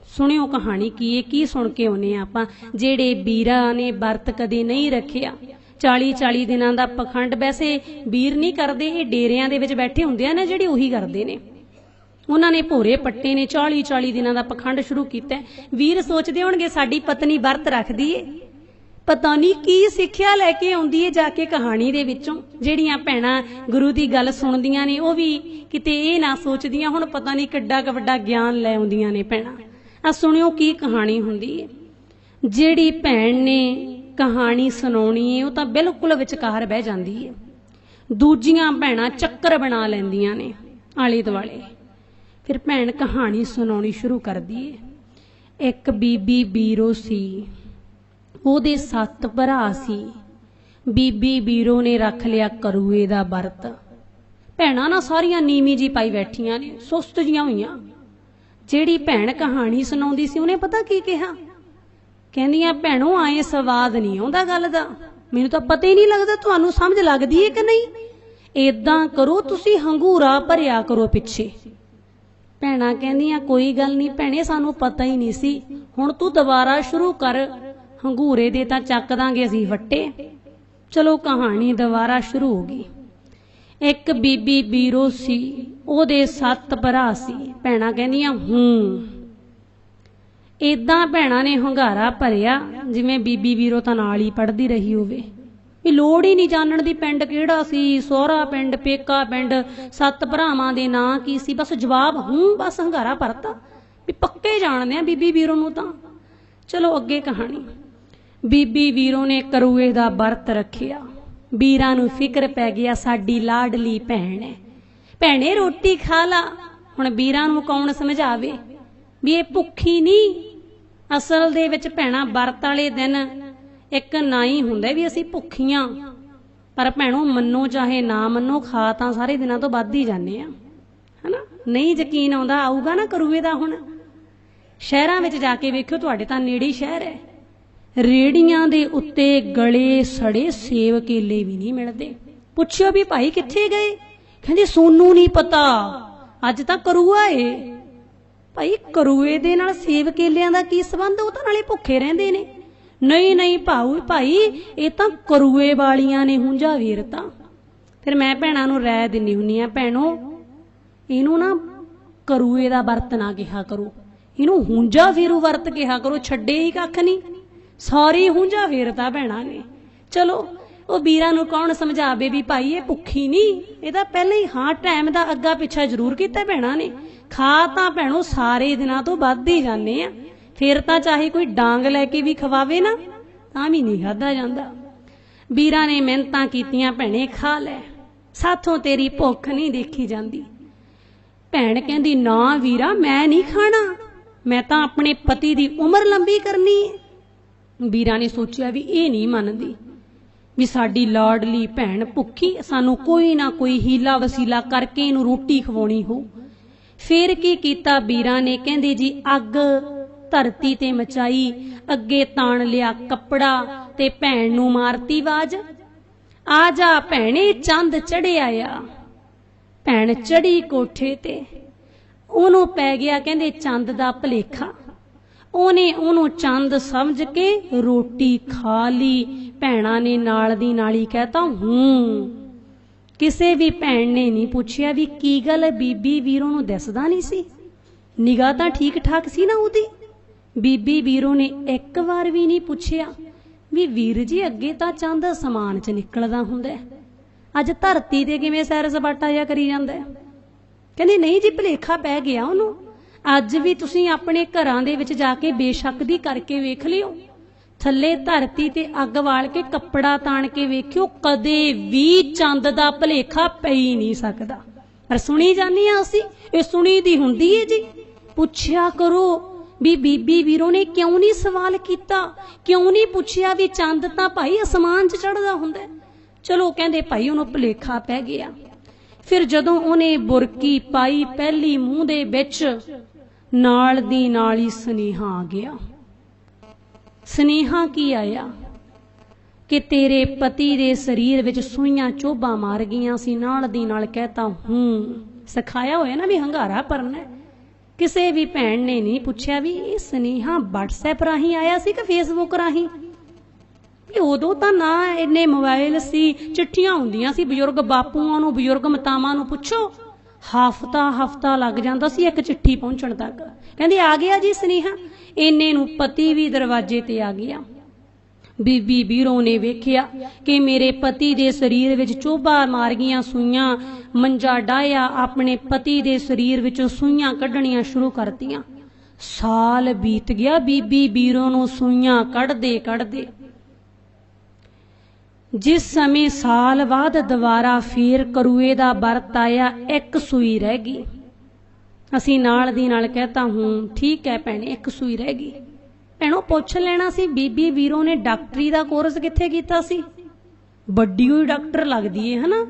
ਸੁਣਿਓ ਕਹਾਣੀ ਕੀ ਹੈ, ਕੀ ਸੁਣ ਕੇ ਆਉਂਦੇ ਆ ਆਪਾਂ। ਜਿਹੜੇ ਵੀਰਾਂ ਨੇ ਵਰਤ ਕਦੇ ਨਹੀਂ ਰੱਖਿਆ, 40-40 ਦਿਨਾਂ ਦਾ ਪਖੰਡ, ਵੈਸੇ ਵੀਰ ਨਹੀਂ ਕਰਦੇ, ਇਹ ਡੇਰਿਆਂ ਦੇ ਵਿੱਚ ਬੈਠੇ ਹੁੰਦੇ ਆ ਨਾ ਜਿਹੜੇ, ਉਹੀ ਕਰਦੇ ਨੇ। ਉਹਨਾਂ ਨੇ ਭੋਰੇ ਪੱਟੇ ਨੇ, 40-40 ਦਿਨਾਂ ਦਾ ਪਖੰਡ ਸ਼ੁਰੂ ਕੀਤਾ। ਵੀਰ ਸੋਚਦੇ ਹੋਣਗੇ ਸਾਡੀ ਪਤਨੀ ਵਰਤ ਰੱਖਦੀ ਏ, ਪਤਾ ਨਹੀਂ ਕੀ ਸਿੱਖਿਆ ਲੈ ਕੇ ਆਉਂਦੀ ਏ ਜਾ ਕੇ ਕਹਾਣੀ ਦੇ ਵਿੱਚੋਂ। ਜਿਹੜੀਆਂ ਭੈਣਾਂ ਗੁਰੂ ਦੀ ਗੱਲ ਸੁਣਦੀਆਂ ਨੇ ਉਹ ਵੀ ਕਿਤੇ ਇਹ ਨਾ ਸੋਚਦੀਆਂ ਹੁਣ ਪਤਾ ਨਹੀਂ ਕਿੱਡਾ ਕੁ ਵੱਡਾ ਗਿਆਨ ਲੈ ਆਉਂਦੀਆਂ ਨੇ ਭੈਣਾਂ। ਆ ਸੁਣਿਓ ਕੀ ਕਹਾਣੀ ਹੁੰਦੀ ਏ। ਜਿਹੜੀ ਭੈਣ ਨੇ ਕਹਾਣੀ ਸੁਣਾਉਣੀ ਹੈ ਉਹ ਤਾਂ ਬਿਲਕੁਲ ਵਿਚਕਾਰ ਬਹਿ ਜਾਂਦੀ ਹੈ। ਦੂਜੀਆਂ ਭੈਣਾਂ ਚੱਕਰ ਬਣਾ ਲੈਂਦੀਆਂ ਨੇ ਆਲੇ ਦੁਆਲੇ। ਫਿਰ ਭੈਣ ਕਹਾਣੀ ਸੁਣਾਉਣੀ ਸ਼ੁਰੂ ਕਰਦੀ ਹੈ। ਇੱਕ ਬੀਬੀ ਬੀਰੋ ਸੀ, ਉਹਦੇ 7 ਭਰਾ ਸੀ। ਬੀਬੀ ਬੀਰੋ ਨੇ ਰੱਖ ਲਿਆ ਕਰੂਏ ਦਾ ਵਰਤ। ਭੈਣਾਂ ਨਾ ਸਾਰੀਆਂ ਨੀਵੀਂ ਜੀ ਪਾਈ ਬੈਠੀਆਂ ਨੇ, ਸੁਸਤ ਜੀਆਂ ਹੋਈਆਂ। ਜਿਹੜੀ ਭੈਣ ਕਹਾਣੀ ਸੁਣਾਉਂਦੀ ਸੀ ਉਹਨੇ ਪਤਾ ਕੀ ਕਿਹਾ? ਕਹਿੰਦੀਆਂ ਭੈਣੋ ਆਏ ਸਵਾਦ ਨਹੀਂ ਆਉਂਦਾ ਗੱਲ ਦਾ, ਮੈਨੂੰ ਤਾਂ ਪਤਾ ਹੀ ਨਹੀਂ ਲੱਗਦਾ ਤੁਹਾਨੂੰ ਸਮਝ ਲੱਗਦੀ ਹੈ ਕਿ ਨਹੀਂ। ਏਦਾਂ ਕਰੋ ਤੁਸੀਂ ਹੰਗੂਰਾ ਭਰਿਆ ਕਰੋ ਪਿੱਛੇ। ਭੈਣਾਂ ਕਹਿੰਦੀਆਂ ਕੋਈ ਗੱਲ ਨਹੀਂ ਭੈਣੇ, ਸਾਨੂੰ ਪਤਾ ਹੀ ਨਹੀਂ ਸੀ, ਹੁਣ ਤੂੰ ਦੁਬਾਰਾ ਸ਼ੁਰੂ ਕਰ, ਹੰਗੂਰੇ ਦੇ ਤਾਂ ਚੱਕ ਦਾਂਗੇ ਅਸੀਂ ਵੱਟੇ। ਚਲੋ ਕਹਾਣੀ ਦੁਬਾਰਾ ਸ਼ੁਰੂ ਹੋ ਗਈ। ਇੱਕ ਬੀਬੀ ਬੀਰੋ ਸੀ, ਉਹਦੇ 7 ਭਰਾ ਸੀ। ਭੈਣਾਂ ਕਹਿੰਦੀਆਂ ਏਦਾਂ ਭੈਣਾਂ ਨੇ ਹੁੰਗਾਰਾ ਭਰਿਆ ਜਿਵੇਂ ਬੀਬੀ ਬੀਰੋ ਤਾਂ ਨਾਲ ਹੀ ਪੜ੍ਹਦੀ ਰਹੀ ਹੋਵੇ, ਵੀ ਲੋੜ ਹੀ ਨਹੀਂ ਜਾਣਨ ਦੀ ਪਿੰਡ ਕਿਹੜਾ ਸੀ, ਸਹੁਰਾ ਪਿੰਡ, ਪੇਕਾ ਪਿੰਡ, 7 ਭਰਾਵਾਂ ਦੇ ਨਾਂ ਕੀ ਸੀ, ਬਸ ਜਵਾਬ ਬਸ ਹੁੰਗਾਰਾ ਭਰਤਾ ਵੀ ਪੱਕੇ ਜਾਣਦੇ ਆ ਬੀਬੀ ਬੀਰੋ ਨੂੰ ਤਾਂ। ਚਲੋ ਅੱਗੇ ਕਹਾਣੀ। ਬੀਬੀ ਬੀਰੋ ਨੇ ਕਰੂਏ ਦਾ ਵਰਤ ਰੱਖਿਆ। ਵੀਰਾਂ ਨੂੰ ਫਿਕਰ ਪੈ ਗਿਆ ਸਾਡੀ ਲਾਡਲੀ ਭੈਣ ਹੈ, ਭੈਣੇ ਰੋਟੀ ਖਾ ਲਾ। ਹੁਣ ਵੀਰਾਂ ਨੂੰ ਕੌਣ ਸਮਝਾਵੇ ਵੀ ਇਹ ਭੁੱਖੀ ਨਹੀਂ। ਅਸਲ ਦੇ ਵਿੱਚ ਭੈਣਾਂ ਵਰਤ ਵਾਲੇ ਦਿਨ ਇੱਕ ਨਾ ਹੀ ਹੁੰਦਾ ਵੀ ਅਸੀਂ ਭੁੱਖੀਆਂ, ਪਰ ਭੈਣੋ ਮੰਨੋ ਚਾਹੇ ਨਾ ਮੰਨੋ, ਖਾ ਤਾਂ ਸਾਰੇ ਦਿਨਾਂ ਤੋਂ ਵੱਧ ਹੀ ਜਾਂਦੇ ਆ, ਹਨਾ। ਨਹੀਂ ਯਕੀਨ ਆਉਂਦਾ, ਆਊਗਾ ਨਾ ਕਰੂਏ ਦਾ। ਹੁਣ ਸ਼ਹਿਰਾਂ ਵਿੱਚ ਜਾ ਕੇ ਵੇਖਿਓ, ਤੁਹਾਡੇ ਤਾਂ ਨੇੜੇ ਸ਼ਹਿਰ ਹੈ, ਰੇੜੀਆਂ ਦੇ ਉੱਤੇ ਗਲੇ ਸੜੇ ਸੇਬ ਕੇਲੇ ਵੀ ਨਹੀਂ ਮਿਲਦੇ। ਪੁੱਛਿਓ ਵੀ ਭਾਈ ਕਿੱਥੇ ਗਏ? ਕਹਿੰਦੇ ਸੋਨੂੰ ਨਹੀਂ ਪਤਾ, ਅੱਜ ਤਾਂ ਕਰੂਆ ਏ। ਭਾਈ ਕਰੂਏ ਦੇ ਨਾਲ ਸੇਬ ਕੇਲਿਆਂ ਦਾ ਕੀ ਸੰਬੰਧ? ਉਹ ਤਾਂ ਨਾਲੇ ਭੁੱਖੇ ਰਹਿੰਦੇ ਨੇ। ਨਹੀਂ ਭਾਈ ਇਹ ਤਾਂ ਕਰੂਏ ਵਾਲੀਆਂ ਨੇ ਹੁੰਝਾ ਵੀਰਤਾ। ਫਿਰ ਮੈਂ ਭੈਣਾਂ ਨੂੰ ਰਾਏ ਦਿੰਨੀ ਹੁੰਨੀ ਆ, ਭੈਣੋ ਇਹਨੂੰ ਨਾ ਕਰੂਏ ਦਾ ਵਰਤ ਨਾ ਕਿਹਾ ਕਰੋ, ਇਹਨੂੰ ਹੁੰਝਾ ਫੇਰੂ ਵਰਤ ਕਿਹਾ ਕਰੋ। ਛੱਡੇ ਹੀ ਕੱਖ ਨਹੀਂ, ਸਾਰੀ ਹੁੰਝਾ ਫੇਰਤਾ ਭੈਣਾਂ ਨੇ। ਚਲੋ ਉਹ ਵੀਰਾਂ ਨੂੰ ਕੌਣ ਸਮਝਾਵੇ ਵੀ ਭਾਈ ਇਹ ਭੁੱਖੀ ਨਹੀਂ, ਇਹਦਾ ਪਹਿਲਾਂ ਹੀ ਟਾਈਮ ਦਾ ਅੱਗਾ ਪਿੱਛਾ ਜ਼ਰੂਰ ਕੀਤਾ ਭੈਣਾਂ ਨੇ। ਖਾ ਤਾਂ ਭੈਣੋ ਸਾਰੇ ਦਿਨਾਂ ਤੋਂ ਵੱਧ ਹੀ ਜਾਂਦੇ ਆ, ਫਿਰ ਤਾਂ ਚਾਹੇ ਕੋਈ ਡਾਂਗ ਲੈ ਕੇ ਵੀ ਖਵਾਵੇ ਨਾ ਤਾਂ ਵੀ ਨਹੀਂ ਖਾਧਾ ਜਾਂਦਾ। ਵੀਰਾਂ ਨੇ ਮਿਹਨਤਾਂ ਕੀਤੀਆਂ, ਭੈਣੇ ਖਾ ਲੈ, ਸਾਥੋਂ ਤੇਰੀ ਭੁੱਖ ਨਹੀਂ ਦੇਖੀ ਜਾਂਦੀ। ਭੈਣ ਕਹਿੰਦੀ ਨਾ ਵੀਰਾ ਮੈਂ ਨਹੀਂ ਖਾਣਾ, ਮੈਂ ਤਾਂ ਆਪਣੇ ਪਤੀ ਦੀ ਉਮਰ ਲੰਬੀ ਕਰਨੀ ਹੈ। ਵੀਰਾਂ ਨੇ ਸੋਚਿਆ ਵੀ ਇਹ ਨਹੀਂ ਮੰਨਦੀ ਵੀ ਸਾਡੀ ਲਾਡਲੀ ਭੈਣ ਭੁੱਖੀ, ਸਾਨੂੰ ਕੋਈ ਨਾ ਕੋਈ ਹੀਲਾ ਵਸੀਲਾ ਕਰਕੇ ਇਹਨੂੰ ਰੋਟੀ ਖਵਾਉਣੀ ਹੋ। ਫਿਰ ਕੀ ਕੀਤਾ ਵੀਰਾਂ ਨੇ? ਕਹਿੰਦੇ ਜੀ ਅੱਗ ਧਰਤੀ ਤੇ ਮਚਾਈ, ਅੱਗੇ ਤਾਣ ਲਿਆ ਕੱਪੜਾ ਤੇ ਭੈਣ ਨੂੰ ਮਾਰਤੀ ਆਵਾਜ਼, ਆ ਜਾ ਭੈਣੇ ਚੰਦ ਚੜਿਆ ਆ। ਭੈਣ ਚੜੀ ਕੋਠੇ ਤੇ, ਉਹਨੂੰ ਪੈ ਗਿਆ ਕਹਿੰਦੇ ਚੰਦ ਦਾ ਭਲੇਖਾ। ਉਹਨੇ ਉਹਨੂੰ ਚੰਦ ਸਮਝ ਕੇ ਰੋਟੀ ਖਾ ਲਈ। ਭੈਣਾਂ ਨੇ ਨਾਲ ਦੀ ਨਾਲ ਹੀ ਕਹਿਤਾ ਕਿਸੇ ਵੀ ਭੈਣ ਨੇ ਨਹੀਂ ਪੁੱਛਿਆ ਵੀ ਕੀ ਗੱਲ ਬੀਬੀ ਵੀਰੋ ਨੂੰ ਦਿਸਦਾ ਨਹੀਂ ਸੀ, ਨਿਗਾਹ ਤਾਂ ਠੀਕ ਠਾਕ ਸੀ ਨਾ ਉਹਦੀ। ਬੀਬੀ ਵੀਰੋ ਨੇ ਇੱਕ ਵਾਰ ਵੀ ਨਹੀਂ ਪੁੱਛਿਆ ਵੀ ਵੀਰ ਜੀ ਅੱਗੇ ਤਾਂ ਚੰਦ ਅਸਮਾਨ 'ਚ ਨਿਕਲਦਾ ਹੁੰਦਾ, ਅੱਜ ਧਰਤੀ ਤੇ ਕਿਵੇਂ ਸੈਰ ਸਪਾਟਾ ਜਿਹਾ ਕਰੀ ਜਾਂਦਾ? ਕਹਿੰਦੇ ਨਹੀਂ ਜੀ ਭੁਲੇਖਾ ਪੈ ਗਿਆ ਉਹਨੂੰ। ਅੱਜ ਵੀ ਤੁਸੀਂ ਆਪਣੇ ਘਰਾਂ ਦੇ ਵਿੱਚ ਜਾ ਕੇ ਬੇਸ਼ੱਕ ਦੀ ਕਰਕੇ ਵੇਖ ਲਿਓ, ਥੱਲੇ ਧਰਤੀ ਤੇ ਅੱਗ ਵਾਲ ਕੇ ਕੱਪੜਾ ਤਾਣ ਕੇ ਵੇਖਿਓ, ਕਦੇ ਵੀ ਚੰਦ ਦਾ ਭੁਲੇਖਾ ਪੈ ਹੀ ਨਹੀਂ ਸਕਦਾ। ਪਰ ਸੁਣੀ ਜਾਂਦੀ ਆ ਅਸੀਂ, ਇਹ ਸੁਣੀ ਦੀ ਹੁੰਦੀ ਹੈ ਜੀ। ਪੁੱਛਿਆ ਕਰੋ ਵੀ ਬੀਬੀ ਵੀਰੋ ਨੇ ਕਿਉਂ ਨਹੀਂ ਸਵਾਲ ਕੀਤਾ, ਕਿਉਂ ਨਹੀਂ ਪੁੱਛਿਆ ਵੀ ਚੰਦ ਤਾਂ ਭਾਈ ਅਸਮਾਨ 'ਚ ਚੜ੍ਹਦਾ ਹੁੰਦਾ। ਚਲੋ ਕਹਿੰਦੇ ਭਾਈ ਉਹਨੂੰ ਭੁਲੇਖਾ ਪੈ ਗਿਆ। ਫਿਰ ਜਦੋਂ ਉਹਨੇ ਬੁਰਕੀ ਪਾਈ ਪਹਿਲੀ ਮੂੰਹ ਦੇ ਵਿੱਚ, ਨਾਲ ਦੀ ਨਾਲ ਹੀ ਸੁਨੇਹਾ ਆ ਗਿਆ। ਸੁਨੇਹਾ ਕੀ ਆਇਆ ਕਿ ਤੇਰੇ ਪਤੀ ਦੇ ਸਰੀਰ ਵਿੱਚ ਸੂਈਆਂ ਚੋਭਾਂ ਮਾਰ ਗਈਆਂ ਸੀ। ਨਾਲ ਦੀ ਨਾਲ ਕਹਿਤਾ ਸਿਖਾਇਆ ਹੋਇਆ ਨਾ ਵੀ ਹੰਗਾਰਾ ਭਰਨਾ। ਕਿਸੇ ਵੀ ਭੈਣ ਨੇ ਨਹੀਂ ਪੁੱਛਿਆ ਵੀ ਇਹ ਸੁਨੇਹਾ WhatsApp ਰਾਹੀਂ ਆਇਆ ਸੀ ਕਿ Facebook ਰਾਹੀਂ। ਉਦੋਂ ਤਾਂ ਨਾ ਇੰਨੇ ਮੋਬਾਈਲ ਸੀ, ਚਿੱਠੀਆਂ ਹੁੰਦੀਆਂ ਸੀ। ਬਜ਼ੁਰਗ ਬਾਪੂਆਂ ਨੂੰ, ਬਜ਼ੁਰਗ ਮਾਤਾਵਾਂ ਨੂੰ ਪੁੱਛੋ, ਹਫ਼ਤਾ ਲੱਗ ਜਾਂਦਾ ਸੀ ਇੱਕ ਚਿੱਠੀ ਪਹੁੰਚਣ ਤੱਕ। ਕਹਿੰਦੇ ਆ ਗਿਆ ਜੀ ਸੁਨੇਹਾ, ਇੰਨੇ ਨੂੰ ਪਤੀ ਵੀ ਦਰਵਾਜ਼ੇ ਤੇ ਆ ਗਿਆ। ਬੀਬੀ ਵੀਰੋ ਨੇ ਵੇਖਿਆ ਕਿ ਮੇਰੇ ਪਤੀ ਦੇ ਸਰੀਰ ਵਿੱਚ ਚੋਭਾ ਮਾਰ ਗਈਆਂ ਸੂਈਆਂ। ਮੰਜਾ ਡਾਇਆ, ਆਪਣੇ ਪਤੀ ਦੇ ਸਰੀਰ ਵਿੱਚੋਂ ਸੂਈਆਂ ਕੱਢਣੀਆਂ ਸ਼ੁਰੂ ਕਰਤੀਆਂ। ਸਾਲ ਬੀਤ ਗਿਆ ਬੀਬੀ ਵੀਰੋ ਨੂੰ ਸੂਈਆਂ ਕੱਢਦੇ ਕੱਢਦੇ। जिस समय साल बाद दोबारा फिर करुए दा बरत आया, एक सूई रह गई। असी नाल दी नाल कहता हूं ठीक है भैणे, एक सूई रह गई। भैणों पुछ लेना सी बीबी वीरों ने डॉक्टरी दा कोर्स कित्थे कीता सी? बड्डी हुई डॉक्टर लगदी है ना।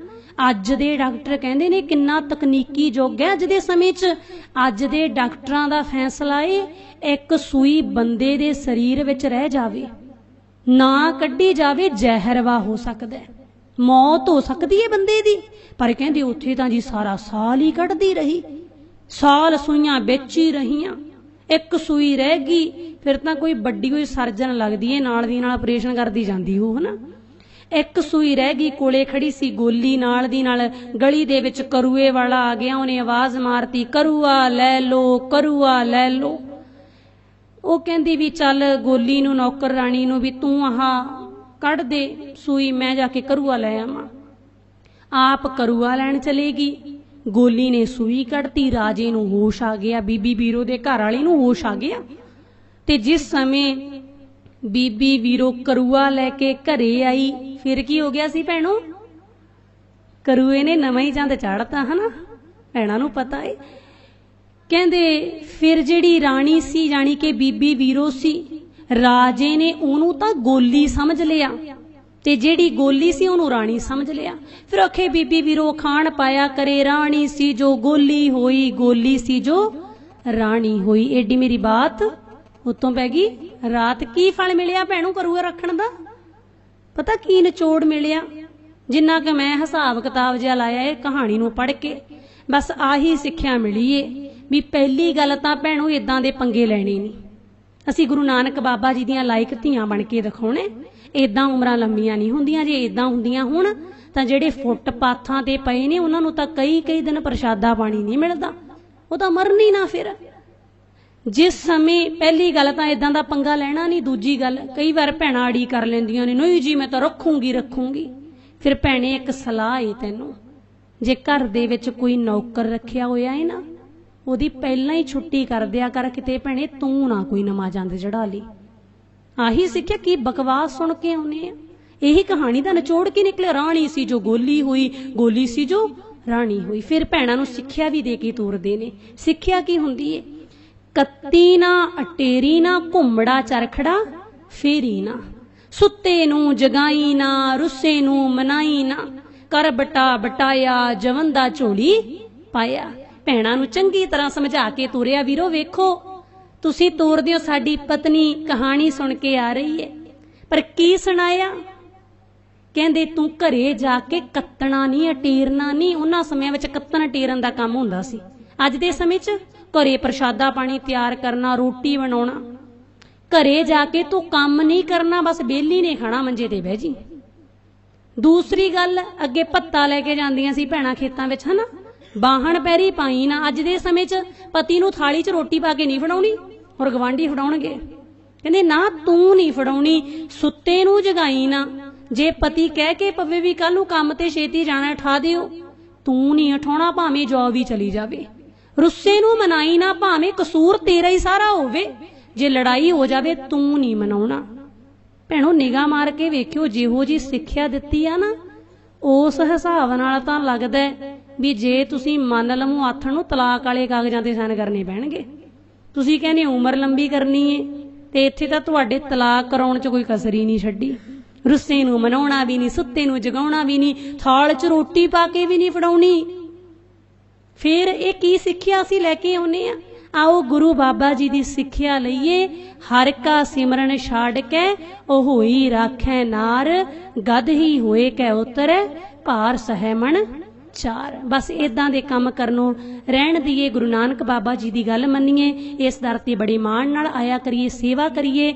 अज दे डॉक्टर कहंदे ने किन्ना तकनीकी युग है अज दे समय च। अज दे डॉक्टरां दा फैसला है एक सूई बंदे दे शरीर विच रह जावे, ना कड्ढी जावे, जहरवा हो सकदा है, मौत हो सकती है बंदे दी। पर कहंदे उत्थे तां जी सारा साल ही कढ़दी रही, साल सूइयां विच ही रहियां, एक सूई रह गई। फिर तां कोई बड्डी कोई सर्जन लगदी है, नाल दी नाल ऑपरेशन करदी जांदी हो, है ना। एक सूई रह गई, कोले खड़ी सी गोली, नाल दी नाल गली दे विच करुए वाला आ गया, उहने आवाज मारती करुआ लै लो, करुआ लै लो। ਉਹ ਕਹਿੰਦੀ ਵੀ ਚੱਲ ਗੋਲੀ ਨੂੰ ਨੌਕਰ ਰਾਣੀ ਨੂੰ ਵੀ ਤੂੰ ਆਹ ਕੱਢ ਦੇ ਸੂਈ, ਮੈਂ ਜਾ ਕੇ ਕਰੂਆ ਲੈ ਆਵਾਂ। ਆਪ ਕਰੂਆ ਲੈਣ ਚਲੇਗੀ, ਗੋਲੀ ਨੇ ਸੂਈ ਕੱਢਤੀ, ਰਾਜੇ ਨੂੰ ਹੋਸ਼ ਆ ਗਿਆ, ਬੀਬੀ ਵੀਰੋ ਦੇ ਘਰ ਵਾਲੀ ਨੂੰ ਹੋਸ਼ ਆ ਗਿਆ। ਤੇ ਜਿਸ ਸਮੇਂ ਬੀਬੀ ਵੀਰੋ ਕਰੂਆ ਲੈ ਕੇ ਘਰੇ ਆਈ, ਫਿਰ ਕੀ ਹੋ ਗਿਆ ਸੀ ਭੈਣੋ? ਕਰੂਏ ਨੇ ਨਵਾਂ ਹੀ ਚੰਦ ਚਾੜਤਾ, ਹਨਾ, ਭੈਣਾਂ ਨੂੰ ਪਤਾ ਹੈ। कहंदे फिर जिहड़ी राणी सी जानी कि बीबी वीरो सी, राजे ने ओनू तां गोली समझ लिया ते जिहड़ी गोली सी ओनू राणी समझ लिया। फिर आखे बीबी वीरो खान पाया करे, राणी सी जो गोली होई, गोली सी जो राणी होई। एडी मेरी बात उत्तों पै गई रात। की फल मिलिया भैणों करुआ रखण दा? पता की निचोड़ मिलिया? जिन्ना कि मैं हिसाब किताब जिहा लाया है कहानी नूं पढ़ के, बस आही सिक्ख्या मिली है भी पहली गल तां भैणों इदां दे पंगे लैणे नहीं। असी गुरु नानक बाबा जी दियां लायक धीआं बन के दिखाउणे। इदां उमरां लंबीआं नहीं हुंदियां, जे इदां हुंदियां होण तां जिहड़े फुटपाथां ते पए ने उन्हां नूं तां कई कई दिन प्रशादा पानी नहीं मिलदा, ਉਹ ਤਾਂ ਮਰਨ ਹੀ ਨਾ। ਫਿਰ जिस समय पहली गल तां इदां दा पंगा लैणा नहीं। दूजी गल कई बार भैणां अड़ी कर लैंदियां ने, नहीं जी मैं तां रखूंगी रखूंगी। फिर भैणे एक सलाह है तैनूं, जे घर दे विच कोई नौकर रखिया होया है ना, ਉਹਦੀ ਪਹਿਲਾਂ ਹੀ ਛੁੱਟੀ ਕਰ ਦਿਆ ਕਰ, ਕਿਤੇ ਭੈਣੇ ਤੂੰ ਨਾ ਕੋਈ ਨਵਾਂ ਜੰਦ ਚੜਾ ਲਈ। ਆਹੀ ਸਿੱਖਿਆ। ਕੀ ਬਕਵਾਸ ਸੁਣ ਕੇ ਆਉਨੇ ਆ। ਇਹੀ ਕਹਾਣੀ ਦਾ ਨਿਚੋੜ ਕੀ ਨਿਕਲਿਆ? ਰਾਣੀ ਸੀ ਜੋ ਗੋਲੀ ਹੋਈ, ਗੋਲੀ ਸੀ ਜੋ ਰਾਣੀ ਹੋਈ। ਫਿਰ ਭੈਣਾਂ ਨੂੰ ਸਿੱਖਿਆ ਵੀ ਦੇ ਕੇ ਤੋਰਦੇ ਨੇ। ਸਿੱਖਿਆ ਕੀ ਹੁੰਦੀ ਏ? ਕੱਤੀ ਨਾ ਅਟੇਰੀ ਨਾ, ਘੁੰਮੜਾ ਚਰਖੜਾ ਫੇਰੀ ਨਾ, ਸੁੱਤੇ ਨੂੰ ਜਗਾਈ ਨਾ, ਰੁੱਸੇ ਨੂੰ ਮਨਾਈ ਨਾ, ਕਰ ਬਟਾ ਬਟਾਇਆ, ਜਵਨ ਦਾ ਝੋਲੀ ਪਾਇਆ। ਭੈਣਾਂ ਨੂੰ ਚੰਗੀ ਤਰ੍ਹਾਂ ਸਮਝਾ ਕੇ ਤੋਰਿਆ। ਵੀਰੋ ਵੇਖੋ ਤੁਸੀਂ ਤੋਰਦੇ ਹੋ, ਸਾਡੀ ਪਤਨੀ ਕਹਾਣੀ ਸੁਣ ਕੇ ਆ ਰਹੀ ਹੈ, ਪਰ ਕੀ ਸੁਣਾਇਆ? ਕਹਿੰਦੇ ਤੂੰ ਘਰੇ ਜਾ ਕੇ ਕੱਤਣਾ ਨਹੀਂ, ਅਟੇਰਨਾ ਨਹੀਂ। ਉਹਨਾਂ ਸਮਿਆਂ ਵਿੱਚ ਕੱਤਣ ਅਟੇਰਨ ਦਾ ਕੰਮ ਹੁੰਦਾ ਸੀ। ਅੱਜ ਦੇ ਸਮੇਂ 'ਚ ਘਰੇ ਪ੍ਰਸ਼ਾਦਾ ਪਾਣੀ ਤਿਆਰ ਕਰਨਾ, ਰੋਟੀ ਬਣਾਉਣਾ। ਘਰੇ ਜਾ ਕੇ ਤੂੰ ਕੰਮ ਨਹੀਂ ਕਰਨਾ, ਬਸ ਵਿਹਲੀ ਨੇ ਖਾਣਾ, ਮੰਜੇ ਤੇ ਬਹਿ ਜੀ। ਦੂਸਰੀ ਗੱਲ, ਅੱਗੇ ਭੱਤਾ ਲੈ ਕੇ ਜਾਂਦੀਆਂ ਸੀ ਭੈਣਾਂ ਖੇਤਾਂ ਵਿੱਚ, ਹਨਾ, ਬਾਹਣ ਪੈਰੀ ਪਾਈ ਨਾ। ਅੱਜ ਦੇ ਸਮੇਂ 'ਚ ਪਤੀ ਨੂੰ ਥਾਲੀ 'ਚ ਰੋਟੀ ਪਾ ਕੇ ਨਹੀਂ ਫੜਾਉਣੀ, ਔਰ ਗਵਾਂਢੀ ਫੜਾਉਣਗੇ। ਕਹਿੰਦੇ ਨਾ ਤੂੰ ਨਹੀਂ ਫੜਾਉਣੀ, ਸੁੱਤੇ ਨੂੰ ਜਗਾਈ ਨਾ। ਜੇ ਪਤੀ ਕਹਿ ਕੇ ਪਵੇ ਵੀ ਕੱਲ ਨੂੰ ਕੰਮ ਤੇ ਛੇਤੀ ਜਾਣਾ, ਠਾ ਦਿਓ, ਤੂੰ ਨਹੀਂ ਉਠਾਉਣਾ, ਭਾਵੇਂ ਜੌਬ ਵੀ ਚਲੀ ਜਾਵੇ। ਰੁੱਸੇ ਨੂੰ ਮਨਾਈ ਨਾ, ਭਾਵੇਂ ਕਸੂਰ ਤੇਰਾ ਹੀ ਸਾਰਾ ਹੋਵੇ, ਜੇ ਲੜਾਈ ਹੋ ਜਾਵੇ ਤੂੰ ਨਹੀਂ ਮਨਾਉਣਾ। ਭੈਣੋ ਨਿਗਾਹ ਮਾਰ ਕੇ ਵੇਖਿਓ, ਜਿਹੋ ਜੀ ਸਿੱਖਿਆ ਦਿੱਤੀ ਆ ਨਾ, ਉਸ ਹਿਸਾਬ ਨਾਲ ਤਾਂ ਲੱਗਦਾ ਵੀ ਜੇ ਤੁਸੀਂ ਮੰਨ ਲਵੋ ਆਥਣ ਨੂੰ ਤਲਾਕ ਵਾਲੇ ਕਾਗਜ਼ਾਂ ਤੇ ਸਾਈਨ ਕਰਨੇ ਪੈਣਗੇ। ਤੁਸੀਂ ਕਹਿੰਦੇ ਉਮਰ ਲੰਬੀ ਕਰਨੀ ਏ, ਤੇ ਇੱਥੇ ਤਾਂ ਤੁਹਾਡੇ ਤਲਾਕ ਕਰਾਉਣ 'ਚ ਕੋਈ ਕਸਰ ਹੀ ਨਹੀਂ ਛੱਡੀ। ਰੁੱਸੇ ਨੂੰ ਮਨਾਉਣਾ ਵੀ ਨਹੀਂ, ਸੁੱਤੇ ਨੂੰ ਜਗਾਉਣਾ ਵੀ ਨਹੀਂ, ਥਾਲ 'ਚ ਰੋਟੀ ਪਾ ਕੇ ਵੀ ਨਹੀਂ ਫੜਾਉਣੀ। ਫਿਰ ਇਹ ਕੀ ਸਿੱਖਿਆ ਅਸੀਂ ਲੈ ਕੇ ਆਉਨੇ ਆ? आओ गुरु बाबा जी की सिक्ख्या लईए। हर का सिमरन छाड़ के ओ होई राखै नार, गद ही होए कै उतरै भार सहै मन चार। बस इदां दे काम करनों रहन दीए। गुरु नानक बाबा जी की गल मन्नीए, इस दर ते बड़े मान नाल आया करिए, सेवा करिए।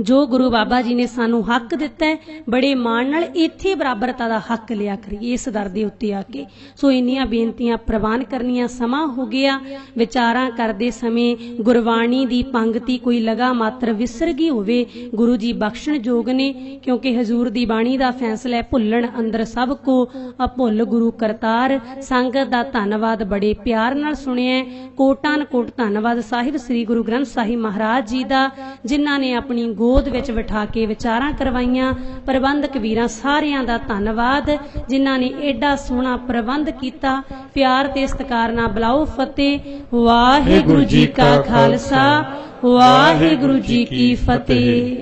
ਜੋ ਗੁਰੂ ਬਾਬਾ ਜੀ ਨੇ ਸਾਨੂੰ ਹੱਕ ਦਿੱਤਾ ਹੈ, ਬੜੇ ਮਾਣ ਨਾਲ ਇੱਥੇ ਬਰਾਬਰਤਾ ਦਾ ਹੱਕ ਲਿਆ ਕਰੀਏ ਇਸ ਦਰ ਦੇ ਉੱਤੇ ਆ ਕੇ। ਸੋ ਇੰਨੀਆਂ ਬੇਨਤੀਆਂ ਪ੍ਰਵਾਨ ਕਰਨੀਆਂ, ਸਮਾਂ ਹੋ ਗਿਆ। ਵਿਚਾਰਾਂ ਕਰਦੇ ਸਮੇਂ ਗੁਰਬਾਣੀ ਦੀ ਪੰਗਤੀ ਕੋਈ ਲਗਾ ਮਾਤਰ ਵਿਸਰ ਗਈ ਹੋਵੇ, ਗੁਰੂ ਜੀ ਬਖਸ਼ਣ ਯੋਗ ਨੇ, ਕਿਉਂਕਿ ਹਜ਼ੂਰ ਦੀ ਬਾਣੀ ਦਾ ਫੈਸਲਾ ਹੈ, ਭੁੱਲਣ ਅੰਦਰ ਸਭ ਕੋ ਅਭੁੱਲ ਗੁਰੂ ਕਰਤਾਰ। ਸੰਗਤ ਦਾ ਧੰਨਵਾਦ ਬੜੇ ਪਿਆਰ ਨਾਲ ਸੁਣਿਆ। ਕੋਟਾਨ ਕੋਟ ਧੰਨਵਾਦ ਸਾਹਿਬ ਸ੍ਰੀ ਗੁਰੂ ਗ੍ਰੰਥ ਸਾਹਿਬ ਮਹਾਰਾਜ ਜੀ ਦਾ, ਜਿਨ੍ਹਾਂ ਨੇ ਆਪਣੀ ਗੋਦ ਵਿੱਚ ਬਿਠਾ ਕੇ ਵਿਚਾਰਾਂ ਕਰਵਾਈਆਂ। ਪ੍ਰਬੰਧਕ ਵੀਰਾਂ ਸਾਰਿਆਂ ਦਾ ਧੰਨਵਾਦ, ਜਿਨ੍ਹਾਂ ਨੇ ਐਡਾ ਸੋਹਣਾ ਪ੍ਰਬੰਧ ਕੀਤਾ। ਪਿਆਰ ਤੇ ਸਤਿਕਾਰ ਨਾਲ ਬੁਲਾਓ ਫਤਿਹ। ਵਾਹਿਗੁਰੂ ਜੀ ਕਾ ਖਾਲਸਾ, ਵਾਹਿਗੁਰੂ ਜੀ ਕੀ ਫਤਿਹ।